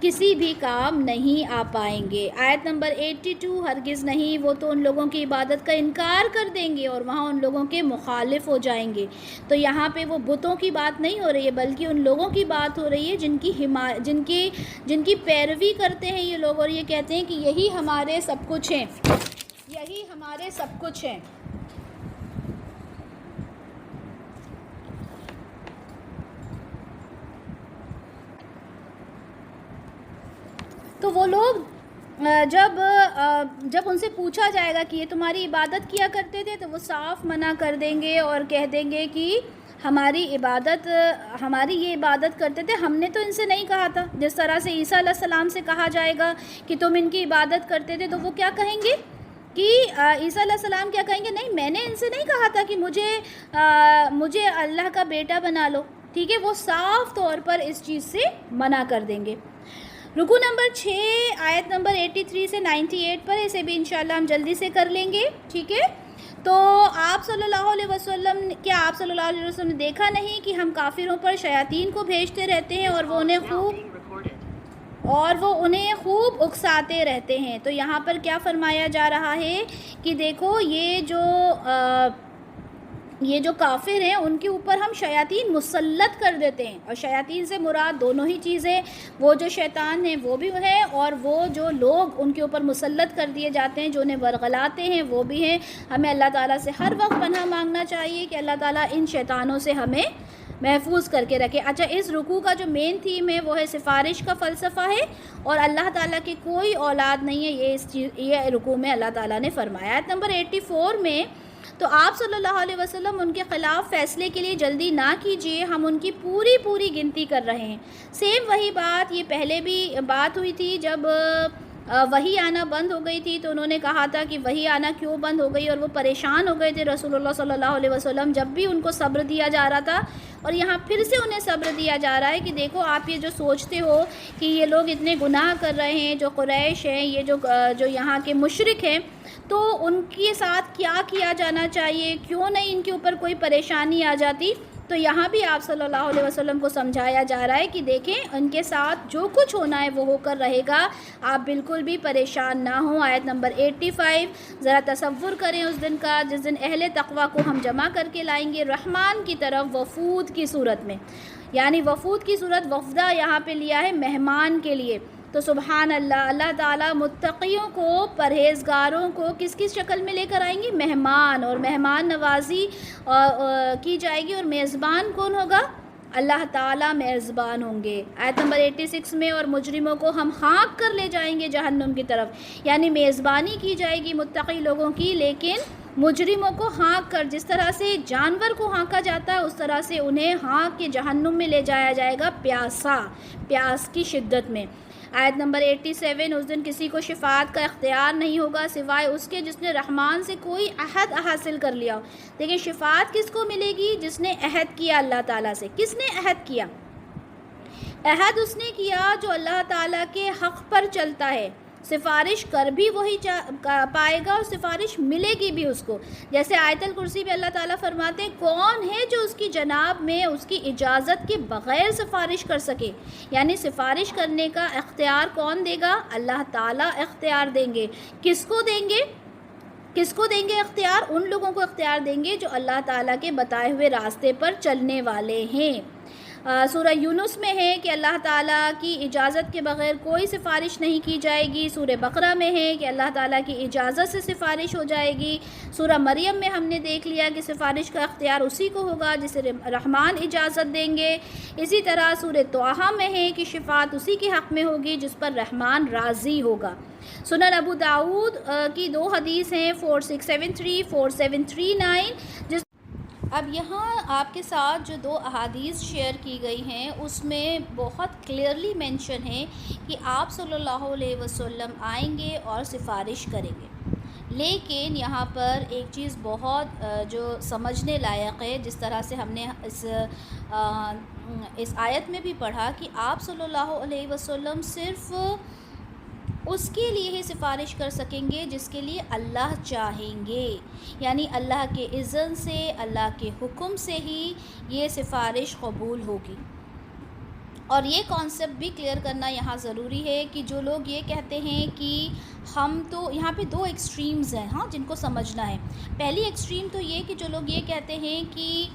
کسی بھی کام نہیں آ پائیں گے۔ آیت نمبر 82، ہرگز نہیں، وہ تو ان لوگوں کی عبادت کا انکار کر دیں گے اور وہاں ان لوگوں کے مخالف ہو جائیں گے۔ تو یہاں پہ وہ بتوں کی بات نہیں ہو رہی ہے، بلکہ ان لوگوں کی بات ہو رہی ہے جن کی پیروی کرتے ہیں یہ لوگ، اور یہ کہتے ہیں کہ یہی ہمارے سب کچھ ہیں، یہی ہمارے سب کچھ ہیں۔ تو وہ لوگ جب ان سے پوچھا جائے گا کہ یہ تمہاری عبادت کیا کرتے تھے، تو وہ صاف منع کر دیں گے اور کہہ دیں گے کہ ہماری یہ عبادت کرتے تھے، ہم نے تو ان سے نہیں کہا تھا۔ جس طرح سے عیسیٰ علیہ السلام سے کہا جائے گا کہ تم ان کی عبادت کرتے تھے، تو وہ کیا کہیں گے کہ عیسیٰ علیہ السلام کیا کہیں گے، نہیں، میں نے ان سے نہیں کہا تھا کہ مجھے اللہ کا بیٹا بنا لو، ٹھیک ہے، وہ صاف طور پر اس چیز سے منع کر دیں گے۔ رکوع نمبر 6، آیت نمبر 83 سے 98 پر، اسے بھی انشاءاللہ ہم جلدی سے کر لیں گے، ٹھیک ہے۔ تو آپ صلی اللہ علیہ وسلم، کیا آپ صلی اللہ علیہ وسلم نے دیکھا نہیں کہ ہم کافروں پر شیاطین کو بھیجتے رہتے ہیں اور وہ انہیں خوب اکساتے رہتے ہیں۔ تو یہاں پر کیا فرمایا جا رہا ہے کہ دیکھو یہ جو کافر ہیں ان کے اوپر ہم شیاطین مسلط کر دیتے ہیں، اور شیاطین سے مراد دونوں ہی چیزیں، وہ جو شیطان ہیں وہ بھی ہے، اور وہ جو لوگ ان کے اوپر مسلط کر دیے جاتے ہیں جو انہیں ورغلاتے ہیں وہ بھی ہیں۔ ہمیں اللہ تعالیٰ سے ہر وقت پناہ مانگنا چاہیے کہ اللہ تعالیٰ ان شیطانوں سے ہمیں محفوظ کر کے رکھے۔ اچھا، اس رکوع کا جو مین تھیم ہے وہ ہے سفارش کا فلسفہ ہے، اور اللہ تعالیٰ کی کوئی اولاد نہیں ہے، یہ رکوع میں اللہ تعالیٰ نے فرمایا۔ آیت نمبر 84 میں، تو آپ صلی اللہ علیہ وسلم ان کے خلاف فیصلے کے لیے جلدی نہ کیجیے، ہم ان کی پوری گنتی کر رہے ہیں۔ سیم وہی بات یہ پہلے بھی بات ہوئی تھی، جب وحی آنا بند ہو گئی تھی تو انہوں نے کہا تھا کہ وحی آنا کیوں بند ہو گئی، اور وہ پریشان ہو گئے تھے رسول اللہ صلی اللہ علیہ وسلم جب بھی ان کو صبر دیا جا رہا تھا، اور یہاں پھر سے انہیں صبر دیا جا رہا ہے کہ دیکھو آپ یہ جو سوچتے ہو کہ یہ لوگ اتنے گناہ کر رہے ہیں، جو قریش ہیں، یہ جو یہاں کے مشرک ہیں، تو ان کے ساتھ کیا کیا جانا چاہیے، کیوں نہیں ان کے اوپر کوئی پریشانی آ جاتی۔ تو یہاں بھی آپ صلی اللہ علیہ وسلم کو سمجھایا جا رہا ہے کہ دیکھیں ان کے ساتھ جو کچھ ہونا ہے وہ ہو کر رہے گا، آپ بالکل بھی پریشان نہ ہوں۔ آیت نمبر 85، ذرا تصور کریں اس دن کا جس دن اہل تقویٰ کو ہم جمع کر کے لائیں گے رحمان کی طرف وفود کی صورت میں، یعنی وفود کی صورت، وفدہ یہاں پہ لیا ہے مہمان کے لیے۔ تو سبحان اللہ، اللہ تعالیٰ متقیوں کو، پرہیزگاروں کو کس شکل میں لے کر آئیں گے، مہمان، اور مہمان نوازی کی جائے گی، اور میزبان کون ہوگا، اللہ تعالیٰ میزبان ہوں گے۔ آیت نمبر 86 میں، اور مجرموں کو ہم ہانک کر لے جائیں گے جہنم کی طرف، یعنی میزبانی کی جائے گی متقی لوگوں کی، لیکن مجرموں کو ہانک کر، جس طرح سے جانور کو ہانکا جاتا ہے اس طرح سے انہیں ہانک کے جہنم میں لے جایا جائے گا، پیاس کی شدت میں۔ آیت نمبر 87، اس دن کسی کو شفاعت کا اختیار نہیں ہوگا سوائے اس کے جس نے رحمان سے کوئی عہد حاصل کر لیا ہو۔ دیکھیں شفاعت کس کو ملے گی، جس نے عہد کیا اللہ تعالیٰ سے۔ کس نے عہد کیا؟ عہد اس نے کیا جو اللہ تعالیٰ کے حق پر چلتا ہے، سفارش کر بھی وہی پائے گا اور سفارش ملے گی بھی اس کو۔ جیسے آیت الکرسی میں اللہ تعالیٰ فرماتے ہیں کون ہے جو اس کی جناب میں اس کی اجازت کے بغیر سفارش کر سکے، یعنی سفارش کرنے کا اختیار کون دے گا، اللہ تعالیٰ اختیار دیں گے۔ کس کو دیں گے؟ کس کو دیں گے اختیار؟ ان لوگوں کو اختیار دیں گے جو اللہ تعالیٰ کے بتائے ہوئے راستے پر چلنے والے ہیں۔ سورہ یونس میں ہے کہ اللہ تعالیٰ کی اجازت کے بغیر کوئی سفارش نہیں کی جائے گی۔ سورہ بقرہ میں ہے کہ اللہ تعالیٰ کی اجازت سے سفارش ہو جائے گی۔ سورہ مریم میں ہم نے دیکھ لیا کہ سفارش کا اختیار اسی کو ہوگا جسے رحمان اجازت دیں گے۔ اسی طرح سورہ طٰہٰ میں ہے کہ شفاعت اسی کے حق میں ہوگی جس پر رحمان راضی ہوگا۔ سنن ابو داؤد کی 2 حدیث ہیں 4673 4739 جس اب یہاں آپ کے ساتھ جو 2 احادیث شیئر کی گئی ہیں اس میں بہت کلیئرلی مینشن ہے کہ آپ صلی اللہ علیہ وسلم آئیں گے اور سفارش کریں گے، لیکن یہاں پر ایک چیز بہت جو سمجھنے لائق ہے، جس طرح سے ہم نے اس آیت میں بھی پڑھا کہ آپ صلی اللہ علیہ وسلم صرف اس کے لیے ہی سفارش کر سکیں گے جس کے لیے اللہ چاہیں گے، یعنی اللہ کے اذن سے، اللہ کے حکم سے ہی یہ سفارش قبول ہوگی۔ اور یہ کانسیپٹ بھی کلیئر کرنا یہاں ضروری ہے کہ جو لوگ یہ کہتے ہیں کہ ہم تو یہاں پہ 2 ایکسٹریمز ہیں جن کو سمجھنا ہے۔ پہلی ایکسٹریم تو یہ کہ جو لوگ یہ کہتے ہیں کہ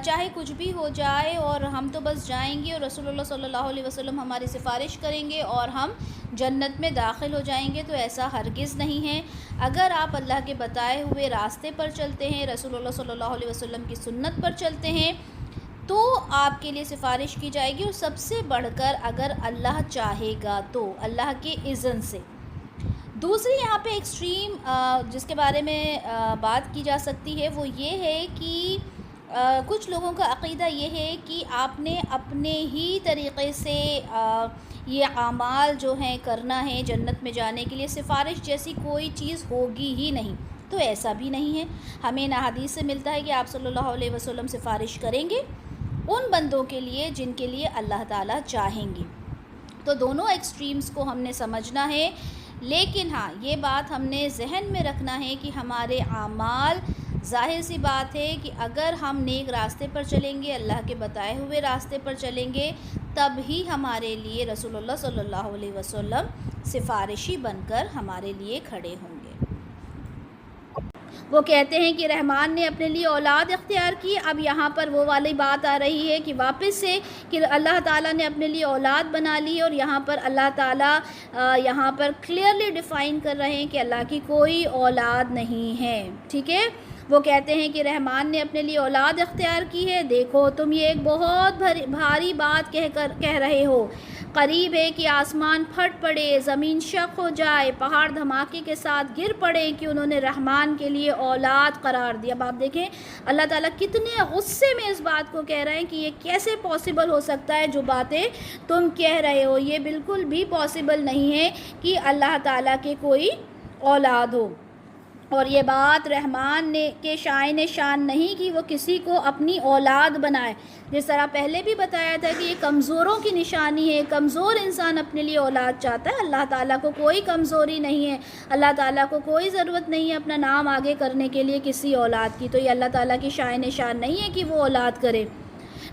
چاہے کچھ بھی ہو جائے اور ہم تو بس جائیں گے اور رسول اللہ صلی اللہ علیہ وسلم ہماری سفارش کریں گے اور ہم جنت میں داخل ہو جائیں گے، تو ایسا ہرگز نہیں ہے۔ اگر آپ اللہ کے بتائے ہوئے راستے پر چلتے ہیں، رسول اللہ صلی اللہ علیہ وسلم کی سنت پر چلتے ہیں، تو آپ کے لیے سفارش کی جائے گی، اور سب سے بڑھ کر اگر اللہ چاہے گا تو اللہ کے اذن سے۔ دوسری یہاں پہ ایکسٹریم جس کے بارے میں بات کی جا سکتی ہے وہ یہ ہے کہ کچھ لوگوں کا عقیدہ یہ ہے کہ آپ نے اپنے ہی طریقے سے یہ اعمال جو ہیں کرنا ہے جنت میں جانے کے لیے، سفارش جیسی کوئی چیز ہوگی ہی نہیں۔ تو ایسا بھی نہیں ہے، ہمیں حدیث سے ملتا ہے کہ آپ صلی اللہ علیہ وسلم سفارش کریں گے ان بندوں کے لیے جن کے لیے اللہ تعالیٰ چاہیں گے۔ تو دونوں ایکسٹریمز کو ہم نے سمجھنا ہے، لیکن ہاں یہ بات ہم نے ذہن میں رکھنا ہے کہ ہمارے اعمال، ظاہر سی بات ہے کہ اگر ہم نیک راستے پر چلیں گے، اللہ کے بتائے ہوئے راستے پر چلیں گے، تب ہی ہمارے لیے رسول اللہ صلی اللہ علیہ وسلم سفارشی بن کر ہمارے لیے کھڑے ہوں گے۔ وہ کہتے ہیں کہ رحمان نے اپنے لیے اولاد اختیار کی۔ اب یہاں پر وہ والی بات آ رہی ہے کہ واپس سے کہ اللہ تعالیٰ نے اپنے لیے اولاد بنا لی، اور یہاں پر اللہ تعالیٰ یہاں پر کلیئرلی ڈیفائن کر رہے ہیں کہ اللہ کی کوئی اولاد نہیں ہے، ٹھیک ہے۔ وہ کہتے ہیں کہ رحمان نے اپنے لیے اولاد اختیار کی ہے۔ دیکھو تم یہ ایک بہت بھاری بات کہہ رہے ہو، قریب ہے کہ آسمان پھٹ پڑے، زمین شق ہو جائے، پہاڑ دھماکے کے ساتھ گر پڑے کہ انہوں نے رحمان کے لیے اولاد قرار دیا۔ اب آپ دیکھیں اللہ تعالیٰ کتنے غصے میں اس بات کو کہہ رہے ہیں کہ یہ کیسے پاسبل ہو سکتا ہے، جو باتیں تم کہہ رہے ہو یہ بالکل بھی پاسبل نہیں ہے کہ اللہ تعالیٰ کے کوئی اولاد ہو۔ اور یہ بات رحمان نے کے شائن شان نہیں کہ وہ کسی کو اپنی اولاد بنائے، جس طرح پہلے بھی بتایا تھا کہ یہ کمزوروں کی نشانی ہے، کمزور انسان اپنے لیے اولاد چاہتا ہے۔ اللہ تعالیٰ کو کوئی کمزوری نہیں ہے، اللہ تعالیٰ کو کوئی ضرورت نہیں ہے اپنا نام آگے کرنے کے لیے کسی اولاد کی، تو یہ اللہ تعالیٰ کی شائن شان نہیں ہے کہ وہ اولاد کرے۔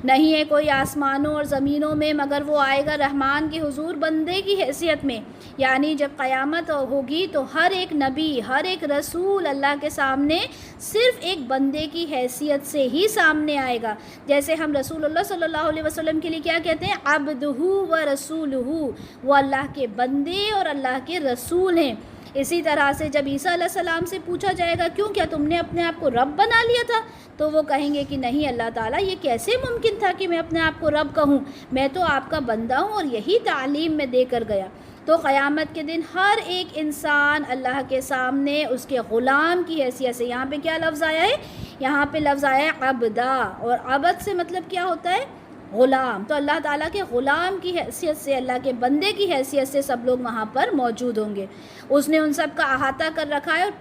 نہیں ہے کوئی آسمانوں اور زمینوں میں مگر وہ آئے گا رحمان کے حضور بندے کی حیثیت میں، یعنی جب قیامت ہوگی تو ہر ایک نبی، ہر ایک رسول اللہ کے سامنے صرف ایک بندے کی حیثیت سے ہی سامنے آئے گا۔ جیسے ہم رسول اللہ صلی اللہ علیہ وسلم کے لیے کیا کہتے ہیں؟ عبدہ و رسولہ، وہ اللہ کے بندے اور اللہ کے رسول ہیں۔ اسی طرح سے جب عیسیٰ علیہ السلام سے پوچھا جائے گا کیوں، کیا تم نے اپنے آپ کو رب بنا لیا تھا؟ تو وہ کہیں گے کہ نہیں اللہ تعالیٰ، یہ کیسے ممکن تھا کہ میں اپنے آپ کو رب کہوں، میں تو آپ کا بندہ ہوں اور یہی تعلیم میں دے کر گیا۔ تو قیامت کے دن ہر ایک انسان اللہ کے سامنے اس کے غلام کی حیثیت سے، یہاں پہ کیا لفظ آیا ہے؟ یہاں پہ لفظ آیا ہے عبدہ، اور عبد سے مطلب کیا ہوتا ہے؟ غلام۔ تو اللہ تعالیٰ کے غلام کی حیثیت سے، اللہ کے بندے کی حیثیت سے سب لوگ وہاں پر موجود ہوں گے۔ اس نے ان سب کا احاطہ کر رکھا ہے اور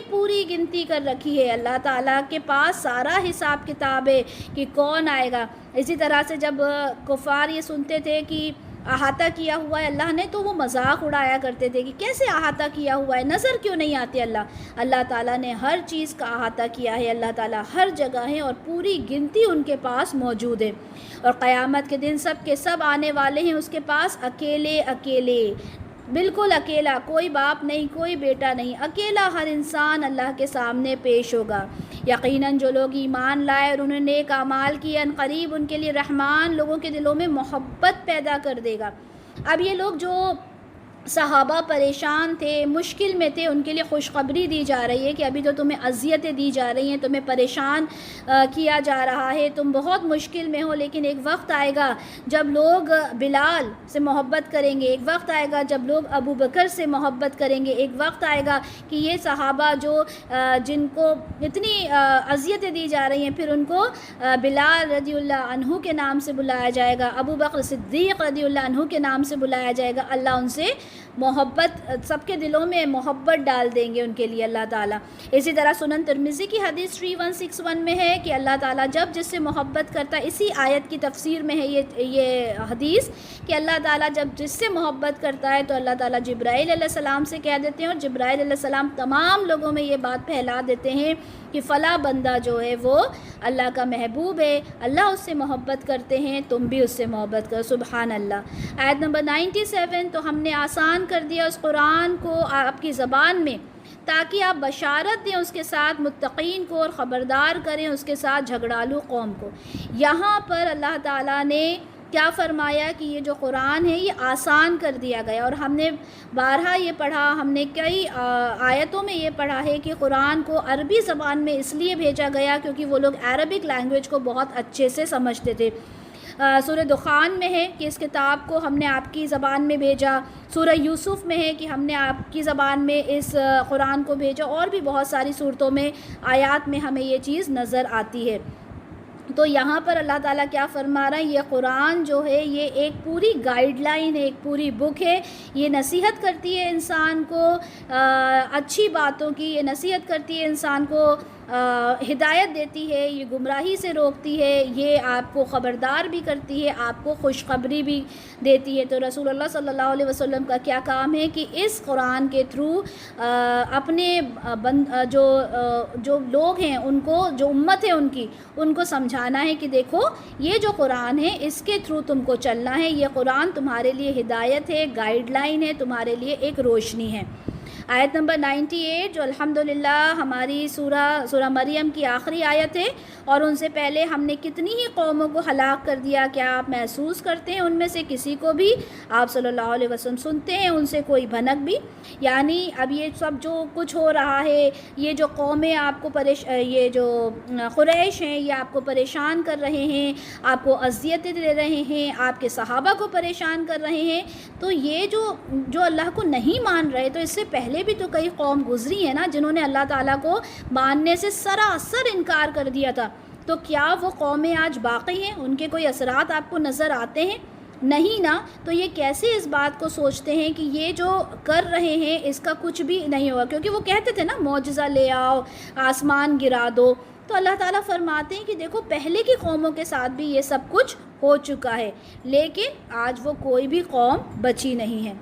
پوری گنتی کر رکھی ہے۔ اللہ تعالیٰ کے پاس سارا حساب کتاب ہے کہ کون آئے گا۔ اسی طرح سے جب کفار یہ سنتے تھے کہ احاطہ کیا ہوا ہے اللہ نے، تو وہ مذاق اڑایا کرتے تھے کہ کیسے احاطہ کیا ہوا ہے، نظر کیوں نہیں آتے اللہ تعالیٰ نے ہر چیز کا احاطہ کیا ہے، اللہ تعالیٰ ہر جگہ ہے اور پوری گنتی ان کے پاس موجود ہے۔ اور قیامت کے دن سب کے سب آنے والے ہیں اس کے پاس اکیلے، بالکل اکیلا، کوئی باپ نہیں، کوئی بیٹا نہیں، اکیلا ہر انسان اللہ کے سامنے پیش ہوگا۔ یقیناً جو لوگ ایمان لائے اور انہوں نے نیک اعمال کیے، ان قریب ان کے لیے رحمان لوگوں کے دلوں میں محبت پیدا کر دے گا۔ اب یہ لوگ جو صحابہ پریشان تھے، مشکل میں تھے، ان کے لیے خوشخبری دی جا رہی ہے کہ ابھی تو تمہیں اذیتیں دی جا رہی ہیں، تمہیں پریشان کیا جا رہا ہے، تم بہت مشکل میں ہو، لیکن ایک وقت آئے گا جب لوگ بلال سے محبت کریں گے، ایک وقت آئے گا جب لوگ ابو بکر سے محبت کریں گے، ایک وقت آئے گا کہ یہ صحابہ جو جن کو اتنی اذیتیں دی جا رہی ہیں، پھر ان کو بلال رضی اللہ عنہ کے نام سے بلایا جائے گا، ابو بکر صدیق رضی اللہ عنہ کے نام سے بلایا جائے گا۔ اللہ ان سے محبت، سب کے دلوں میں محبت ڈال دیں گے ان کے لیے اللہ تعالیٰ۔ اسی طرح سنن ترمذی کی حدیث 3161 میں ہے کہ اللہ تعالیٰ جب جس سے محبت کرتا ہے، اسی آیت کی تفسیر میں ہے یہ حدیث کہ اللہ تعالیٰ جب جس سے محبت کرتا ہے تو اللہ تعالیٰ جبرائیل علیہ السلام سے کہہ دیتے ہیں، اور جبرائیل علیہ السلام تمام لوگوں میں یہ بات پھیلا دیتے ہیں کہ فلاں بندہ جو ہے وہ اللہ کا محبوب ہے، اللہ اس سے محبت کرتے ہیں، تم بھی اس سے محبت کرو۔ سبحان اللہ۔ آیت نمبر 97، تو ہم نے آسان کر دیا اس قرآن کو آپ کی زبان میں تاکہ آپ بشارت دیں اس کے ساتھ متقین کو اور خبردار کریں اس کے ساتھ جھگڑالو قوم کو۔ یہاں پر اللہ تعالیٰ نے کیا فرمایا کہ یہ جو قرآن ہے یہ آسان کر دیا گیا، اور ہم نے بارہا یہ پڑھا، ہم نے کئی آیتوں میں یہ پڑھا ہے کہ قرآن کو عربی زبان میں اس لیے بھیجا گیا کیونکہ وہ لوگ عربک لینگویج کو بہت اچھے سے سمجھتے تھے۔ سورہ دخان میں ہے کہ اس کتاب کو ہم نے آپ کی زبان میں بھیجا، سورہ یوسف میں ہے کہ ہم نے آپ کی زبان میں اس قرآن کو بھیجا، اور بھی بہت ساری صورتوں میں آیات میں ہمیں یہ چیز نظر آتی ہے۔ تو یہاں پر اللہ تعالیٰ کیا فرما رہا ہے، یہ قرآن جو ہے یہ ایک پوری گائیڈ لائن ہے، ایک پوری بک ہے، یہ نصیحت کرتی ہے انسان کو اچھی باتوں کی، یہ نصیحت کرتی ہے انسان کو ہدایت دیتی ہے، یہ گمراہی سے روکتی ہے، یہ آپ کو خبردار بھی کرتی ہے، آپ کو خوشخبری بھی دیتی ہے۔ تو رسول اللہ صلی اللہ علیہ وسلم کا کیا کام ہے کہ اس قرآن کے تھرو اپنے جو لوگ ہیں ان کو، جو امت ہے ان کو سمجھانا ہے کہ دیکھو یہ جو قرآن ہے اس کے تھرو تم کو چلنا ہے، یہ قرآن تمہارے لیے ہدایت ہے، گائیڈ لائن ہے، تمہارے لیے ایک روشنی ہے۔ آیت نمبر 98 جو الحمدللہ ہماری سورہ مریم کی آخری آیت ہے، اور ان سے پہلے ہم نے کتنی ہی قوموں کو ہلاک کر دیا، کیا آپ محسوس کرتے ہیں ان میں سے کسی کو بھی؟ آپ صلی اللہ علیہ وسلم سنتے ہیں ان سے کوئی بھنک بھی؟ یعنی اب یہ سب جو کچھ ہو رہا ہے، یہ جو قومیں آپ کو یہ جو قریش ہیں یہ آپ کو پریشان کر رہے ہیں، آپ کو اذیتیں دے رہے ہیں، آپ کے صحابہ کو پریشان کر رہے ہیں، تو یہ جو اللہ کو نہیں مان رہے، تو اس سے پہلے بھی تو کئی قوم گزری ہیں نا جنہوں نے اللہ تعالیٰ کو ماننے سے سراسر انکار کر دیا تھا، تو کیا وہ قومیں آج باقی ہیں؟ ان کے کوئی اثرات آپ کو نظر آتے ہیں؟ نہیں نا۔ تو یہ کیسے اس بات کو سوچتے ہیں کہ یہ جو کر رہے ہیں اس کا کچھ بھی نہیں ہوگا، کیونکہ وہ کہتے تھے نا معجزہ لے آؤ، آسمان گرا دو، تو اللہ تعالیٰ فرماتے ہیں کہ دیکھو پہلے کی قوموں کے ساتھ بھی یہ سب کچھ ہو چکا ہے، لیکن آج وہ کوئی بھی قوم بچی نہیں ہے۔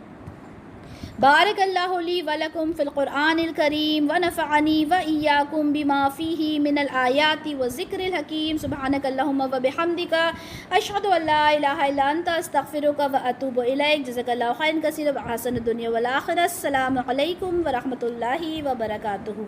بارک اللہ لی ولکم فی القرآن الکریم ونفعنی وإیاکم بما فیہ من الآیات والذکر الحکیم۔ سبحانک اللہم وبحمدک، اشہد ان لا الہ الا انت، استغفرک واتوب الیک۔ جزاک اللہ خیرا کثیرا وحسن الدنیا والآخرہ۔ السلام علیکم ورحمۃ اللہ وبرکاتہ۔